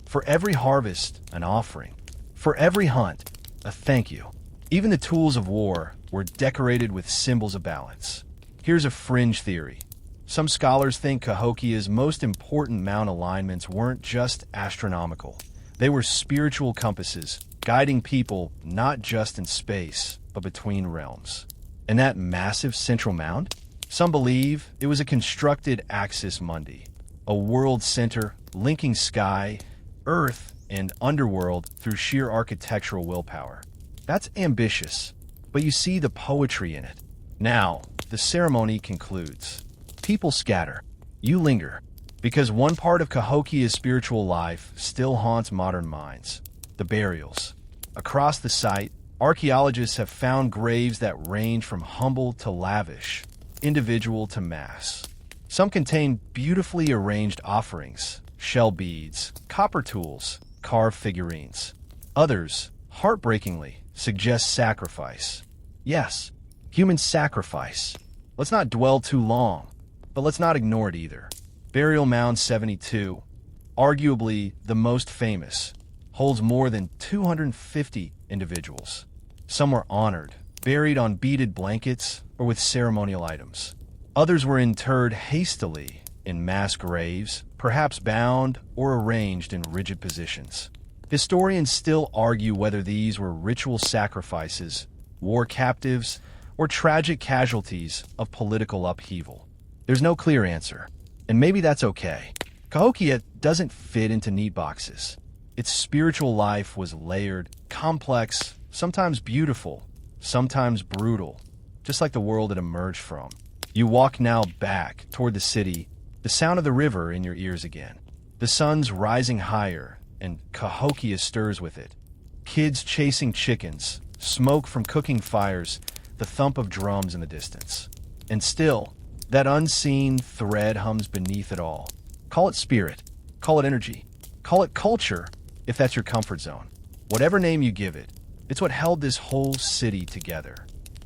For every harvest, an offering. For every hunt, a thank you. Even the tools of war were decorated with symbols of balance. Here's a fringe theory. Some scholars think Cahokia's most important mound alignments weren't just astronomical. They were spiritual compasses, guiding people not just in space, but between realms. And that massive central mound? Some believe it was a constructed axis mundi, a world center linking sky, earth, and underworld through sheer architectural willpower. That's ambitious, but you see the poetry in it. Now, the ceremony concludes. People scatter. You linger. Because one part of Cahokia's spiritual life still haunts modern minds. The burials. Across the site, archaeologists have found graves that range from humble to lavish, individual to mass. Some contain beautifully arranged offerings, shell beads, copper tools, carved figurines. Others, heartbreakingly, suggest sacrifice. Yes, human sacrifice. Let's not dwell too long, but let's not ignore it either. Burial Mound 72, arguably the most famous, holds more than 250 individuals. Some were honored, buried on beaded blankets or with ceremonial items. Others were interred hastily in mass graves, perhaps bound or arranged in rigid positions. Historians still argue whether these were ritual sacrifices, war captives, or tragic casualties of political upheaval. There's no clear answer, and maybe that's okay. Cahokia doesn't fit into neat boxes. Its spiritual life was layered, complex, sometimes beautiful, sometimes brutal, just like the world it emerged from. You walk now back toward the city, the sound of the river in your ears again. The sun's rising higher, and Cahokia stirs with it. Kids chasing chickens, smoke from cooking fires, the thump of drums in the distance. And still, that unseen thread hums beneath it all. Call it spirit, call it energy, call it culture, if that's your comfort zone. Whatever name you give it, it's what held this whole city together.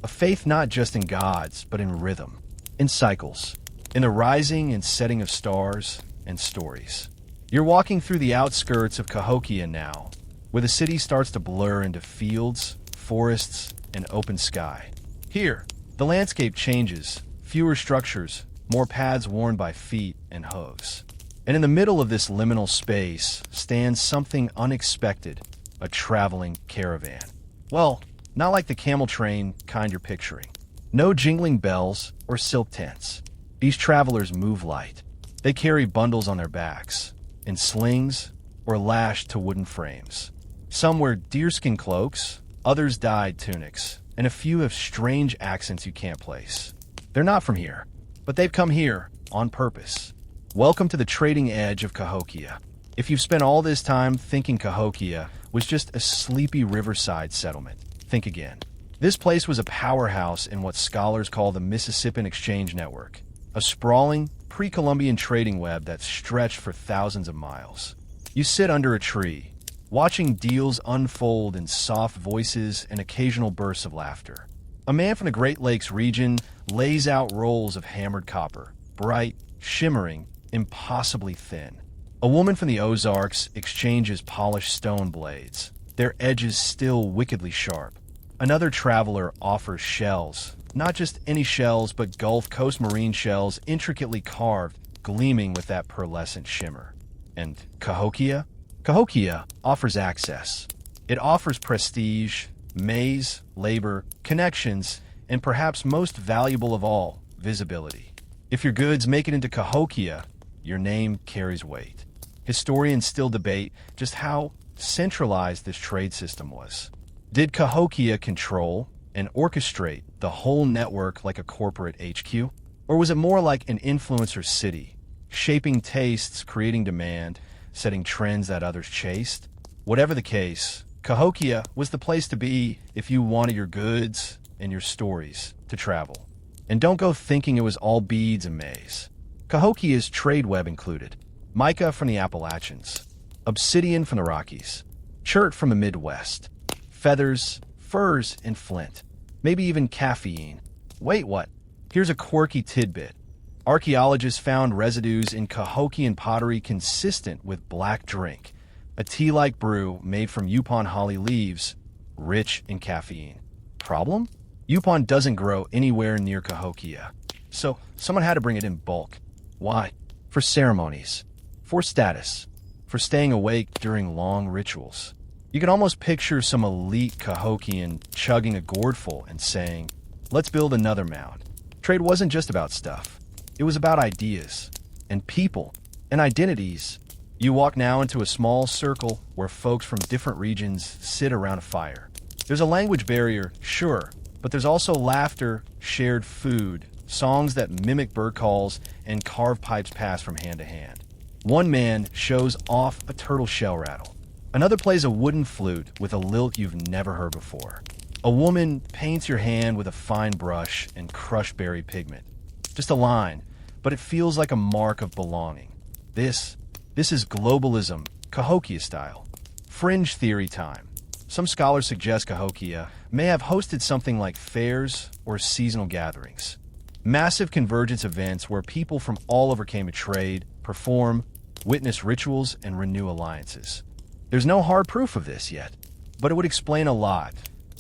A faith not just in gods, but in rhythm, in cycles, in the rising and setting of stars and stories. You're walking through the outskirts of Cahokia now, where the city starts to blur into fields, forests, and open sky. Here, the landscape changes, fewer structures, more paths worn by feet and hooves. And in the middle of this liminal space stands something unexpected, a traveling caravan. Well, not like the camel train kind you're picturing. No jingling bells or silk tents. These travelers move light. They carry bundles on their backs, in slings or lashed to wooden frames. Some wear deerskin cloaks, others dyed tunics, and a few have strange accents you can't place. They're not from here, but they've come here on purpose. Welcome to the trading edge of Cahokia. If you've spent all this time thinking Cahokia was just a sleepy riverside settlement, think again. This place was a powerhouse in what scholars call the Mississippian Exchange Network, a sprawling, pre-Columbian trading web that stretched for thousands of miles. You sit under a tree, watching deals unfold in soft voices and occasional bursts of laughter. A man from the Great Lakes region lays out rolls of hammered copper, bright, shimmering, impossibly thin. A woman from the Ozarks exchanges polished stone blades, their edges still wickedly sharp. Another traveler offers shells, not just any shells, but Gulf Coast marine shells intricately carved, gleaming with that pearlescent shimmer. And Cahokia? Cahokia offers access. It offers prestige, maize, labor, connections, and perhaps most valuable of all, visibility. If your goods make it into Cahokia, your name carries weight. Historians still debate just how centralized this trade system was. Did Cahokia control and orchestrate the whole network like a corporate HQ? Or was it more like an influencer city, shaping tastes, creating demand, setting trends that others chased? Whatever the case, Cahokia was the place to be if you wanted your goods and your stories to travel. And don't go thinking it was all beads and maize. Cahokia's trade web included mica from the Appalachians, obsidian from the Rockies, chert from the Midwest, feathers, furs, and flint, maybe even caffeine. Wait, what? Here's a quirky tidbit. Archaeologists found residues in Cahokian pottery consistent with black drink, a tea-like brew made from Yupon holly leaves, rich in caffeine. Problem? Yupon doesn't grow anywhere near Cahokia, so someone had to bring it in bulk. Why? For ceremonies, for status, for staying awake during long rituals. You can almost picture some elite Cahokian chugging a gourdful and saying, "Let's build another mound." Trade wasn't just about stuff. It was about ideas, and people, and identities. You walk now into a small circle where folks from different regions sit around a fire. There's a language barrier, sure, but there's also laughter, shared food, songs that mimic bird calls, and carved pipes pass from hand to hand. One man shows off a turtle shell rattle. Another plays a wooden flute with a lilt you've never heard before. A woman paints your hand with a fine brush and crushed berry pigment. Just a line, but it feels like a mark of belonging. This is globalism, Cahokia style. Fringe theory time. Some scholars suggest Cahokia may have hosted something like fairs or seasonal gatherings. Massive convergence events where people from all over came to trade, perform, witness rituals, and renew alliances. There's no hard proof of this yet, but it would explain a lot.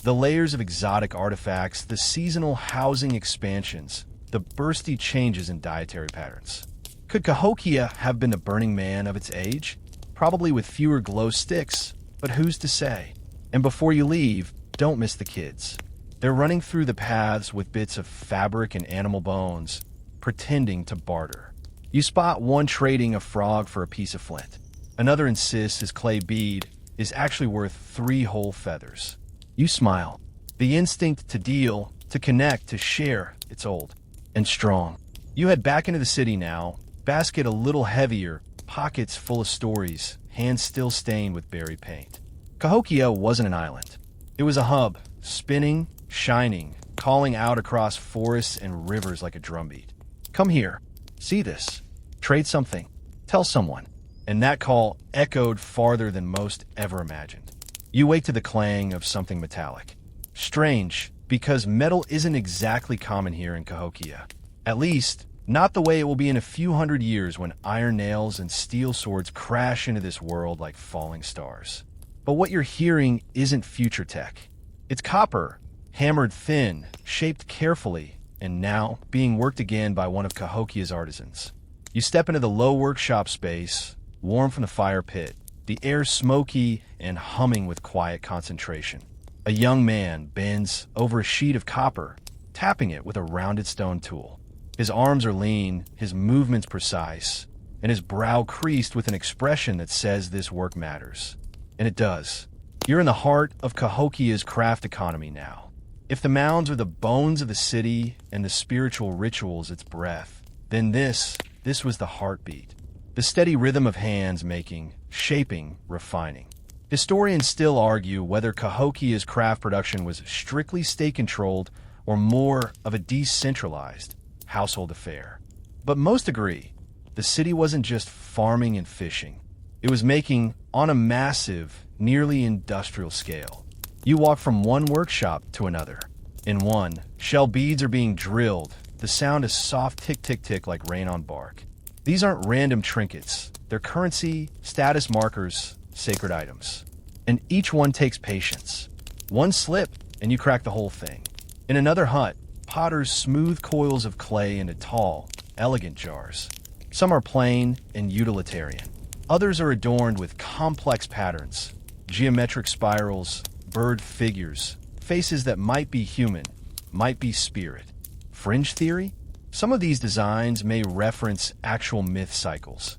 The layers of exotic artifacts, the seasonal housing expansions, the bursty changes in dietary patterns. Could Cahokia have been the Burning Man of its age? Probably with fewer glow sticks, but who's to say? And before you leave, don't miss the kids. They're running through the paths with bits of fabric and animal bones, pretending to barter. You spot one trading a frog for a piece of flint. Another insists his clay bead is actually worth 3 whole feathers. You smile. The instinct to deal, to connect, to share, it's old and strong. You head back into the city now, basket a little heavier, pockets full of stories, hands still stained with berry paint. Cahokia wasn't an island. It was a hub, spinning, shining, calling out across forests and rivers like a drumbeat. Come here. See this. Trade something. Tell someone. And that call echoed farther than most ever imagined. You wake to the clang of something metallic. Strange, because metal isn't exactly common here in Cahokia. At least, not the way it will be in a few hundred years when iron nails and steel swords crash into this world like falling stars. But what you're hearing isn't future tech. It's copper, hammered thin, shaped carefully, and now being worked again by one of Cahokia's artisans. You step into the low workshop space, warm from the fire pit, the air smoky and humming with quiet concentration. A young man bends over a sheet of copper, tapping it with a rounded stone tool. His arms are lean, his movements precise, and his brow creased with an expression that says this work matters. And it does. You're in the heart of Cahokia's craft economy now. If the mounds are the bones of the city and the spiritual rituals its breath, then this was the heartbeat. The steady rhythm of hands making, shaping, refining. Historians still argue whether Cahokia's craft production was strictly state-controlled or more of a decentralized household affair. But most agree, the city wasn't just farming and fishing. It was making on a massive, nearly industrial scale. You walk from one workshop to another. In one, shell beads are being drilled. The sound is soft tick-tick-tick like rain on bark. These aren't random trinkets. They're currency, status markers, sacred items. And each one takes patience. One slip, and you crack the whole thing. In another hut, potters smooth coils of clay into tall, elegant jars. Some are plain and utilitarian. Others are adorned with complex patterns, geometric spirals, bird figures, faces that might be human, might be spirit. Fringe theory? Some of these designs may reference actual myth cycles.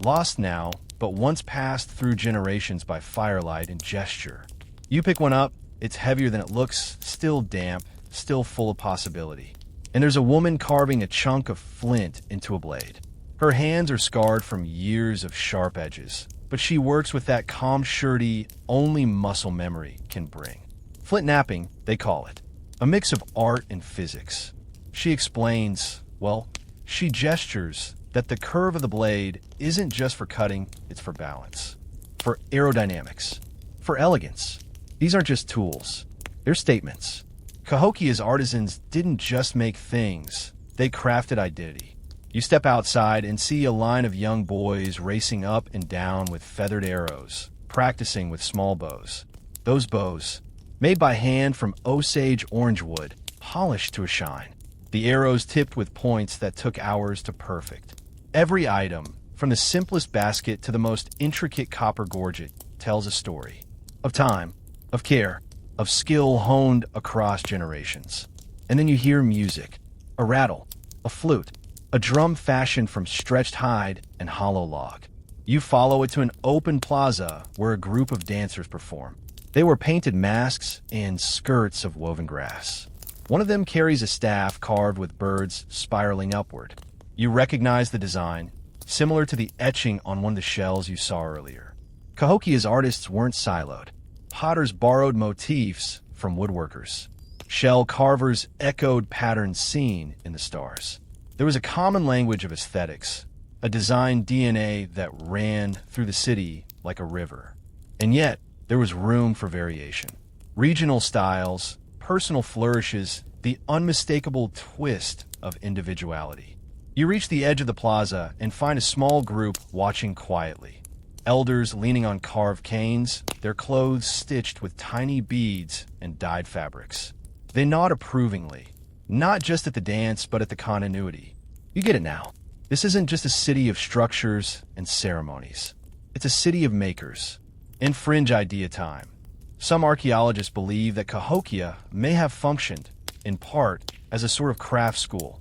Lost now, but once passed through generations by firelight and gesture. You pick one up, it's heavier than it looks, still damp, still full of possibility. And there's a woman carving a chunk of flint into a blade. Her hands are scarred from years of sharp edges, but she works with that calm surety only muscle memory can bring. Flint knapping, they call it. A mix of art and physics. She explains, she gestures that the curve of the blade isn't just for cutting, it's for balance, for aerodynamics, for elegance. These aren't just tools, they're statements. Cahokia's artisans didn't just make things, they crafted identity. You step outside and see a line of young boys racing up and down with feathered arrows, practicing with small bows. Those bows, made by hand from Osage orange wood, polished to a shine. The arrows tipped with points that took hours to perfect. Every item, from the simplest basket to the most intricate copper gorget, tells a story. Of time, of care, of skill honed across generations. And then you hear music, a rattle, a flute, a drum fashioned from stretched hide and hollow log. You follow it to an open plaza where a group of dancers perform. They wear painted masks and skirts of woven grass. One of them carries a staff carved with birds spiraling upward. You recognize the design, similar to the etching on one of the shells you saw earlier. Cahokia's artists weren't siloed. Potters borrowed motifs from woodworkers. Shell carvers echoed patterns seen in the stars. There was a common language of aesthetics, a design DNA that ran through the city like a river. And yet, there was room for variation. Regional styles, personal flourishes, the unmistakable twist of individuality. You reach the edge of the plaza and find a small group watching quietly. Elders leaning on carved canes, their clothes stitched with tiny beads and dyed fabrics. They nod approvingly, not just at the dance, but at the continuity. You get it now. This isn't just a city of structures and ceremonies. It's a city of makers. In fringe idea time, some archaeologists believe that Cahokia may have functioned, in part, as a sort of craft school,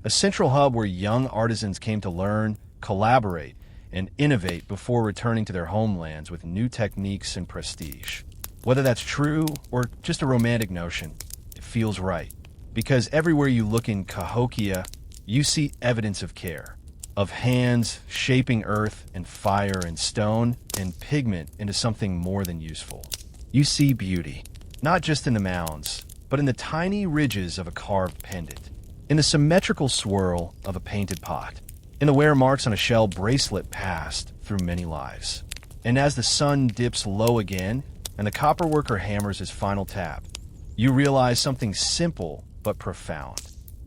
a central hub where young artisans came to learn, collaborate, and innovate before returning to their homelands with new techniques and prestige. Whether that's true or just a romantic notion, it feels right. Because everywhere you look in Cahokia, you see evidence of care, of hands shaping earth and fire and stone and pigment into something more than useful. You see beauty, not just in the mounds, but in the tiny ridges of a carved pendant, in the symmetrical swirl of a painted pot, in the wear marks on a shell bracelet passed through many lives. And as the sun dips low again and the copperworker hammers his final tap, you realize something simple but profound.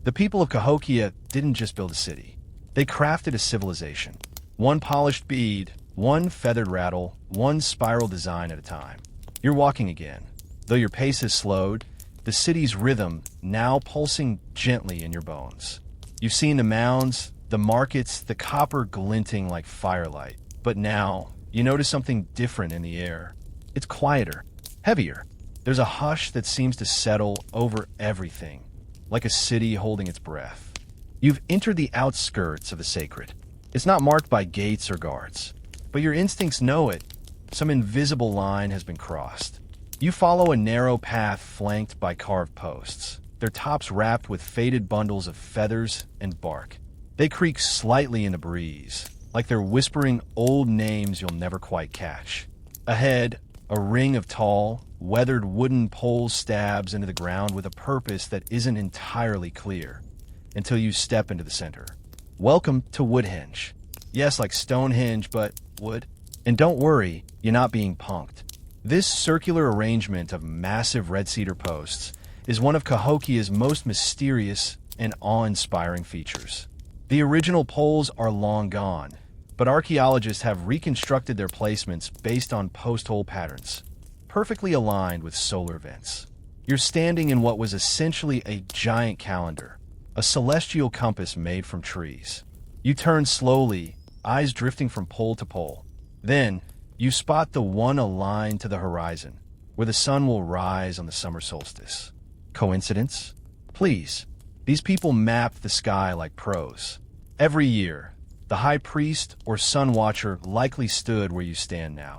The people of Cahokia didn't just build a city. They crafted a civilization. One polished bead, one feathered rattle, one spiral design at a time. You're walking again. Though your pace has slowed, the city's rhythm now pulsing gently in your bones. You've seen the mounds, the markets, the copper glinting like firelight. But now, you notice something different in the air. It's quieter, heavier. There's a hush that seems to settle over everything, like a city holding its breath. You've entered the outskirts of the sacred. It's not marked by gates or guards, but your instincts know it. Some invisible line has been crossed. You follow a narrow path flanked by carved posts, their tops wrapped with faded bundles of feathers and bark. They creak slightly in the breeze, like they're whispering old names you'll never quite catch. Ahead, a ring of tall, weathered wooden poles stabs into the ground with a purpose that isn't entirely clear until you step into the center. Welcome to Woodhenge. Yes, like Stonehenge, but wood. And don't worry, you're not being punked. This circular arrangement of massive red cedar posts is one of Cahokia's most mysterious and awe-inspiring features. The original poles are long gone, but archaeologists have reconstructed their placements based on post-hole patterns, perfectly aligned with solar vents. You're standing in what was essentially a giant calendar, a celestial compass made from trees. You turn slowly, eyes drifting from pole to pole. Then, you spot the one aligned to the horizon, where the sun will rise on the summer solstice. Coincidence? Please. These people mapped the sky like pros. Every year, the high priest or sun watcher likely stood where you stand now,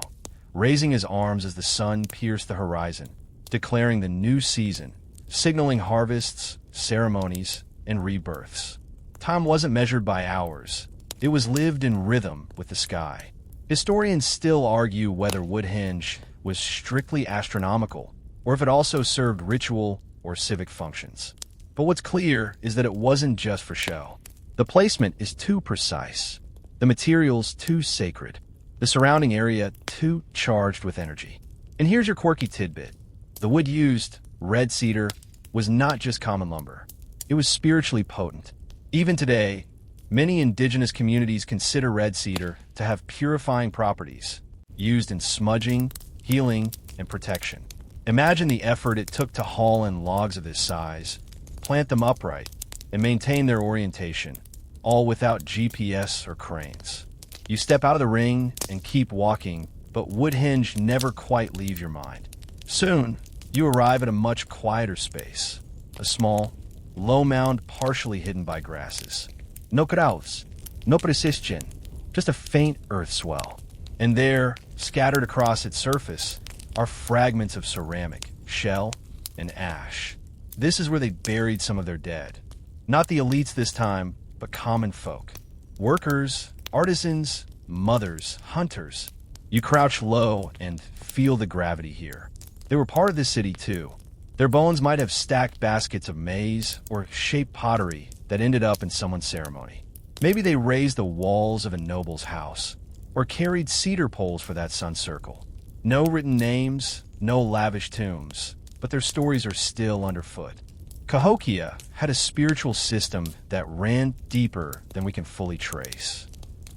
raising his arms as the sun pierced the horizon, declaring the new season, signaling harvests, ceremonies, and rebirths. Time wasn't measured by hours. It was lived in rhythm with the sky. Historians still argue whether Woodhenge was strictly astronomical, or if it also served ritual or civic functions. But what's clear is that it wasn't just for show. The placement is too precise, the materials too sacred, the surrounding area too charged with energy. And here's your quirky tidbit. The wood used, red cedar, was not just common lumber. It was spiritually potent. Even today, many indigenous communities consider red cedar to have purifying properties, used in smudging, healing, and protection. Imagine the effort it took to haul in logs of this size, plant them upright, and maintain their orientation, all without GPS or cranes. You step out of the ring and keep walking, but Woodhenge never quite leave your mind. Soon, you arrive at a much quieter space, a small, low mound partially hidden by grasses. No kraus, no persistjen, just a faint earth swell. And there, scattered across its surface, are fragments of ceramic, shell, and ash. This is where they buried some of their dead. Not the elites this time, but common folk. Workers, artisans, mothers, hunters. You crouch low and feel the gravity here. They were part of this city too. Their bones might have stacked baskets of maize or shaped pottery that ended up in someone's ceremony. Maybe they raised the walls of a noble's house, or carried cedar poles for that sun circle. No written names, no lavish tombs, but their stories are still underfoot. Cahokia had a spiritual system that ran deeper than we can fully trace.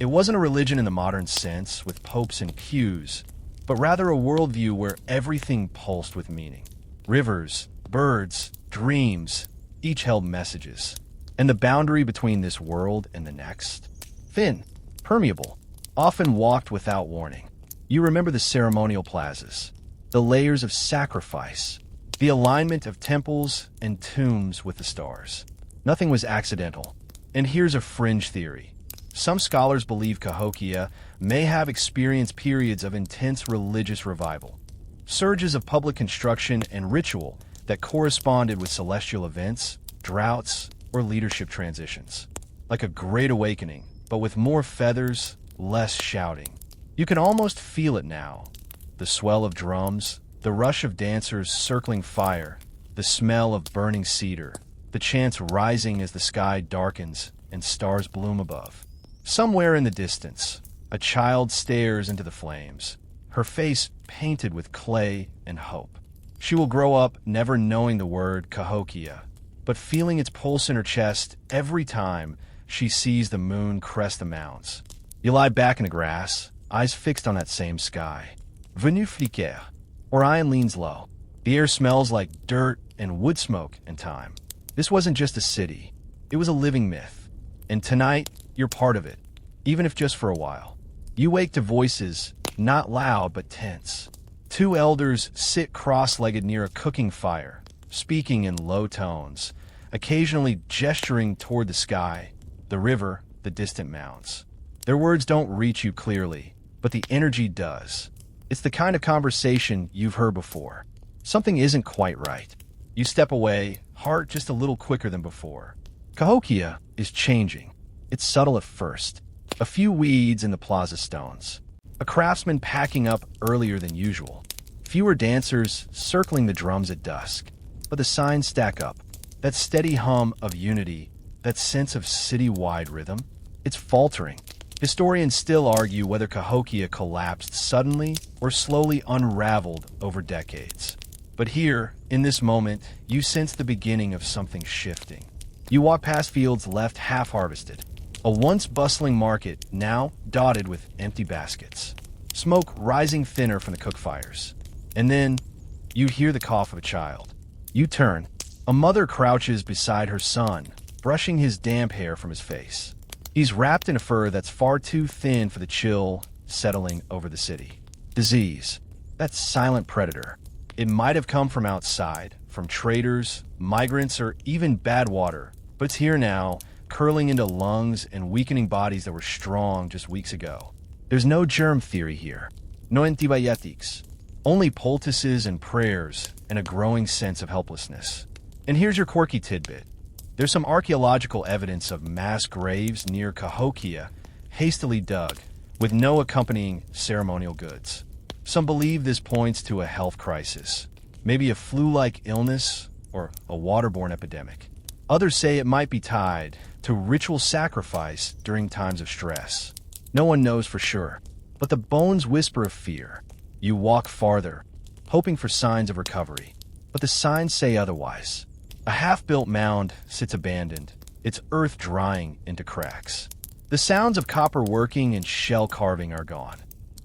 It wasn't a religion in the modern sense, with popes and pews, but rather a worldview where everything pulsed with meaning. Rivers, birds, dreams, each held messages. And the boundary between this world and the next? Thin, permeable, often walked without warning. You remember the ceremonial plazas, the layers of sacrifice, the alignment of temples and tombs with the stars. Nothing was accidental. And here's a fringe theory. Some scholars believe Cahokia may have experienced periods of intense religious revival, surges of public construction and ritual that corresponded with celestial events, droughts, or leadership transitions. Like a great awakening, but with more feathers, less shouting. You can almost feel it now. The swell of drums, the rush of dancers circling fire, the smell of burning cedar, the chants rising as the sky darkens and stars bloom above. Somewhere in the distance, a child stares into the flames, her face painted with clay and hope. She will grow up never knowing the word Cahokia, but feeling its pulse in her chest every time she sees the moon crest the mounds. You lie back in the grass, eyes fixed on that same sky. Venu flicker. Orion leans low. The air smells like dirt and wood smoke and time. This wasn't just a city. It was a living myth. And tonight, you're part of it, even if just for a while. You wake to voices, not loud but tense. Two elders sit cross-legged near a cooking fire, speaking in low tones, occasionally gesturing toward the sky, the river, the distant mounds. Their words don't reach you clearly, but the energy does. It's the kind of conversation you've heard before. Something isn't quite right. You step away, heart just a little quicker than before. Cahokia is changing. It's subtle at first. A few weeds in the plaza stones. A craftsman packing up earlier than usual. Fewer dancers circling the drums at dusk. But the signs stack up. That steady hum of unity, that sense of city-wide rhythm, it's faltering. Historians still argue whether Cahokia collapsed suddenly or slowly unraveled over decades. But here, in this moment, you sense the beginning of something shifting. You walk past fields left half-harvested, a once bustling market now dotted with empty baskets, smoke rising thinner from the cook fires. And then, you hear the cough of a child. You turn. A mother crouches beside her son, brushing his damp hair from his face. He's wrapped in a fur that's far too thin for the chill settling over the city. Disease. That silent predator. It might have come from outside, from traders, migrants, or even bad water, but it's here now, curling into lungs and weakening bodies that were strong just weeks ago. There's no germ theory here. No antibiotics. Only poultices and prayers and a growing sense of helplessness. And here's your quirky tidbit. There's some archaeological evidence of mass graves near Cahokia, hastily dug, with no accompanying ceremonial goods. Some believe this points to a health crisis, maybe a flu-like illness or a waterborne epidemic. Others say it might be tied to ritual sacrifice during times of stress. No one knows for sure, but the bones whisper of fear. You walk farther, hoping for signs of recovery, but the signs say otherwise. A half-built mound sits abandoned, its earth drying into cracks. The sounds of copper working and shell carving are gone,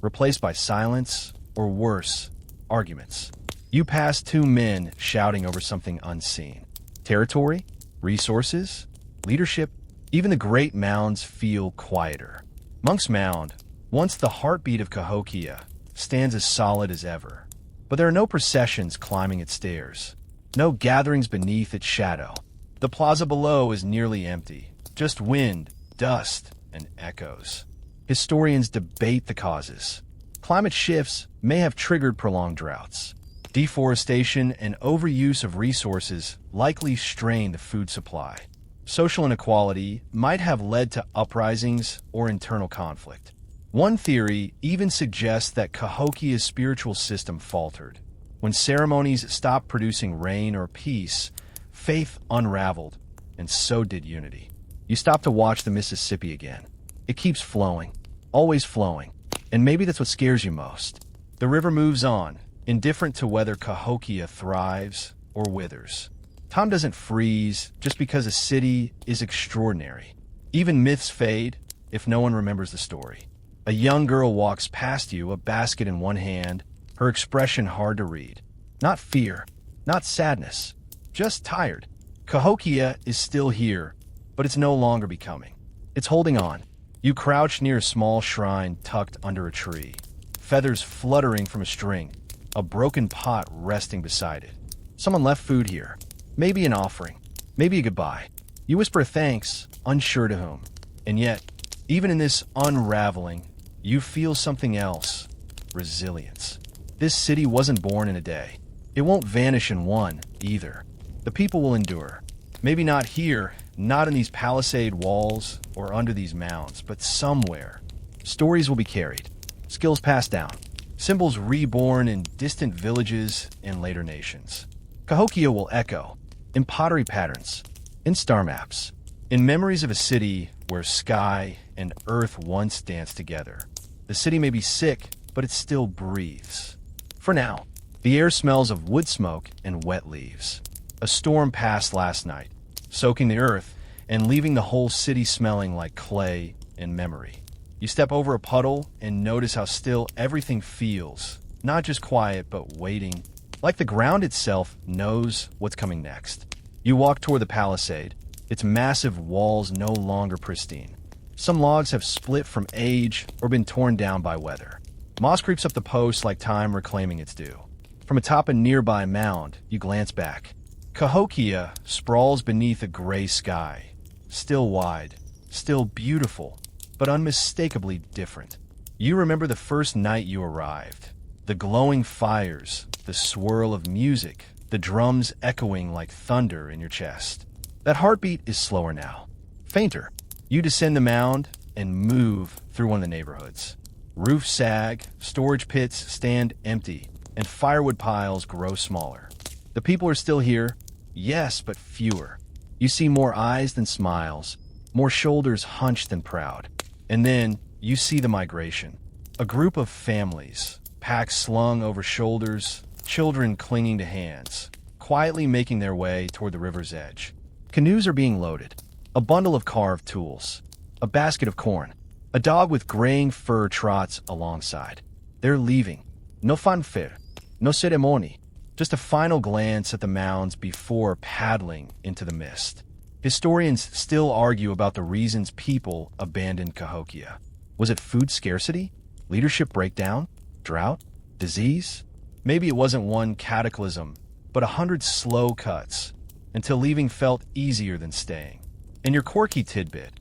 replaced by silence, or worse, arguments. You pass two men shouting over something unseen. Territory? Resources? Leadership? Even the great mounds feel quieter. Monk's Mound, once the heartbeat of Cahokia, stands as solid as ever. But there are no processions climbing its stairs. No gatherings beneath its shadow. The plaza below is nearly empty. Just wind, dust, and echoes. Historians debate the causes. Climate shifts may have triggered prolonged droughts. Deforestation and overuse of resources likely strain the food supply. Social inequality might have led to uprisings or internal conflict. One theory even suggests that Cahokia's spiritual system faltered. When ceremonies stopped producing rain or peace, faith unraveled, and so did unity. You stop to watch the Mississippi again. It keeps flowing, always flowing, and maybe that's what scares you most. The river moves on, indifferent to whether Cahokia thrives or withers. Time doesn't freeze just because a city is extraordinary. Even myths fade if no one remembers the story. A young girl walks past you, a basket in one hand, her expression hard to read. Not fear, not sadness, just tired. Cahokia is still here, but it's no longer becoming. It's holding on. You crouch near a small shrine tucked under a tree, feathers fluttering from a string, a broken pot resting beside it. Someone left food here. Maybe an offering, maybe a goodbye. You whisper thanks, unsure to whom. And yet, even in this unraveling, you feel something else. Resilience. This city wasn't born in a day. It won't vanish in one, either. The people will endure. Maybe not here, not in these palisade walls or under these mounds, but somewhere. Stories will be carried, skills passed down, symbols reborn in distant villages and later nations. Cahokia will echo, in pottery patterns, in star maps, in memories of a city where sky and earth once danced together. The city may be sick, but it still breathes. For now, the air smells of wood smoke and wet leaves. A storm passed last night, soaking the earth and leaving the whole city smelling like clay and memory. You step over a puddle and notice how still everything feels, not just quiet, but waiting, like the ground itself knows what's coming next. You walk toward the palisade, its massive walls no longer pristine. Some logs have split from age or been torn down by weather. Moss creeps up the posts like time reclaiming its due. From atop a nearby mound, you glance back. Cahokia sprawls beneath a gray sky, still wide, still beautiful, but unmistakably different. You remember the first night you arrived. The glowing fires, the swirl of music, the drums echoing like thunder in your chest. That heartbeat is slower now, fainter. You descend the mound and move through one of the neighborhoods. Roofs sag, storage pits stand empty, and firewood piles grow smaller. The people are still here, yes, but fewer. You see more eyes than smiles, more shoulders hunched than proud. And then you see the migration. A group of families, packs slung over shoulders, children clinging to hands, quietly making their way toward the river's edge. Canoes are being loaded. A bundle of carved tools. A basket of corn. A dog with graying fur trots alongside. They're leaving. No fanfare. No ceremony. Just a final glance at the mounds before paddling into the mist. Historians still argue about the reasons people abandoned Cahokia. Was it food scarcity? Leadership breakdown? Drought? Disease? Maybe it wasn't one cataclysm, but 100 slow cuts, until leaving felt easier than staying. In your quirky tidbit,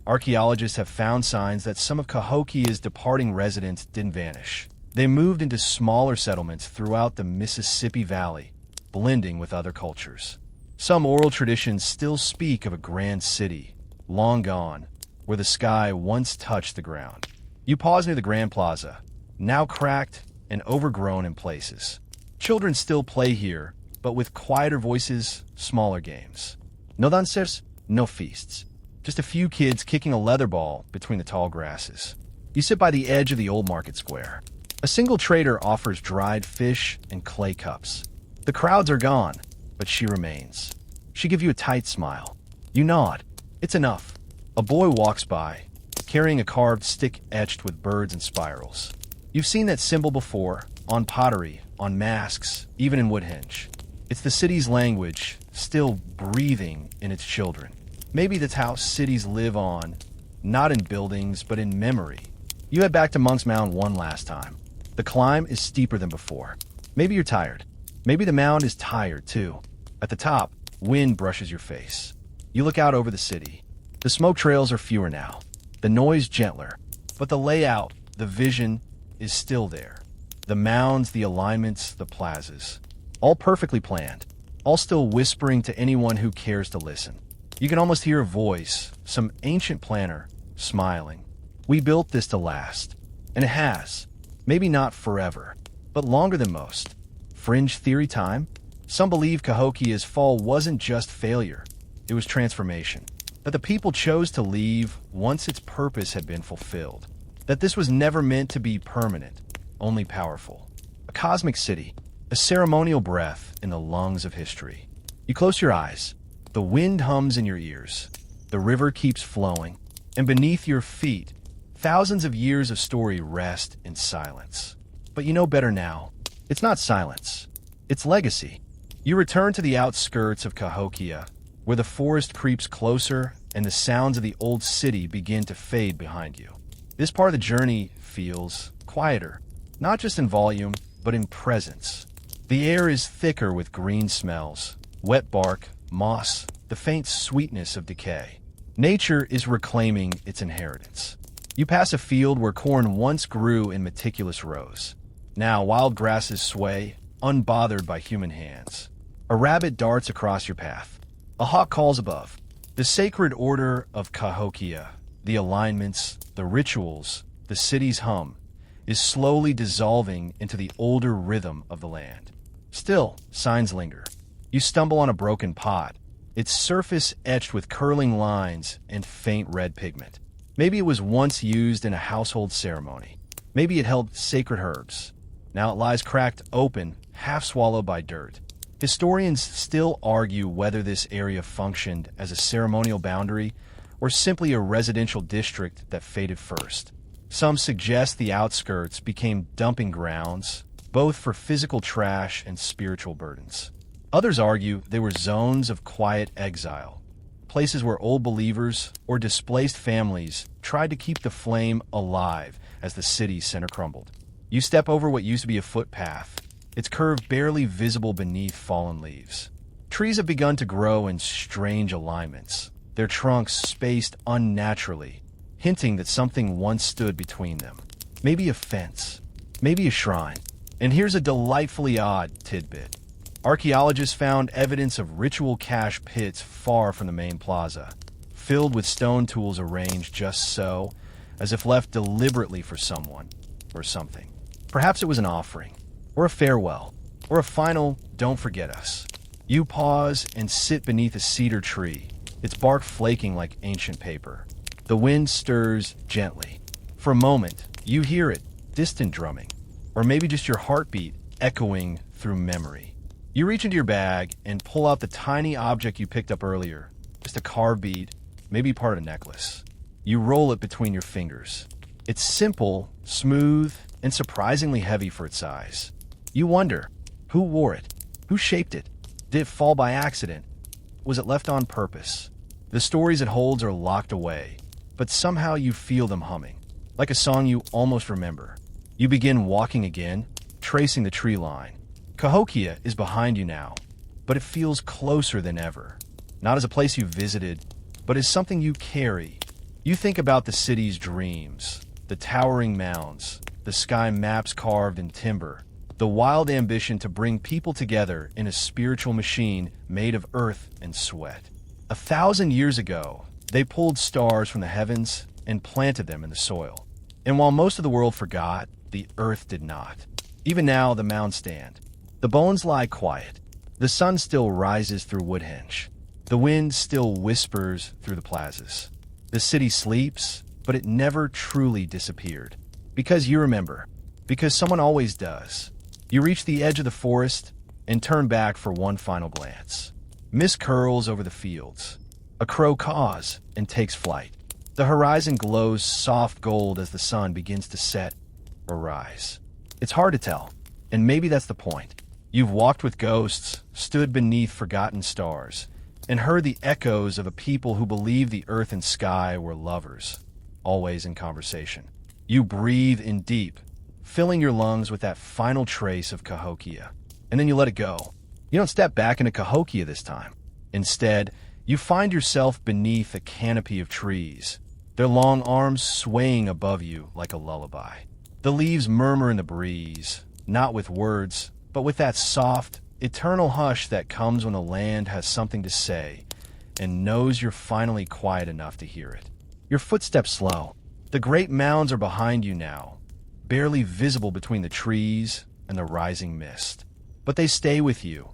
archaeologists have found signs that some of Cahokia's departing residents didn't vanish. They moved into smaller settlements throughout the Mississippi Valley, blending with other cultures. Some oral traditions still speak of a grand city, long gone, where the sky once touched the ground. You pause near the Grand Plaza, now cracked and overgrown in places. Children still play here, but with quieter voices, smaller games. No dances, no feasts. Just a few kids kicking a leather ball between the tall grasses. You sit by the edge of the old market square. A single trader offers dried fish and clay cups. The crowds are gone, but she remains. She gives you a tight smile. You nod. It's enough. A boy walks by, carrying a carved stick etched with birds and spirals. You've seen that symbol before, on pottery, on masks, even in Woodhenge. It's the city's language, still breathing in its children. Maybe that's how cities live on, not in buildings, but in memory. You head back to Monk's Mound one last time. The climb is steeper than before. Maybe you're tired. Maybe the mound is tired, too. At the top, wind brushes your face. You look out over the city. The smoke trails are fewer now. The noise gentler. But the layout, the vision, is still there. The mounds, the alignments, the plazas. All perfectly planned. All still whispering to anyone who cares to listen. You can almost hear a voice, some ancient planner, smiling. We built this to last. And it has. Maybe not forever, but longer than most. Fringe theory time? Some believe Cahokia's fall wasn't just failure. It was transformation. That the people chose to leave once its purpose had been fulfilled. That this was never meant to be permanent, only powerful. A cosmic city, a ceremonial breath in the lungs of history. You close your eyes. The wind hums in your ears. The river keeps flowing. And beneath your feet, thousands of years of story rest in silence. But you know better now. It's not silence. It's legacy. You return to the outskirts of Cahokia, where the forest creeps closer and the sounds of the old city begin to fade behind you. This part of the journey feels quieter, not just in volume, but in presence. The air is thicker with green smells, wet bark, moss, the faint sweetness of decay. Nature is reclaiming its inheritance. You pass a field where corn once grew in meticulous rows. Now wild grasses sway, unbothered by human hands. A rabbit darts across your path. A hawk calls above. The sacred order of Cahokia, the alignments, the rituals, the city's hum, is slowly dissolving into the older rhythm of the land. Still, signs linger. You stumble on a broken pot, its surface etched with curling lines and faint red pigment. Maybe it was once used in a household ceremony. Maybe it held sacred herbs. Now it lies cracked open, half swallowed by dirt. Historians still argue whether this area functioned as a ceremonial boundary or simply a residential district that faded first. Some suggest the outskirts became dumping grounds, both for physical trash and spiritual burdens. Others argue they were zones of quiet exile, places where old believers or displaced families tried to keep the flame alive as the city's center crumbled. You step over what used to be a footpath, its curve barely visible beneath fallen leaves. Trees have begun to grow in strange alignments, their trunks spaced unnaturally, hinting that something once stood between them. Maybe a fence, maybe a shrine. And here's a delightfully odd tidbit. Archaeologists found evidence of ritual cache pits far from the main plaza, filled with stone tools arranged just so, as if left deliberately for someone or something. Perhaps it was an offering, or a farewell, or a final "don't forget us." You pause and sit beneath a cedar tree, its bark flaking like ancient paper. The wind stirs gently. For a moment, you hear it, distant drumming, or maybe just your heartbeat echoing through memory. You reach into your bag and pull out the tiny object you picked up earlier, just a carved bead, maybe part of a necklace. You roll it between your fingers. It's simple, smooth, and surprisingly heavy for its size. You wonder, who wore it? Who shaped it? Did it fall by accident? Was it left on purpose? The stories it holds are locked away, but somehow you feel them humming, like a song you almost remember. You begin walking again, tracing the tree line. Cahokia is behind you now, but it feels closer than ever. Not as a place you visited, but as something you carry. You think about the city's dreams, the towering mounds, the sky maps carved in timber, the wild ambition to bring people together in a spiritual machine made of earth and sweat. 1,000 years ago, they pulled stars from the heavens and planted them in the soil. And while most of the world forgot, the earth did not. Even now, the mounds stand. The bones lie quiet. The sun still rises through Woodhenge. The wind still whispers through the plazas. The city sleeps, but it never truly disappeared. Because you remember. Because someone always does. You reach the edge of the forest and turn back for one final glance. Mist curls over the fields. A crow caws and takes flight. The horizon glows soft gold as the sun begins to set or rise. It's hard to tell, and maybe that's the point. You've walked with ghosts, stood beneath forgotten stars, and heard the echoes of a people who believed the earth and sky were lovers, always in conversation. You breathe in deep, filling your lungs with that final trace of Cahokia, and then you let it go. You don't step back into Cahokia this time. Instead, you find yourself beneath a canopy of trees, their long arms swaying above you like a lullaby. The leaves murmur in the breeze, not with words, but with that soft, eternal hush that comes when the land has something to say and knows you're finally quiet enough to hear it. Your footsteps slow. The great mounds are behind you now, barely visible between the trees and the rising mist. But they stay with you,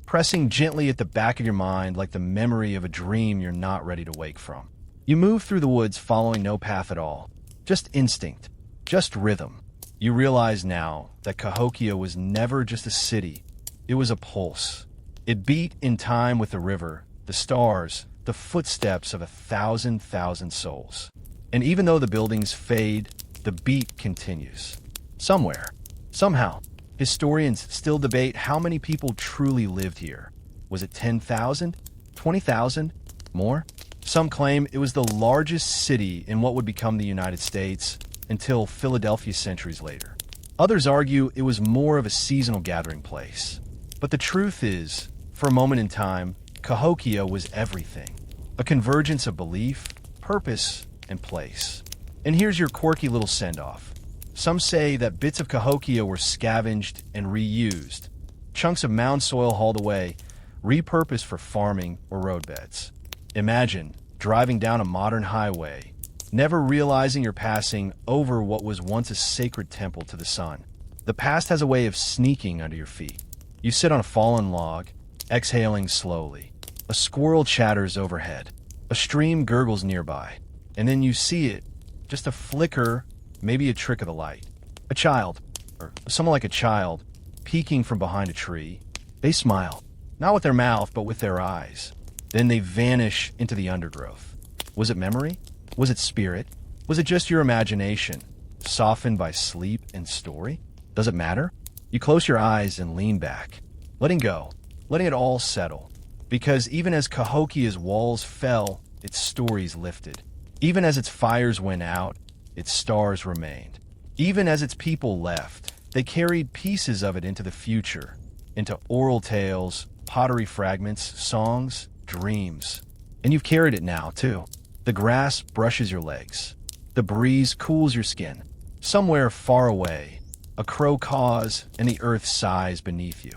pressing gently at the back of your mind like the memory of a dream you're not ready to wake from. You move through the woods following no path at all, just instinct, just rhythm. You realize now that Cahokia was never just a city, it was a pulse. It beat in time with the river, the stars, the footsteps of 1,000 souls. And even though the buildings fade, the beat continues. Somewhere, somehow, historians still debate how many people truly lived here. Was it 10,000? 20,000? More? Some claim it was the largest city in what would become the United States until Philadelphia centuries later. Others argue it was more of a seasonal gathering place. But the truth is, for a moment in time, Cahokia was everything. A convergence of belief, purpose, and place. And here's your quirky little send-off. Some say that bits of Cahokia were scavenged and reused. Chunks of mound soil hauled away, repurposed for farming or roadbeds. Imagine driving down a modern highway, never realizing you're passing over what was once a sacred temple to the sun. The past has a way of sneaking under your feet. You sit on a fallen log, exhaling slowly. A squirrel chatters overhead. A stream gurgles nearby. And then you see it, just a flicker, maybe a trick of the light. A child, or someone like a child, peeking from behind a tree. They smile, not with their mouth, but with their eyes. Then they vanish into the undergrowth. Was it memory? Was it spirit? Was it just your imagination, softened by sleep and story? Does it matter? You close your eyes and lean back, letting go, letting it all settle. Because even as Cahokia's walls fell, its stories lifted. Even as its fires went out, its stars remained. Even as its people left, they carried pieces of it into the future, into oral tales, pottery fragments, songs, dreams. And you've carried it now, too. The grass brushes your legs. The breeze cools your skin. Somewhere far away, a crow caws and the earth sighs beneath you.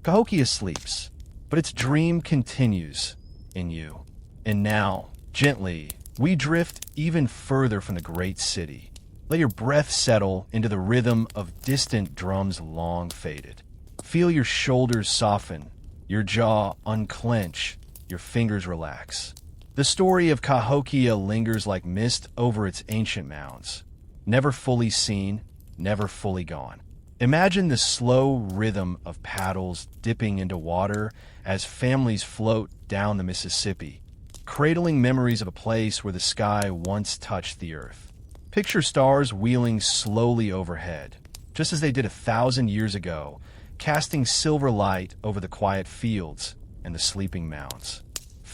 Cahokia sleeps, but its dream continues in you. And now, gently, we drift even further from the great city. Let your breath settle into the rhythm of distant drums long faded. Feel your shoulders soften, your jaw unclench, your fingers relax. The story of Cahokia lingers like mist over its ancient mounds, never fully seen, never fully gone. Imagine the slow rhythm of paddles dipping into water as families float down the Mississippi, cradling memories of a place where the sky once touched the earth. Picture stars wheeling slowly overhead, just as they did 1,000 years ago, casting silver light over the quiet fields and the sleeping mounds.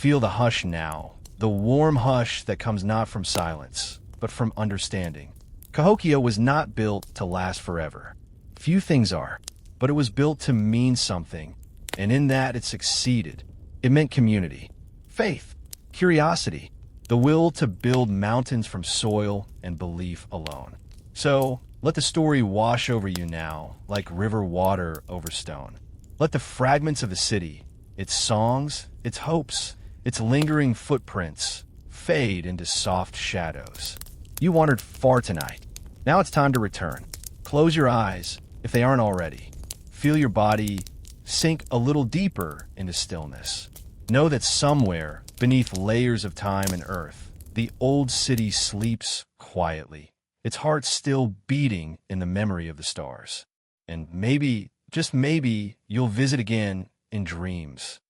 Feel the hush now, the warm hush that comes not from silence, but from understanding. Cahokia was not built to last forever. Few things are, but it was built to mean something, and in that it succeeded. It meant community, faith, curiosity, the will to build mountains from soil and belief alone. So, let the story wash over you now, like river water over stone. Let the fragments of the city, its songs, its hopes, its lingering footprints, fade into soft shadows. You wandered far tonight. Now it's time to return. Close your eyes, if they aren't already. Feel your body sink a little deeper into stillness. Know that somewhere, beneath layers of time and earth, the old city sleeps quietly, its heart still beating in the memory of the stars. And maybe, just maybe, you'll visit again in dreams.